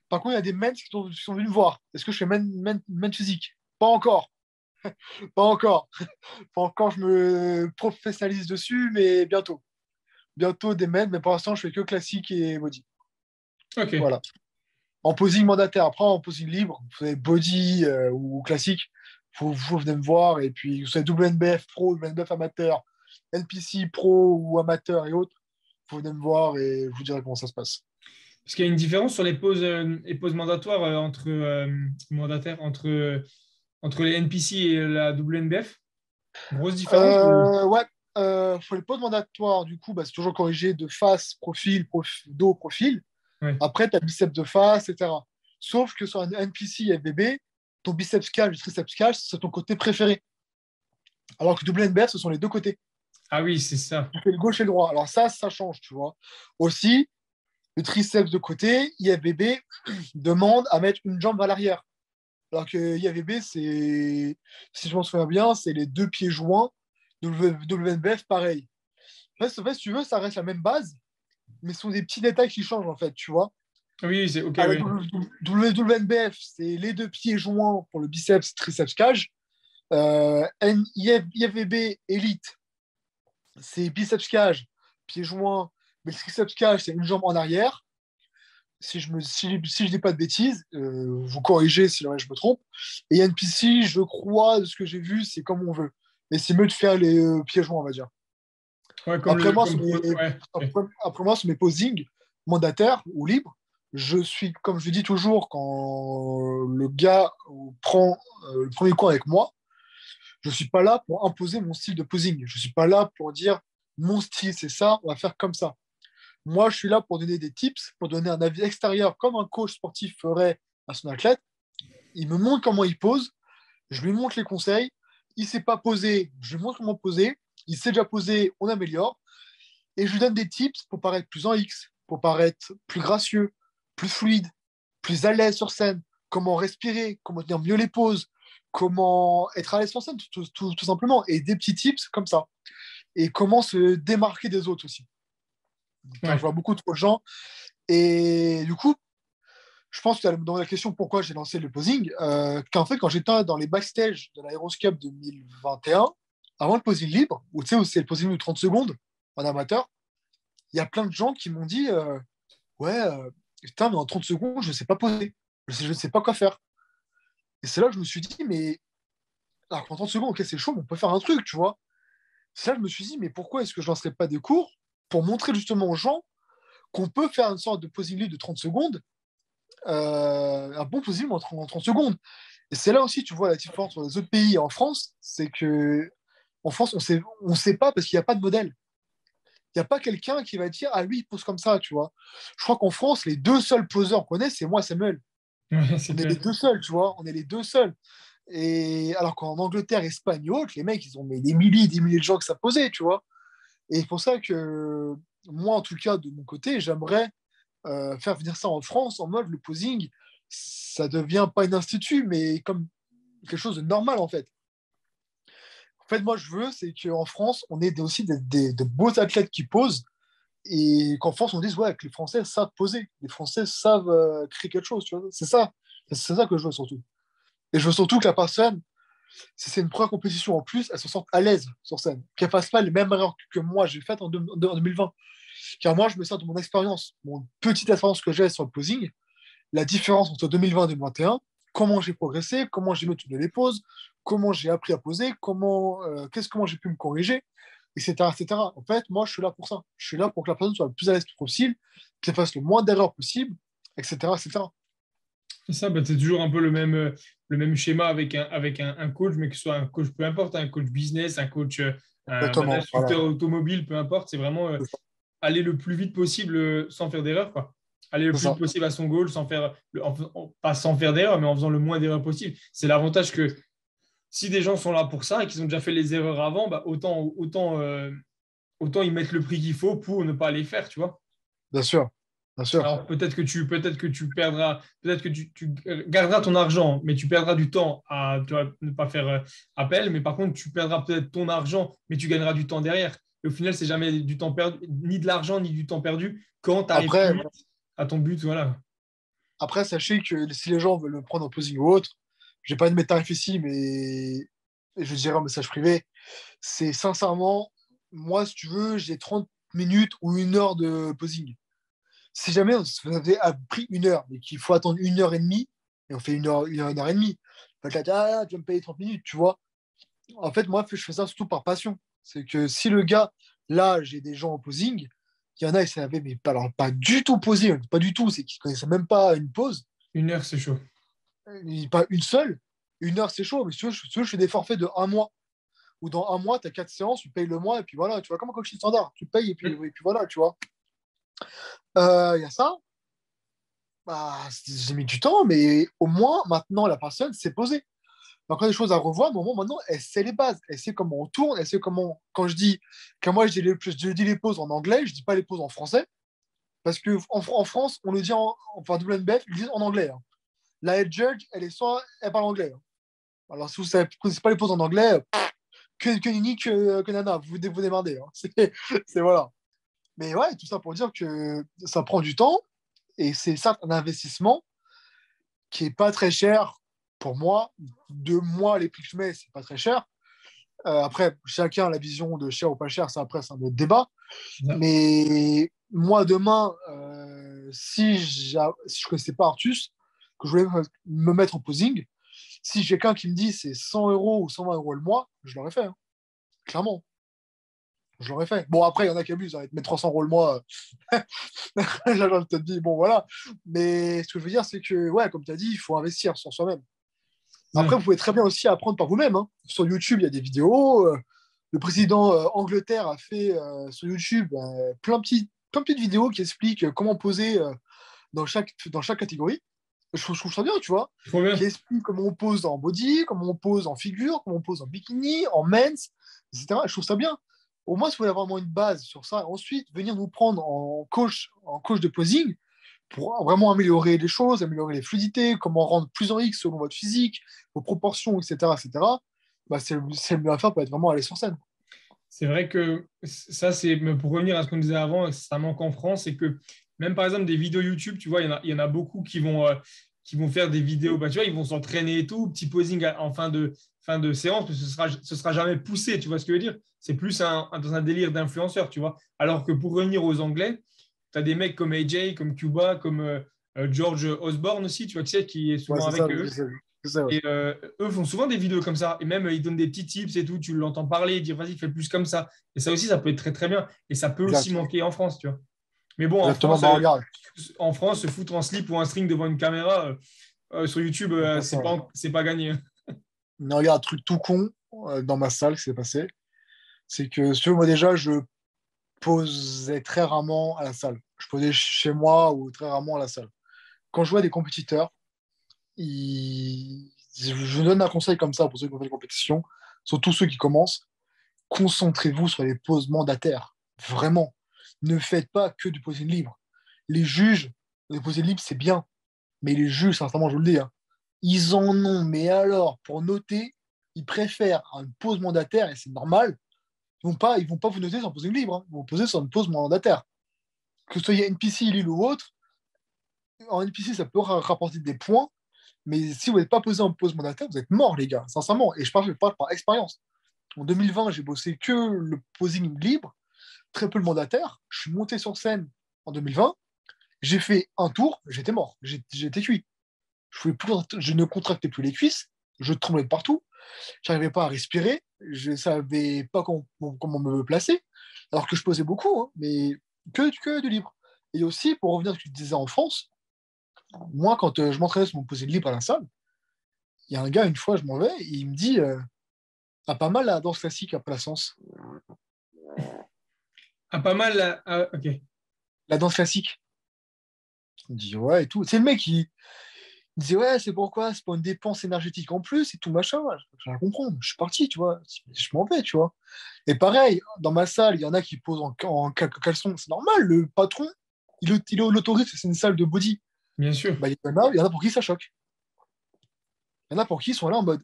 Par contre, il y a des men qui sont venus me voir. Est-ce que je fais men physique? Pas encore. Pas encore. Pas encore, je me professionnalise dessus, mais bientôt. Bientôt des men, mais pour l'instant, je fais que classique et body. Ok. Voilà. En posing mandataire, après en posing libre, vous savez, body ou classique, vous venez me voir. Et puis, vous savez, WNBF pro, WNBF amateur, NPC pro ou amateur et autres, vous venez me voir et je vous dirai comment ça se passe. Parce qu'il y a une différence sur les pauses mandatoires mandataires entre les NPC et la WNBF. Grosse différence ou... Ouais, pour les poses mandatoires, du coup, bah, c'est toujours corrigé de face, profil, dos, profil. Ouais. Après, tu as biceps de face, etc. Sauf que sur un NPC FBB, ton biceps cache, le triceps cache, c'est ton côté préféré. Alors que WNBF, ce sont les deux côtés. Ah oui, c'est ça. Tu fais le gauche et le droit. Alors ça change, tu vois. Aussi, le triceps de côté, IFBB demande à mettre une jambe à l'arrière. Alors que IFBB, si je m'en souviens bien, c'est les deux pieds joints. WNBF, pareil. En fait, si tu veux, ça reste la même base, mais ce sont des petits détails qui changent, en fait, tu vois. Oui, c'est ok, Avec oui. WNBF, c'est les deux pieds joints pour le biceps, triceps cage. IFBB Elite, c'est biceps cage, pieds joints, mais le triceps cage, c'est une jambe en arrière. Si je dis pas de bêtises, vous corrigez si jamais je me trompe. Et NPC, je crois, de ce que j'ai vu, c'est comme on veut. Mais c'est mieux de faire les pieds joints, on va dire. Ouais, comme Après le. moi, Comme... Ouais, ok. après moi, sur mes posings mandataires ou libres, je suis, comme je dis toujours, quand le gars prend le premier cours avec moi, je ne suis pas là pour imposer mon style de posing. Je ne suis pas là pour dire mon style, c'est ça, on va faire comme ça. Moi, je suis là pour donner des tips, pour donner un avis extérieur, comme un coach sportif ferait à son athlète. Il me montre comment il pose, je lui montre les conseils. Il ne sait pas poser, je lui montre comment poser. Il sait déjà poser, on améliore. Et je lui donne des tips pour paraître plus en X, pour paraître plus gracieux, plus fluide, plus à l'aise sur scène, comment respirer, comment tenir mieux les pauses, comment être à l'aise sur scène, tout simplement. Et des petits tips comme ça. Et comment se démarquer des autres aussi. Car je Ouais. vois beaucoup trop de gens. Et du coup, je pense que tu as demandé la question pourquoi j'ai lancé le posing. Qu'en fait, quand j'étais dans les backstage de l'Aéroscope 2021, avant le posing libre, où tu sais, où c'est le posing de 30 secondes en amateur, il y a plein de gens qui m'ont dit ouais, putain, mais en 30 secondes, je ne sais pas poser. Je ne sais pas quoi faire. Et c'est là que je me suis dit, mais alors qu'en 30 secondes, ok, c'est chaud, mais on peut faire un truc, tu vois. C'est là que je me suis dit, mais pourquoi est-ce que je ne lancerais pas des cours pour montrer justement aux gens qu'on peut faire une sorte de posing libre de 30 secondes, un bon posing en 30 secondes. Et c'est là aussi, tu vois, la différence entre les autres pays et en France, c'est que en France, on sait pas parce qu'il n'y a pas de modèle. Il n'y a pas quelqu'un qui va dire, ah lui, il pose comme ça, tu vois. Je crois qu'en France, les deux seuls poseurs qu'on connaît, c'est moi, Samuel. Ouais, c'est On est les clair. deux seuls, tu vois. On est les deux seuls. Et alors qu'en Angleterre, Espagne et autres, les mecs, ils ont mis des milliers de gens que ça posait, tu vois. Et c'est pour ça que moi, en tout cas, de mon côté, j'aimerais faire venir ça en France en mode le posing, ça devient pas un institut, mais comme quelque chose de normal, en fait. En fait, moi, je veux, c'est qu'en France, on ait aussi de beaux athlètes qui posent et qu'en France, on dise, ouais, que les Français savent poser, les Français savent créer quelque chose, tu vois. C'est ça que je veux surtout. Et je veux surtout que la personne, si c'est une première compétition en plus, elle se sente à l'aise sur scène, qu'elle fasse pas les mêmes erreurs que moi j'ai faites en 2020. Car moi, je me sers de mon expérience, mon petite expérience que j'ai sur le posing, la différence entre 2020 et 2021, comment j'ai progressé, comment j'ai tourné les poses, comment j'ai appris à poser, comment j'ai pu me corriger, etc., etc. En fait, moi, je suis là pour ça. Je suis là pour que la personne soit le plus à l'aise possible, qu'elle fasse le moins d'erreurs possible, etc., etc. C'est ça, bah, c'est toujours un peu le même schéma avec un coach, mais que ce soit un coach, peu importe, un coach business, un coach, un Exactement. Voilà. instructeur automobile, peu importe, c'est vraiment C'est ça. aller le plus vite possible sans faire d'erreur, quoi. Aller le C'est plus vite ça. possible à son goal sans faire, pas sans faire d'erreur, mais en faisant le moins d'erreurs possible. C'est l'avantage que si des gens sont là pour ça et qu'ils ont déjà fait les erreurs avant, bah, autant ils mettent le prix qu'il faut pour ne pas les faire, tu vois. Bien sûr. bien sûr. Alors peut-être que tu perdras, peut-être que tu garderas ton argent, mais tu perdras du temps à tu vois, ne pas faire appel. Mais par contre, tu perdras peut-être ton argent, mais tu gagneras du temps derrière. Et au final, c'est jamais du temps perdu, ni de l'argent, ni du temps perdu quand tu arrives Après, plus vite à ton but. Voilà. après, sachez que si les gens veulent le prendre en posing ou autre, j'ai pas de mes tarifs ici, mais je dirais en message privé, c'est sincèrement, moi, si tu veux, j'ai 30 minutes ou 1 heure de posing. Si jamais vous avez pris 1 heure et qu'il faut attendre 1 heure et demie, et on fait 1 heure et demie, tu vas tu vas me payer 30 minutes, tu vois. En fait, moi, je fais ça surtout par passion. C'est que si le gars, là, j'ai des gens en posing, il y en a, ils savaient, mais pas, alors, pas du tout poser, pas du tout, c'est qu'ils ne connaissaient même pas une pause, 1 heure, c'est chaud. pas une seule. 1 heure, c'est chaud, mais si tu veux, je fais des forfaits de 1 mois. Ou dans 1 mois, tu as 4 séances, tu payes le mois, et puis voilà, tu vois, comme un coaching standard, tu payes, et puis voilà, tu vois. Il y a ça, bah, j'ai mis du temps, mais au moins, maintenant, la personne s'est posée. Il y a encore des choses à revoir, mais au moins, maintenant, elle sait les bases, elle sait comment on tourne, elle sait comment, quand moi, je dis les pauses en anglais, je dis pas les pauses en français, parce qu'en France, on le dit enfin, WNBF, ils le disent en anglais, hein. La head judge, elle parle anglais, hein. Alors, si vous ne connaissez pas les pauses en anglais, que Nini, que Nana, vous démerdez, hein. C'est voilà. Mais ouais, tout ça pour dire que ça prend du temps et c'est certes un investissement qui est pas très cher pour moi. De moi, les prix que je mets, c'est pas très cher. Après, chacun a la vision de cher ou pas cher, ça après, c'est un autre débat. Ça. Mais moi, demain, si je connaissais pas Artus, que je voulais me mettre en posing, si j'ai quelqu'un qui me dit c'est 100 euros ou 120 euros le mois, je l'aurais fait, hein. Clairement. Je l'aurais fait. Bon, après, il y en a qui abusent, hein, ils te mettent 300 euros le mois. Là, je te dis, bon, voilà. Mais ce que je veux dire, c'est que, ouais, comme tu as dit, il faut investir sur soi-même. Après, Ouais. vous pouvez très bien aussi apprendre par vous-même, hein. Sur YouTube, il y a des vidéos. Le président Angleterre a fait sur YouTube plein de petites vidéos qui expliquent comment poser dans chaque catégorie. Je trouve ça bien, tu vois. Trop Qui bien. explique comment on pose en body, comment on pose en figure, comment on pose en bikini, en men's, etc. Je trouve ça bien. Au moins, si vous voulez avoir vraiment une base sur ça, ensuite, venir nous prendre en coach de posing pour vraiment améliorer les choses, améliorer les fluidités, comment rendre plus en X selon votre physique, vos proportions, etc., etc., bah, c'est le mieux à faire pour être vraiment aller sur scène. C'est vrai que ça, c'est pour revenir à ce qu'on disait avant, ça manque en France et que même par exemple des vidéos YouTube, tu vois, il y en a beaucoup qui vont faire des vidéos, bah, tu vois, ils vont s'entraîner et tout, petit posing en fin de séance, parce que ce sera jamais poussé, tu vois ce que je veux dire? C'est plus dans un délire d'influenceur, tu vois. Alors que pour revenir aux Anglais, tu as des mecs comme AJ, comme Cuba, comme George Osborne aussi, tu vois, qui c'est, qui est Ouais, souvent c'est ça, avec eux. c'est ça, ouais. Et eux font souvent des vidéos comme ça. Et même, ils donnent des petits tips et tout. Tu l'entends parler, dire vas-y, fais plus comme ça. Et ça aussi, ça peut être très, très bien. Et ça peut aussi Exact. manquer en France, tu vois. Mais bon, Exactement, bah regarde, En France, se foutre en slip ou un string devant une caméra sur YouTube, c'est pas ça. c'est pas gagné. Mais regarde, truc tout con dans ma salle qui s'est passé, c'est que si tu veux, moi déjà, je posais très rarement à la salle. Je posais chez moi ou très rarement à la salle. Quand je vois des compétiteurs, je donne un conseil comme ça pour ceux qui ont fait des compétitions, surtout ceux qui commencent, concentrez-vous sur les poses mandataires. Vraiment. Ne faites pas que du posing libre. Les juges, le posing libre, c'est bien. Mais les juges, sincèrement, je vous le dis, hein, ils en ont. Mais alors, pour noter, ils préfèrent une pose mandataire, et c'est normal. Ils vont pas vous noter sur un posing libre, hein. Ils vont vous poser sur une pose mandataire. Que ce soit NPC, Lille ou autre, en NPC, ça peut rapporter des points. Mais si vous n'êtes pas posé en pose mandataire, vous êtes mort, les gars, sincèrement. Et je parle par expérience. En 2020, j'ai bossé que le posing libre, très peu le mandataire. Je suis monté sur scène en 2020. J'ai fait un tour, j'étais mort. J'étais cuit. Je ne contractais plus les cuisses. Je tremblais de partout. Je n'arrivais pas à respirer. Je ne savais pas comment me placer. Alors que je posais beaucoup, hein, mais que du libre. Et aussi, pour revenir à ce que tu disais en France, moi, quand je m'entraînais sur mon posé libre à la salle, il y a un gars, une fois, je m'en vais, et il me dit t'as pas mal la danse classique après la séance. Ah, pas mal. Ok. La danse classique. Il me dit ouais et tout. C'est le mec qui il disait ouais, c'est pourquoi? C'est pour une dépense énergétique en plus et tout machin. Je vais comprendre. Je suis parti, tu vois. Je m'en vais, tu vois. Et pareil, dans ma salle, il y en a qui posent en caleçon. C'est normal, le patron. il l'autorise, parce que c'est une salle de body. Bien sûr. Bah, il y en a pour qui ça choque. Il y en a pour qui ils sont là en mode.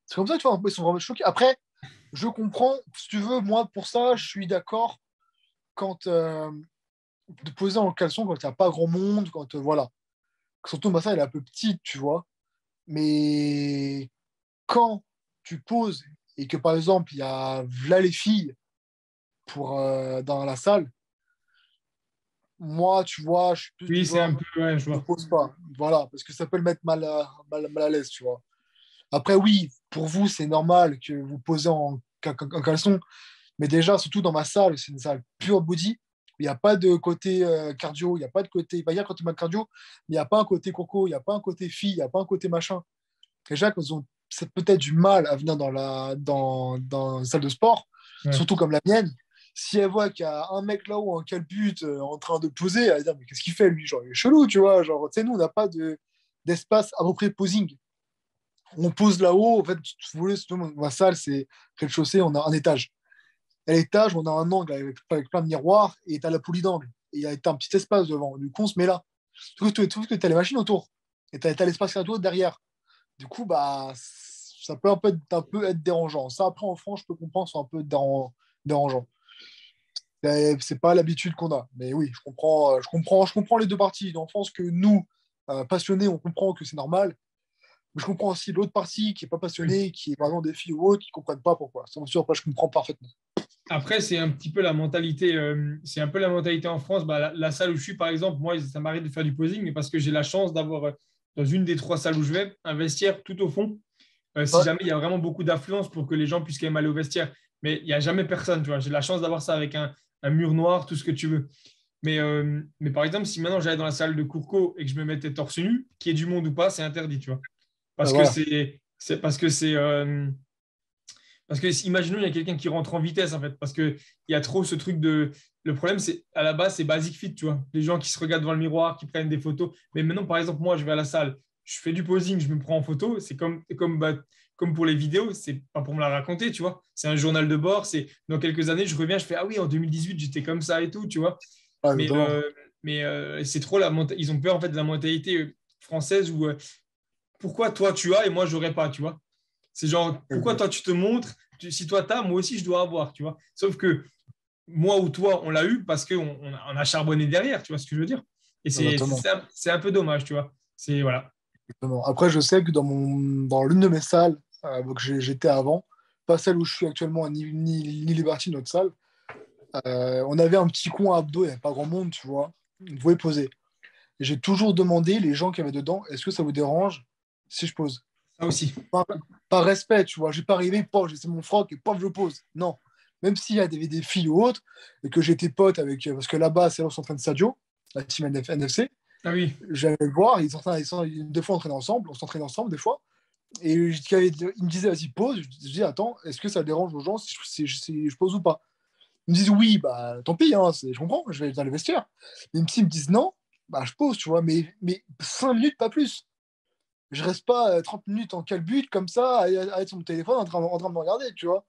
C'est comme ça, tu vois, ils sont vraiment choqués. Après, je comprends, si tu veux, moi, pour ça, je suis d'accord quand de poser en caleçon quand il n'y a pas grand monde, quand voilà. Surtout, ma salle, elle est un peu petite, tu vois. Mais quand tu poses et que, par exemple, il y a là les filles dans la salle, moi, tu vois, je suis plus du Oui, c'est un genre, peu, ouais, je je ne vois. pose pas. Voilà, parce que ça peut le mettre mal à l'aise, tu vois. Après, oui, pour vous, c'est normal que vous posez en caleçon. Mais déjà, surtout dans ma salle, c'est une salle pure body. Il n'y a pas de côté cardio, il n'y a pas de côté. Il va y avoir côté cardio, mais il n'y a pas un côté coco, il n'y a pas un côté fille, il n'y a pas un côté machin. Déjà, qu'ils ont peut-être du mal à venir dans une salle de sport, Ouais. surtout comme la mienne. Si elle voit qu'il y a un mec là-haut en calbute en train de poser, elle va dire, mais qu'est-ce qu'il fait lui? Genre, il est chelou, tu vois. Genre, tu sais, nous, on n'a pas d'espace approprié de posing. On pose là-haut. En fait, si vous voulez, ma salle, c'est rez-de-chaussée, on a un étage. À l'étage, on a un angle avec plein de miroirs et tu as la poulie d'angle. Et il y a un petit espace devant. Du coup, on se met là. Tout que tu as les machines autour. Et tu as l'espace cardio derrière. Du coup, bah, ça peut un peu être dérangeant. Ça, après, en France, je peux comprendre, c'est un peu dérangeant. C'est pas l'habitude qu'on a. Mais oui, je comprends les deux parties. Dans le sens que nous, passionnés, on comprend que c'est normal. Mais je comprends aussi l'autre partie qui est pas Oui. passionnée, qui est par exemple des filles ou autres, qui comprennent pas pourquoi. C'est sûr, pas, je comprends parfaitement. Après, c'est un petit peu la mentalité, c'est un peu la mentalité en France. Bah, la salle où je suis, par exemple, moi, ça m'arrive de faire du posing, mais parce que j'ai la chance d'avoir, dans une des trois salles où je vais, un vestiaire tout au fond. Si Ouais, jamais il y a vraiment beaucoup d'affluence pour que les gens puissent quand même aller au vestiaire. Mais il n'y a jamais personne, tu vois. J'ai la chance d'avoir ça avec un mur noir, tout ce que tu veux. Mais par exemple, si maintenant j'allais dans la salle de Courco et que je me mettais torse nu, qu'il y ait du monde ou pas, c'est interdit, tu vois. Parce que voilà. parce que imaginons, il y a quelqu'un qui rentre en vitesse, en fait, parce qu'il y a trop ce truc de. Le problème, c'est à la base, c'est basic fit, tu vois. Les gens qui se regardent devant le miroir, qui prennent des photos. Mais maintenant, par exemple, moi, je vais à la salle, je fais du posing, je me prends en photo. C'est comme pour les vidéos, c'est pas pour me la raconter, tu vois. C'est un journal de bord. C'est dans quelques années, je reviens, je fais ah oui, en 2018, j'étais comme ça et tout, tu vois. Ouais, Mais, exactement. euh, mais c'est trop ils ont peur en fait de la mentalité française où pourquoi toi tu as et moi j'aurais pas, tu vois. C'est genre, pourquoi toi tu te montres, si toi tu as, moi aussi je dois avoir, tu vois. Sauf que moi ou toi, on l'a eu parce qu'on a charbonné derrière, tu vois ce que je veux dire. Et Exactement. c'est un peu dommage, tu vois. C'est voilà. Exactement. Après, je sais que dans l'une de mes salles que j'étais avant, pas celle où je suis actuellement, ni Liberty, notre salle, on avait un petit coin abdos, il n'y avait pas grand monde, tu vois. Vous pouvez poser. Et j'ai toujours demandé les gens qui avaient dedans, est-ce que ça vous dérange si je pose? Ça aussi. Par, par respect, tu vois. Je vais pas arriver, pof, c'est mon froc et pof, je pose. Non. Même s'il y a des filles ou autres, et que j'étais pote avec, parce que là-bas, c'est là où s'entraîne Sadio, la team NFC, Ah oui. j'allais le voir, des fois on entraînait ensemble, on s'entraînait ensemble des fois. Et il me disait, vas-y, pose. Je dis, attends, est-ce que ça dérange aux gens si je pose ou pas? Ils me disent, oui, bah tant pis, hein, je comprends, je vais dans le vestiaire. Même s'ils me disent non, bah je pose, tu vois, mais 5 minutes, pas plus. Je reste pas 30 minutes en calbute comme ça, à être sur mon téléphone en train de me regarder, tu vois.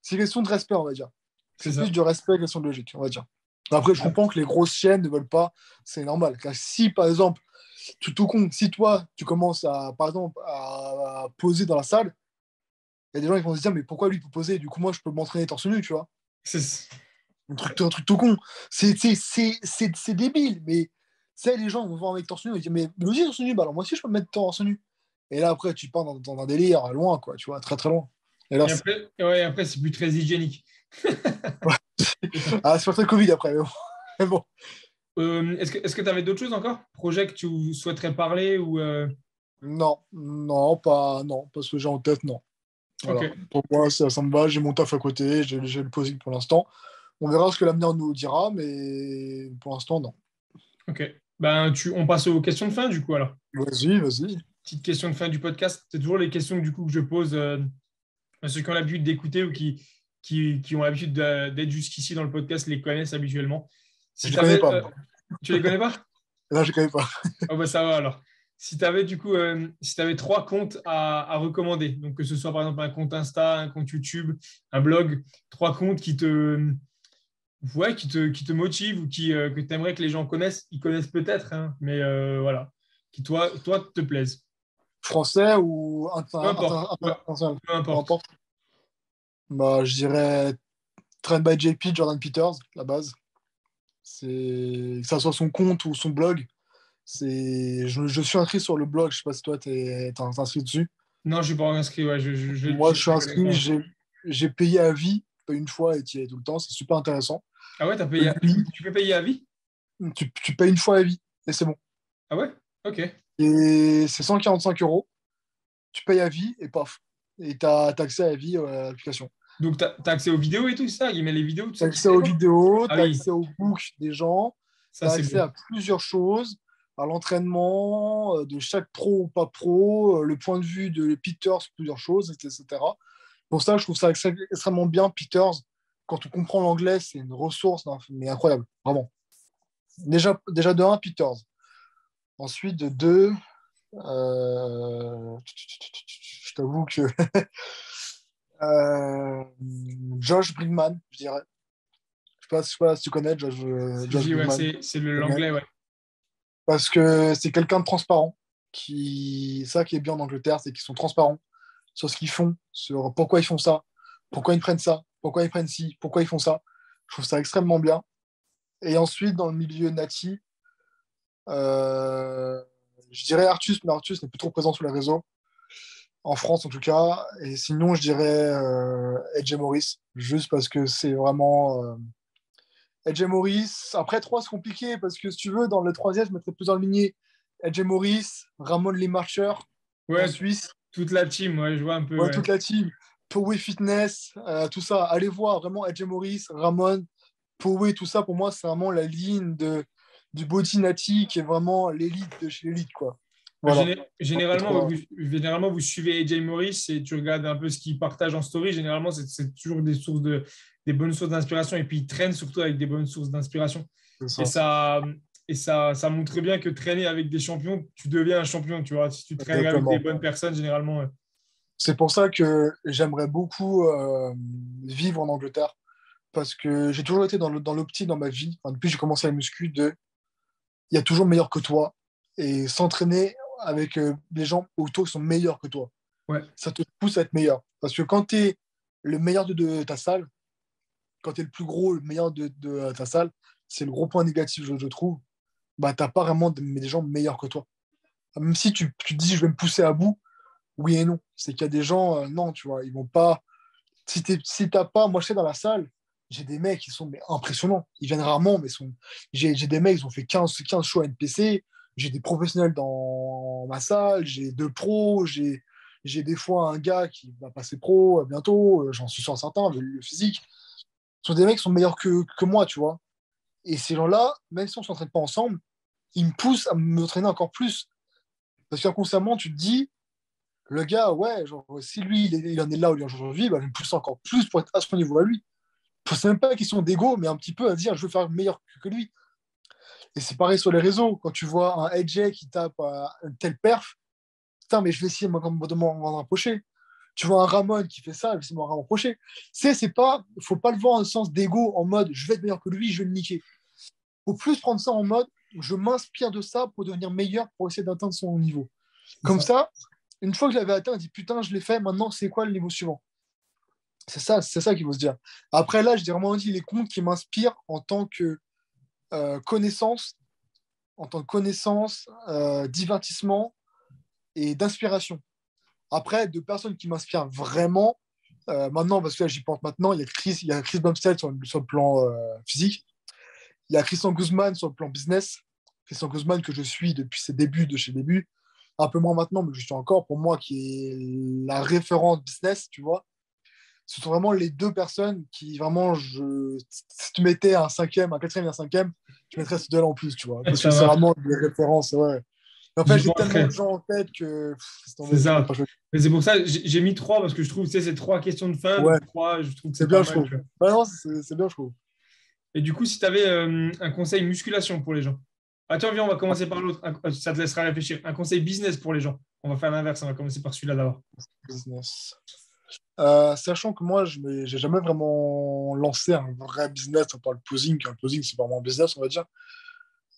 C'est une question de respect, on va dire. C'est C'est plus ça. du respect que question de logique, on va dire. Après, je comprends que les grosses chaînes ne veulent pas, c'est normal. Car si, par exemple, tout con, si toi, tu commences à, par exemple, à poser dans la salle, il y a des gens qui vont se dire, mais pourquoi lui peut poser? Du coup, moi, je peux m'entraîner torse nu, tu vois. C'est Un truc tout con. C'est débile, mais c'est les gens vont voir avec torse nu, ils disent, mais lui aussi torse nu, bah alors moi aussi, je peux me mettre torse nu. Et là, après, tu pars dans un délire loin, quoi, tu vois, très très loin. Et Hélas. après, ouais, après c'est plus très hygiénique. Ouais. C'est ça. Ah, c'est pas très Covid après, mais bon. Mais bon. Est-ce que tu avais d'autres choses encore? Projet que tu souhaiterais parler ou Non, non, pas, non, parce que j'ai en tête, non. Ok, Voilà. Pour moi, ça me va, j'ai mon taf à côté, j'ai le posing pour l'instant. On verra ce que l'avenir nous dira, mais pour l'instant, non. ok. Ben, on passe aux questions de fin du coup alors. Vas-y, vas-y. Petite question de fin du podcast. C'est toujours les questions du coup que je pose à ceux qui ont l'habitude d'écouter ou qui ont l'habitude d'être jusqu'ici dans le podcast les connaissent habituellement. Je Si les tu connais avais, pas, moi. tu les connais pas? Là, je les connais pas. Oh bah ça va alors. Si tu avais du coup, si tu avais trois comptes à recommander, donc que ce soit par exemple un compte Insta, un compte YouTube, un blog, trois comptes ouais, qui te motive ou que tu aimerais que les gens connaissent. Ils connaissent peut-être, hein, mais voilà. Qui, toi, te plaisent. Français ou Peu importe. Ouais, international? peu Peu importe. importe. Bah, je dirais Trend by JP, Jordan Peters, la base. Que ça soit son compte ou son blog. Je suis inscrit sur le blog, je sais pas si toi t'es inscrit dessus. Non, je ne suis pas inscrit. Ouais, je Moi, je j'ai suis des inscrit, connaissances. j'ai payé à vie, pas une fois et tu y es tout le temps, c'est super intéressant. Ah ouais, Lui, tu peux payer à vie? tu payes une fois à vie et c'est bon. Ah ouais? Ok. Et c'est 145 €, tu payes à vie et paf. Et tu as accès à la vie à l'application. Donc, tu as accès aux vidéos et tout ça? Il met les vidéos, tout Tu as ça qu'il accès fait les aux gens? vidéos, Ah tu as oui, accès aux books des gens, tu ça as c'est accès bon. à plusieurs choses, à l'entraînement de chaque pro ou pas pro, le point de vue de Peters, plusieurs choses, etc. Pour ça, je trouve ça extrêmement bien, Peters. Quand on comprend l'anglais, c'est une ressource mais incroyable, vraiment. Déjà de un, Peters. Ensuite, de 2, je t'avoue que euh, Josh Brinkman, je dirais. Je sais pas si tu connais Si, Josh si, ouais, Brinkman. c'est Tu connais. l'anglais, ouais. Parce que c'est quelqu'un de transparent. Ça qui est bien en Angleterre, c'est qu'ils sont transparents sur ce qu'ils font, sur pourquoi ils font ça, pourquoi ils prennent ça, pourquoi ils prennent ci, pourquoi ils font ça. Je trouve ça extrêmement bien. Et ensuite, dans le milieu nati, euh, je dirais Artus, mais Artus n'est plus trop présent sur les réseaux, en France en tout cas. Et sinon, je dirais Edge Morris, juste parce que c'est vraiment. Edge Morris, après 3, c'est compliqué, parce que si tu veux, dans le troisième, je mettrais plus en lignée Edge Morris, Ramon Lee Marcher en Ouais, Suisse, toute la team, ouais, je vois un peu, ouais, ouais. toute la team, Poway Fitness, tout ça. Allez voir vraiment Edge Morris, Ramon, Poway, tout ça, pour moi, c'est vraiment la ligne du body nati qui est vraiment l'élite de chez l'élite, quoi. Bah, Voilà. généralement, vous suivez AJ Morris et tu regardes un peu ce qu'il partage en story. Généralement, c'est toujours des bonnes sources d'inspiration. Et puis, il traîne surtout avec des bonnes sources d'inspiration. C'est Et ça. ça montre bien que traîner avec des champions, tu deviens un champion. Tu vois, si tu traînes avec des Exactement. bonnes personnes, généralement. C'est pour ça que j'aimerais beaucoup vivre en Angleterre, parce que j'ai toujours été dans l'optique dans ma vie, enfin, depuis que j'ai commencé la muscu, il y a toujours meilleur que toi, et s'entraîner avec des gens autour qui sont meilleurs que toi. Ouais. Ça te pousse à être meilleur. Parce que quand tu es le meilleur de ta salle, quand tu es le plus gros, le meilleur de ta salle, c'est le gros point négatif, je trouve. Bah, tu n'as pas vraiment des gens meilleurs que toi. Même si tu te dis, je vais me pousser à bout, oui et non. C'est qu'il y a des gens, non, tu vois, ils vont pas. Si t'as pas, moi je sais dans la salle, j'ai des mecs qui sont mais, impressionnants. Ils viennent rarement, mais j'ai des mecs, ils ont fait 15 shows à NPC. J'ai des professionnels dans ma salle, j'ai deux pros, j'ai des fois un gars qui va passer pro bientôt, j'en suis sûr certain, vu le physique. Ce sont des mecs qui sont meilleurs que moi, tu vois. Et ces gens-là, même si on ne s'entraîne pas ensemble, ils me poussent à m'entraîner encore plus. Parce qu'inconsciemment, tu te dis, le gars, ouais, genre, si lui, il en est là aujourd'hui, bah, je vais me pousser encore plus pour être à son niveau à lui. C'est même pas une question d'ego, mais un petit peu à dire, je veux faire meilleur que lui. Et c'est pareil sur les réseaux. Quand tu vois un AJ qui tape un tel perf, putain, mais je vais essayer de m'en rapprocher. Tu vois un Ramon qui fait ça, je vais essayer de m'en rapprocher. C'est pas, faut pas le voir en sens d'ego, en mode, je vais être meilleur que lui, je vais le niquer. Faut plus prendre ça en mode, je m'inspire de ça pour devenir meilleur, pour essayer d'atteindre son niveau. C'est Comme ça. ça, une fois que je l'avais atteint, je dis putain, je l'ai fait, maintenant c'est quoi le niveau suivant? C'est ça qu'il faut se dire. Après là, j'ai vraiment dit les comptes qui m'inspirent connaissance, en tant que connaissance, divertissement et d'inspiration. Après, de personnes qui m'inspirent vraiment, maintenant, parce que là, j'y pense maintenant, il y a Chris Bumstead sur le plan physique, il y a Christian Guzman sur le plan business, Christian Guzman que je suis depuis ses débuts, de chez début, un peu moins maintenant, mais je suis encore, pour moi, qui est la référence business, tu vois. Ce sont vraiment les deux personnes qui, vraiment, si tu mettais un cinquième, un quatrième et un cinquième, je mettrais ces deux-là en plus, tu vois. Parce que Ça c'est marche. vraiment des références, ouais. En fait, J'y j'ai tellement de penserai. gens en tête que laisse C'est tomber, je peux ça. pas choisir. Mais c'est pour ça que j'ai mis trois parce que je trouve que c'est trois questions de fin. Ouais, Donc trois, je trouve que c'est c'est pas bien, je mal. trouve. Tu vois. Ouais, non, c'est bien, je trouve. Et du coup, si tu avais un conseil musculation pour les gens. Ah, tiens, viens, on va commencer par l'autre. Ça te laissera réfléchir. Un conseil business pour les gens. On va faire l'inverse. On va commencer par celui-là d'abord. Business. Sachant que moi, je n'ai jamais vraiment lancé un vrai business à part le posing, car le posing, c'est vraiment un business, on va dire.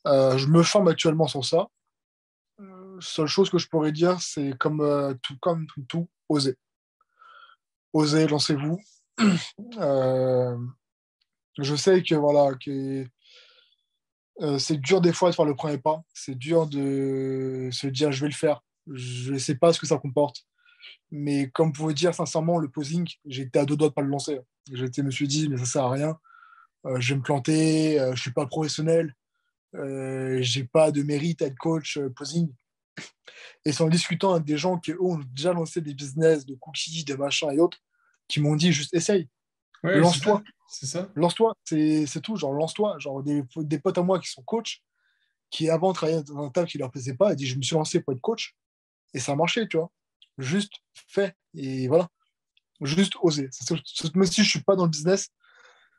Je me forme actuellement sur ça. Seule chose que je pourrais dire, c'est comme tout, osez. Osez, lancez-vous. Euh, je sais que voilà, c'est dur des fois de faire le premier pas. C'est dur de se dire je vais le faire. Je ne sais pas ce que ça comporte. Mais comme pour vous dire sincèrement, le posing, j'étais à deux doigts de pas le lancer. Je me suis dit, mais ça sert à rien. Je vais me planter. Je suis pas professionnel. J'ai pas de mérite à être coach posing. Et c'est en discutant avec des gens qui eux, ont déjà lancé des business de cookies, de machins et autres, qui m'ont dit juste essaye, Ouais, c'est ça. lance-toi, C'est ça. lance-toi, c'est tout, genre lance-toi. Genre des potes à moi qui sont coachs, qui avant travaillaient dans un taf qui leur plaisait pas, et dit je me suis lancé pour être coach, et ça a marché, tu vois. Juste fais, et voilà, juste oser. Même si je suis pas dans le business,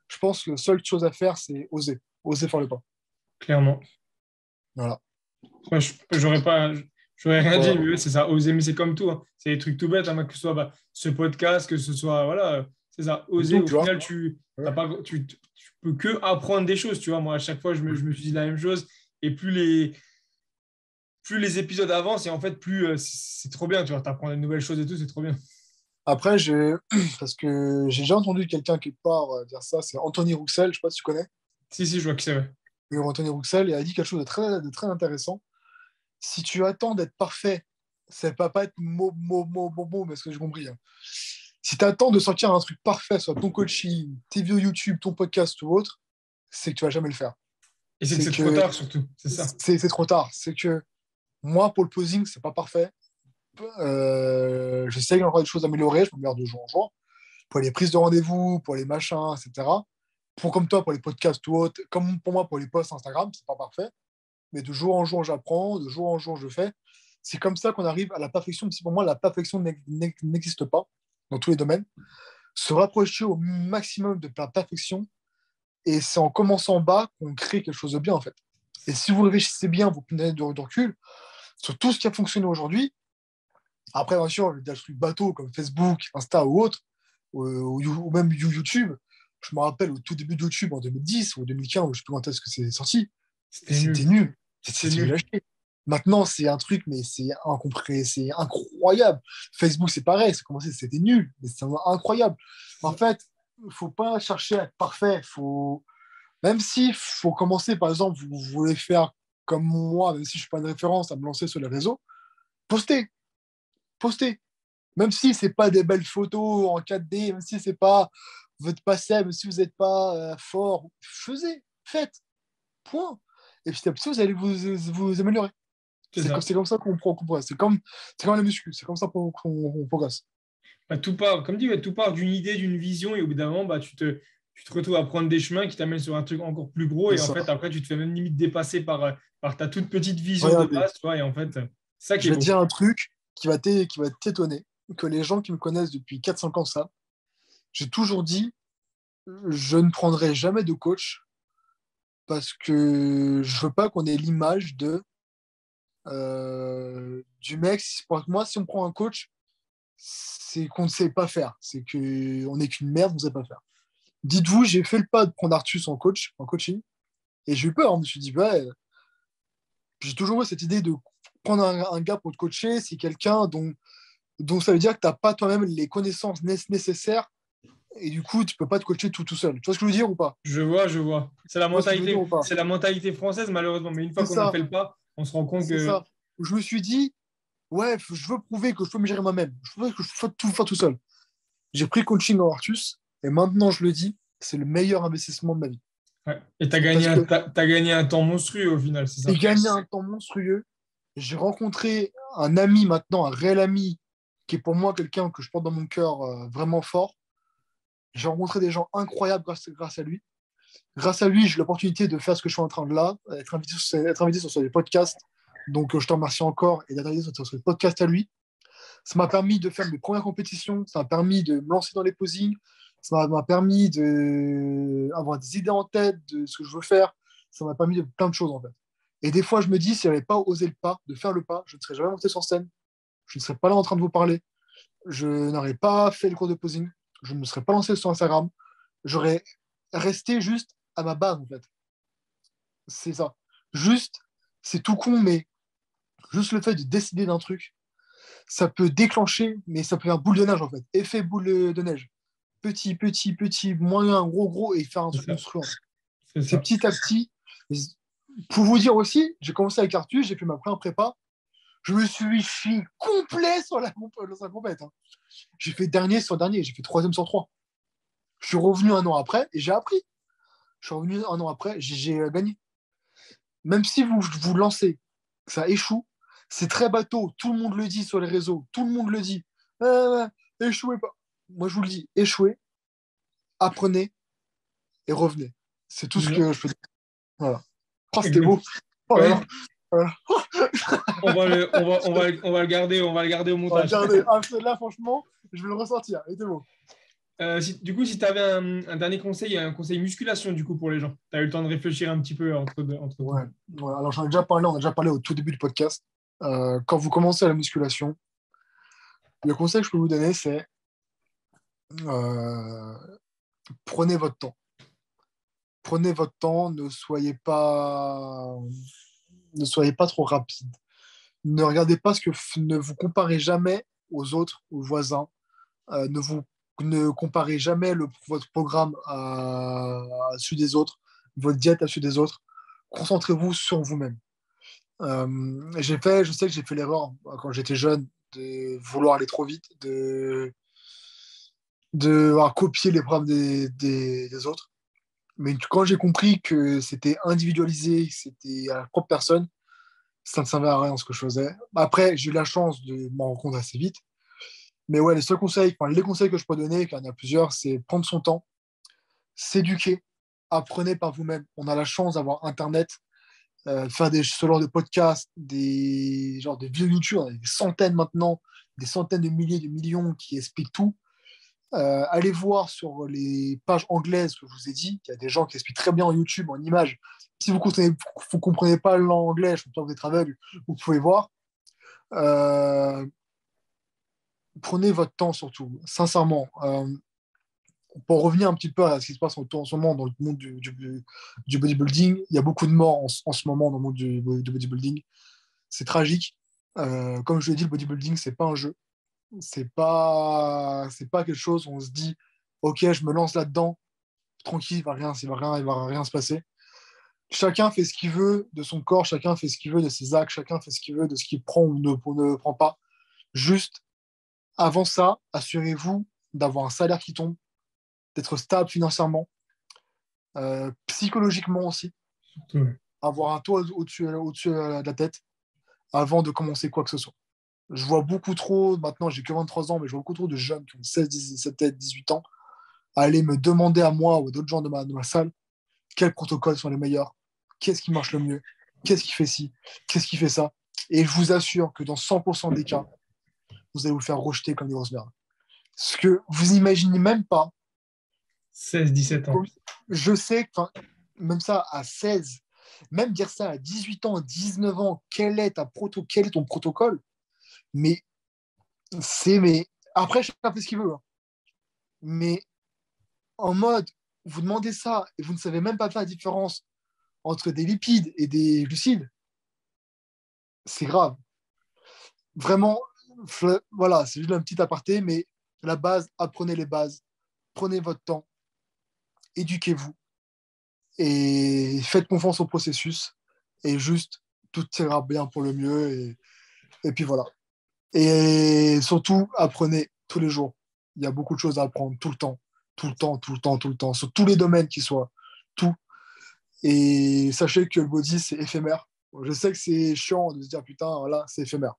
je pense que la seule chose à faire, c'est oser, oser faire le pas. Clairement. Voilà. Moi, j'aurais pas, j'aurais rien dit, Voilà. mais ouais, c'est ça, oser, mais c'est comme tout, hein. C'est des trucs tout bêtes, hein, que ce soit ce podcast, que ce soit, voilà, c'est ça, oser. Tout, Au tu vois. final, Ouais. t'as pas, tu peux que apprendre des choses, tu vois. Moi, à chaque fois, je me suis dit la même chose, et plus les épisodes avancent, et en fait, plus c'est trop bien, tu vois, t'apprends des nouvelles choses et tout, c'est trop bien. Après, parce que j'ai déjà entendu quelqu'un quelque part dire ça, c'est Anthony Rouxel, je sais pas si tu connais. Si, si, je vois que c'est vrai. Anthony Rouxel et a dit quelque chose de très intéressant. Si tu attends d'être parfait, ça va pas être mot, mais ce que j'ai compris, hein. Si tu attends de sortir un truc parfait, soit ton coaching, tes vidéos YouTube, ton podcast ou autre, c'est que tu vas jamais le faire. Et c'est que C'est c'est trop que tard, surtout, c'est ça. c'est trop tard. C'est que moi, pour le posing, c'est pas parfait. J'essaye encore des choses à améliorer, je m'améliore de jour en jour. Pour les prises de rendez-vous, pour les machins, etc. Comme toi, pour les podcasts ou autres, comme pour moi, pour les posts Instagram, c'est pas parfait. Mais de jour en jour, j'apprends, de jour en jour, je fais. C'est comme ça qu'on arrive à la perfection. Si pour moi, la perfection n'existe pas dans tous les domaines, se rapprocher au maximum de la perfection, et c'est en commençant en bas qu'on crée quelque chose de bien, en fait. Et si vous réfléchissez bien, vous prenez de recul sur tout ce qui a fonctionné aujourd'hui. Après, bien sûr, des trucs bateaux comme Facebook, Insta ou autre, ou même YouTube. Je me rappelle au tout début de YouTube en 2010 ou 2015, je ne sais plus quand est-ce que c'est sorti. C'était C'était nul. nul. C'était C'était nul à nul. chier. Maintenant, c'est un truc, mais c'est incroyable. Facebook, c'est pareil. Ça commencé, c'était nul, mais c'est incroyable. C'est En ça. fait, il ne faut pas chercher à être parfait. Même si faut commencer, par exemple, vous voulez faire comme moi, même si je ne suis pas une référence, à me lancer sur les réseaux, postez, postez. Même si c'est pas des belles photos en 4D, même si c'est pas votre passé, même si vous n'êtes pas fort, faites, point. Et petit à petit, vous allez vous améliorer. C'est ça. C'est comme ça qu'on progresse. C'est comme la muscu, c'est comme ça qu'on progresse. Bah, tout part, comme dit, ouais, tout part d'une idée, d'une vision, et au bout d'un moment, tu te retrouves à prendre des chemins qui t'amènent sur un truc encore plus gros, C'est et en ça. fait, après, tu te fais même limite dépasser par ta toute petite vision de Regardez, base, tu vois, et en fait, c'est ça qui je est vais te beau. dire un truc qui va t'étonner, que les gens qui me connaissent depuis 4-5 ans savent. J'ai toujours dit, je ne prendrai jamais de coach parce que je veux pas qu'on ait l'image du mec. Pour moi, si on prend un coach, c'est qu'on ne sait pas faire. C'est qu'on n'est qu'une merde, on ne sait pas faire. Dites-vous, j'ai fait le pas de prendre Artus en coach, en coaching, et j'ai eu peur. Je me suis dit, ouais, j'ai toujours eu cette idée de prendre un gars pour te coacher, c'est quelqu'un dont ça veut dire que tu n'as pas toi-même les connaissances nécessaires, et du coup, tu ne peux pas te coacher tout seul. Tu vois ce que je veux dire ou pas? Je vois, je vois. Tu vois ce que je veux dire ou pas? C'est la mentalité française, malheureusement, mais une fois C'est qu'on a ça, fait le pas, on se rend compte c'est que ça. Je me suis dit, ouais, je veux prouver que je peux me gérer moi-même. Je veux que je peux tout faire tout seul. J'ai pris coaching en Artus, et maintenant, je le dis, c'est le meilleur investissement de ma vie. ouais. Et Parce que t'as gagné un temps monstrueux au final, c'est j'ai ça. gagné un temps monstrueux. J'ai rencontré un ami maintenant, un réel ami, qui est pour moi quelqu'un que je porte dans mon cœur vraiment fort. J'ai rencontré des gens incroyables grâce à lui. Grâce à lui, j'ai l'opportunité de faire ce que je suis en train de là, être invité sur des podcasts. Donc, je te remercie encore et d'être invité sur ce podcast à lui. Ça m'a permis de faire mes premières compétitions. Ça m'a permis de me lancer dans les posings. Ça m'a permis d'avoir des idées en tête de ce que je veux faire. Ça m'a permis de plein de choses, en fait. Et des fois, je me dis, si je n'avais pas osé le pas, de faire le pas, je ne serais jamais monté sur scène. Je ne serais pas là en train de vous parler. je n'aurais pas fait le cours de posing, je ne me serais pas lancé sur Instagram, j'aurais resté juste à ma base, en fait. C'est ça. Juste, c'est tout con, mais juste le fait de décider d'un truc, ça peut déclencher, mais ça peut faire boule de neige, en fait. Effet boule de neige. Petit, petit, petit, moyen, gros, gros, et faire un C'est truc ça. monstrueux. C'est C'est ça. petit à petit. Pour vous dire aussi, j'ai commencé avec Arthur, j'ai fait ma première prépa. Je me suis fait complet sur la compète. Hein. J'ai fait dernier sur dernier, j'ai fait troisième sur trois. Je suis revenu un an après et j'ai appris. Je suis revenu un an après, j'ai gagné. Même si vous vous lancez, ça échoue, c'est très bateau. Tout le monde le dit sur les réseaux. Tout le monde le dit. Échouez pas. Moi, je vous le dis, échouez, apprenez et revenez. C'est tout ce Ouais. que je peux dire. Voilà. Oh, c'était Exact. beau. Oh là là. Ouais, Voilà. on va le garder au montage. Regardez, ah, là, franchement, je vais le ressortir. Il était beau. Du coup, si tu avais un dernier conseil, un conseil musculation du coup pour les gens, tu as eu le temps de réfléchir un petit peu entre tout. Ouais. Ouais. Alors, j'en ai déjà parlé, on a déjà parlé au tout début du podcast. Quand vous commencez la musculation, le conseil que je peux vous donner, c'est euh, prenez votre temps. Prenez votre temps, ne soyez pas trop rapide. Ne regardez pas ne vous comparez jamais aux autres, aux voisins. Ne comparez jamais votre programme à celui des autres, votre diète à celui des autres. Concentrez-vous sur vous-même. Je sais que j'ai fait l'erreur quand j'étais jeune de vouloir aller trop vite, de copier les programmes des autres. Mais quand j'ai compris que c'était individualisé, que c'était à la propre personne, ça ne servait à rien ce que je faisais. Après, j'ai eu la chance de m'en rendre compte assez vite. Mais ouais, les conseils que je peux donner, car il y en a plusieurs, c'est prendre son temps, s'éduquer, apprenez par vous-même. On a la chance d'avoir Internet, faire ce genre de podcasts, des vidéos YouTube, des centaines maintenant, des centaines de milliers, de millions qui expliquent tout. Allez voir sur les pages anglaises que je vous ai dit, il y a des gens qui expliquent très bien en YouTube, en images. Si vous ne comprenez pas l'anglais, je pense que vous êtes aveugle, vous pouvez voir. Euh, Prenez votre temps surtout, sincèrement. Pour revenir un petit peu à ce qui se passe en ce moment dans le monde du bodybuilding, il y a beaucoup de morts en ce moment dans le monde du bodybuilding. C'est tragique. Comme je l'ai dit, le bodybuilding, c'est pas un jeu. C'est pas quelque chose où on se dit, OK, je me lance là-dedans, tranquille, il va rien se passer. Chacun fait ce qu'il veut de son corps, chacun fait ce qu'il veut de ses actes, chacun fait ce qu'il veut de ce qu'il prend ou ne prend pas. Juste, avant ça, assurez-vous d'avoir un salaire qui tombe, d'être stable financièrement, psychologiquement aussi, Ouais. avoir un toit au-dessus de la tête avant de commencer quoi que ce soit. Je vois beaucoup trop, maintenant j'ai que 23 ans, mais je vois beaucoup trop de jeunes qui ont 16, 17, 18 ans aller me demander à moi ou à d'autres gens de ma salle quels protocoles sont les meilleurs, qu'est-ce qui marche le mieux, qu'est-ce qui fait ci, qu'est-ce qui fait ça. Et je vous assure que dans 100% des cas, vous allez vous faire rejeter comme des grosses merdes. Ce que vous imaginez même pas, 16-17 ans. je sais que même ça à 16, même dire ça à 18 ans, 19 ans, quel est ton protocole, mais mais après chacun fait ce qu'il veut. Hein. Mais en mode, vous demandez ça et vous ne savez même pas faire la différence entre des lipides et des glucides, c'est grave. Vraiment, voilà, c'est juste un petit aparté, mais la base, apprenez les bases, prenez votre temps, éduquez-vous et faites confiance au processus et juste tout ira bien pour le mieux et puis voilà. Et surtout, apprenez tous les jours. Il y a beaucoup de choses à apprendre tout le temps, tout le temps, tout le temps, tout le temps, sur tous les domaines qui soient, tout. Et sachez que le body, c'est éphémère. Je sais que c'est chiant de se dire putain, voilà, c'est éphémère.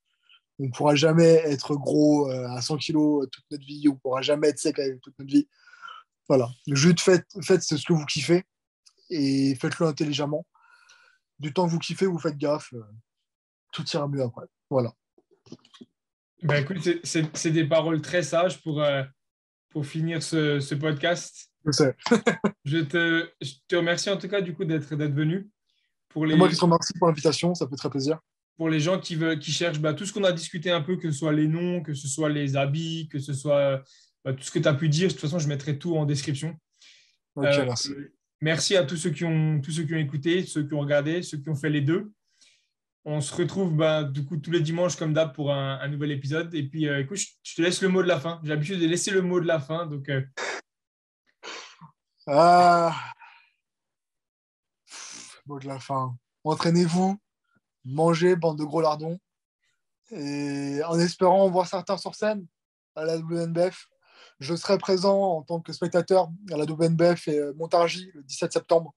On ne pourra jamais être gros à 100 kilos toute notre vie, on ne pourra jamais être sec avec toute notre vie. Voilà. Juste faites ce que vous kiffez et faites-le intelligemment. Du temps que vous kiffez, vous faites gaffe, tout ira mieux après. Voilà. Ben, écoute, c'est des paroles très sages pour finir ce podcast. Je sais. Je te remercie en tout cas du coup d'être venu pour C'est moi les, qui te remercie pour l'invitation, ça fait très plaisir. pour les gens qui cherchent tout ce qu'on a discuté un peu, que ce soit les noms, que ce soit les habits, que ce soit tout ce que tu as pu dire. De toute façon, je mettrai tout en description. Ok, Euh, merci. Merci à tous ceux qui ont écouté, ceux qui ont regardé, ceux qui ont fait les deux. On se retrouve du coup tous les dimanches comme d'hab pour un nouvel épisode. Et puis écoute, je te laisse le mot de la fin. J'ai l'habitude de laisser le mot de la fin. Donc Ah, mot de la fin. Entraînez-vous, mangez, bande de gros lardons. Et en espérant voir certains sur scène à la WNBF. Je serai présent en tant que spectateur à la WNBF et Montargis le 17 septembre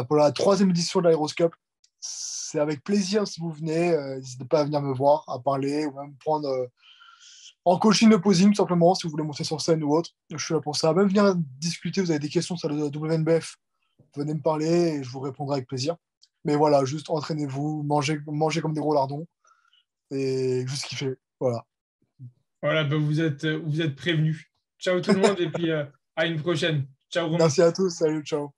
pour la troisième édition de l'Aéroscope. C'est avec plaisir si vous venez. N'hésitez pas à venir me voir, à parler ou même prendre en coaching de posing, tout simplement, si vous voulez monter sur scène ou autre. Je suis là pour ça. Même venir discuter, vous avez des questions sur la WNBF, venez me parler et je vous répondrai avec plaisir. Mais voilà, juste entraînez-vous, mangez comme des gros lardons et juste kiffez. Voilà. voilà, vous êtes prévenus. Ciao tout le monde et puis à une prochaine. Ciao Romain. Merci à tous. Salut, ciao.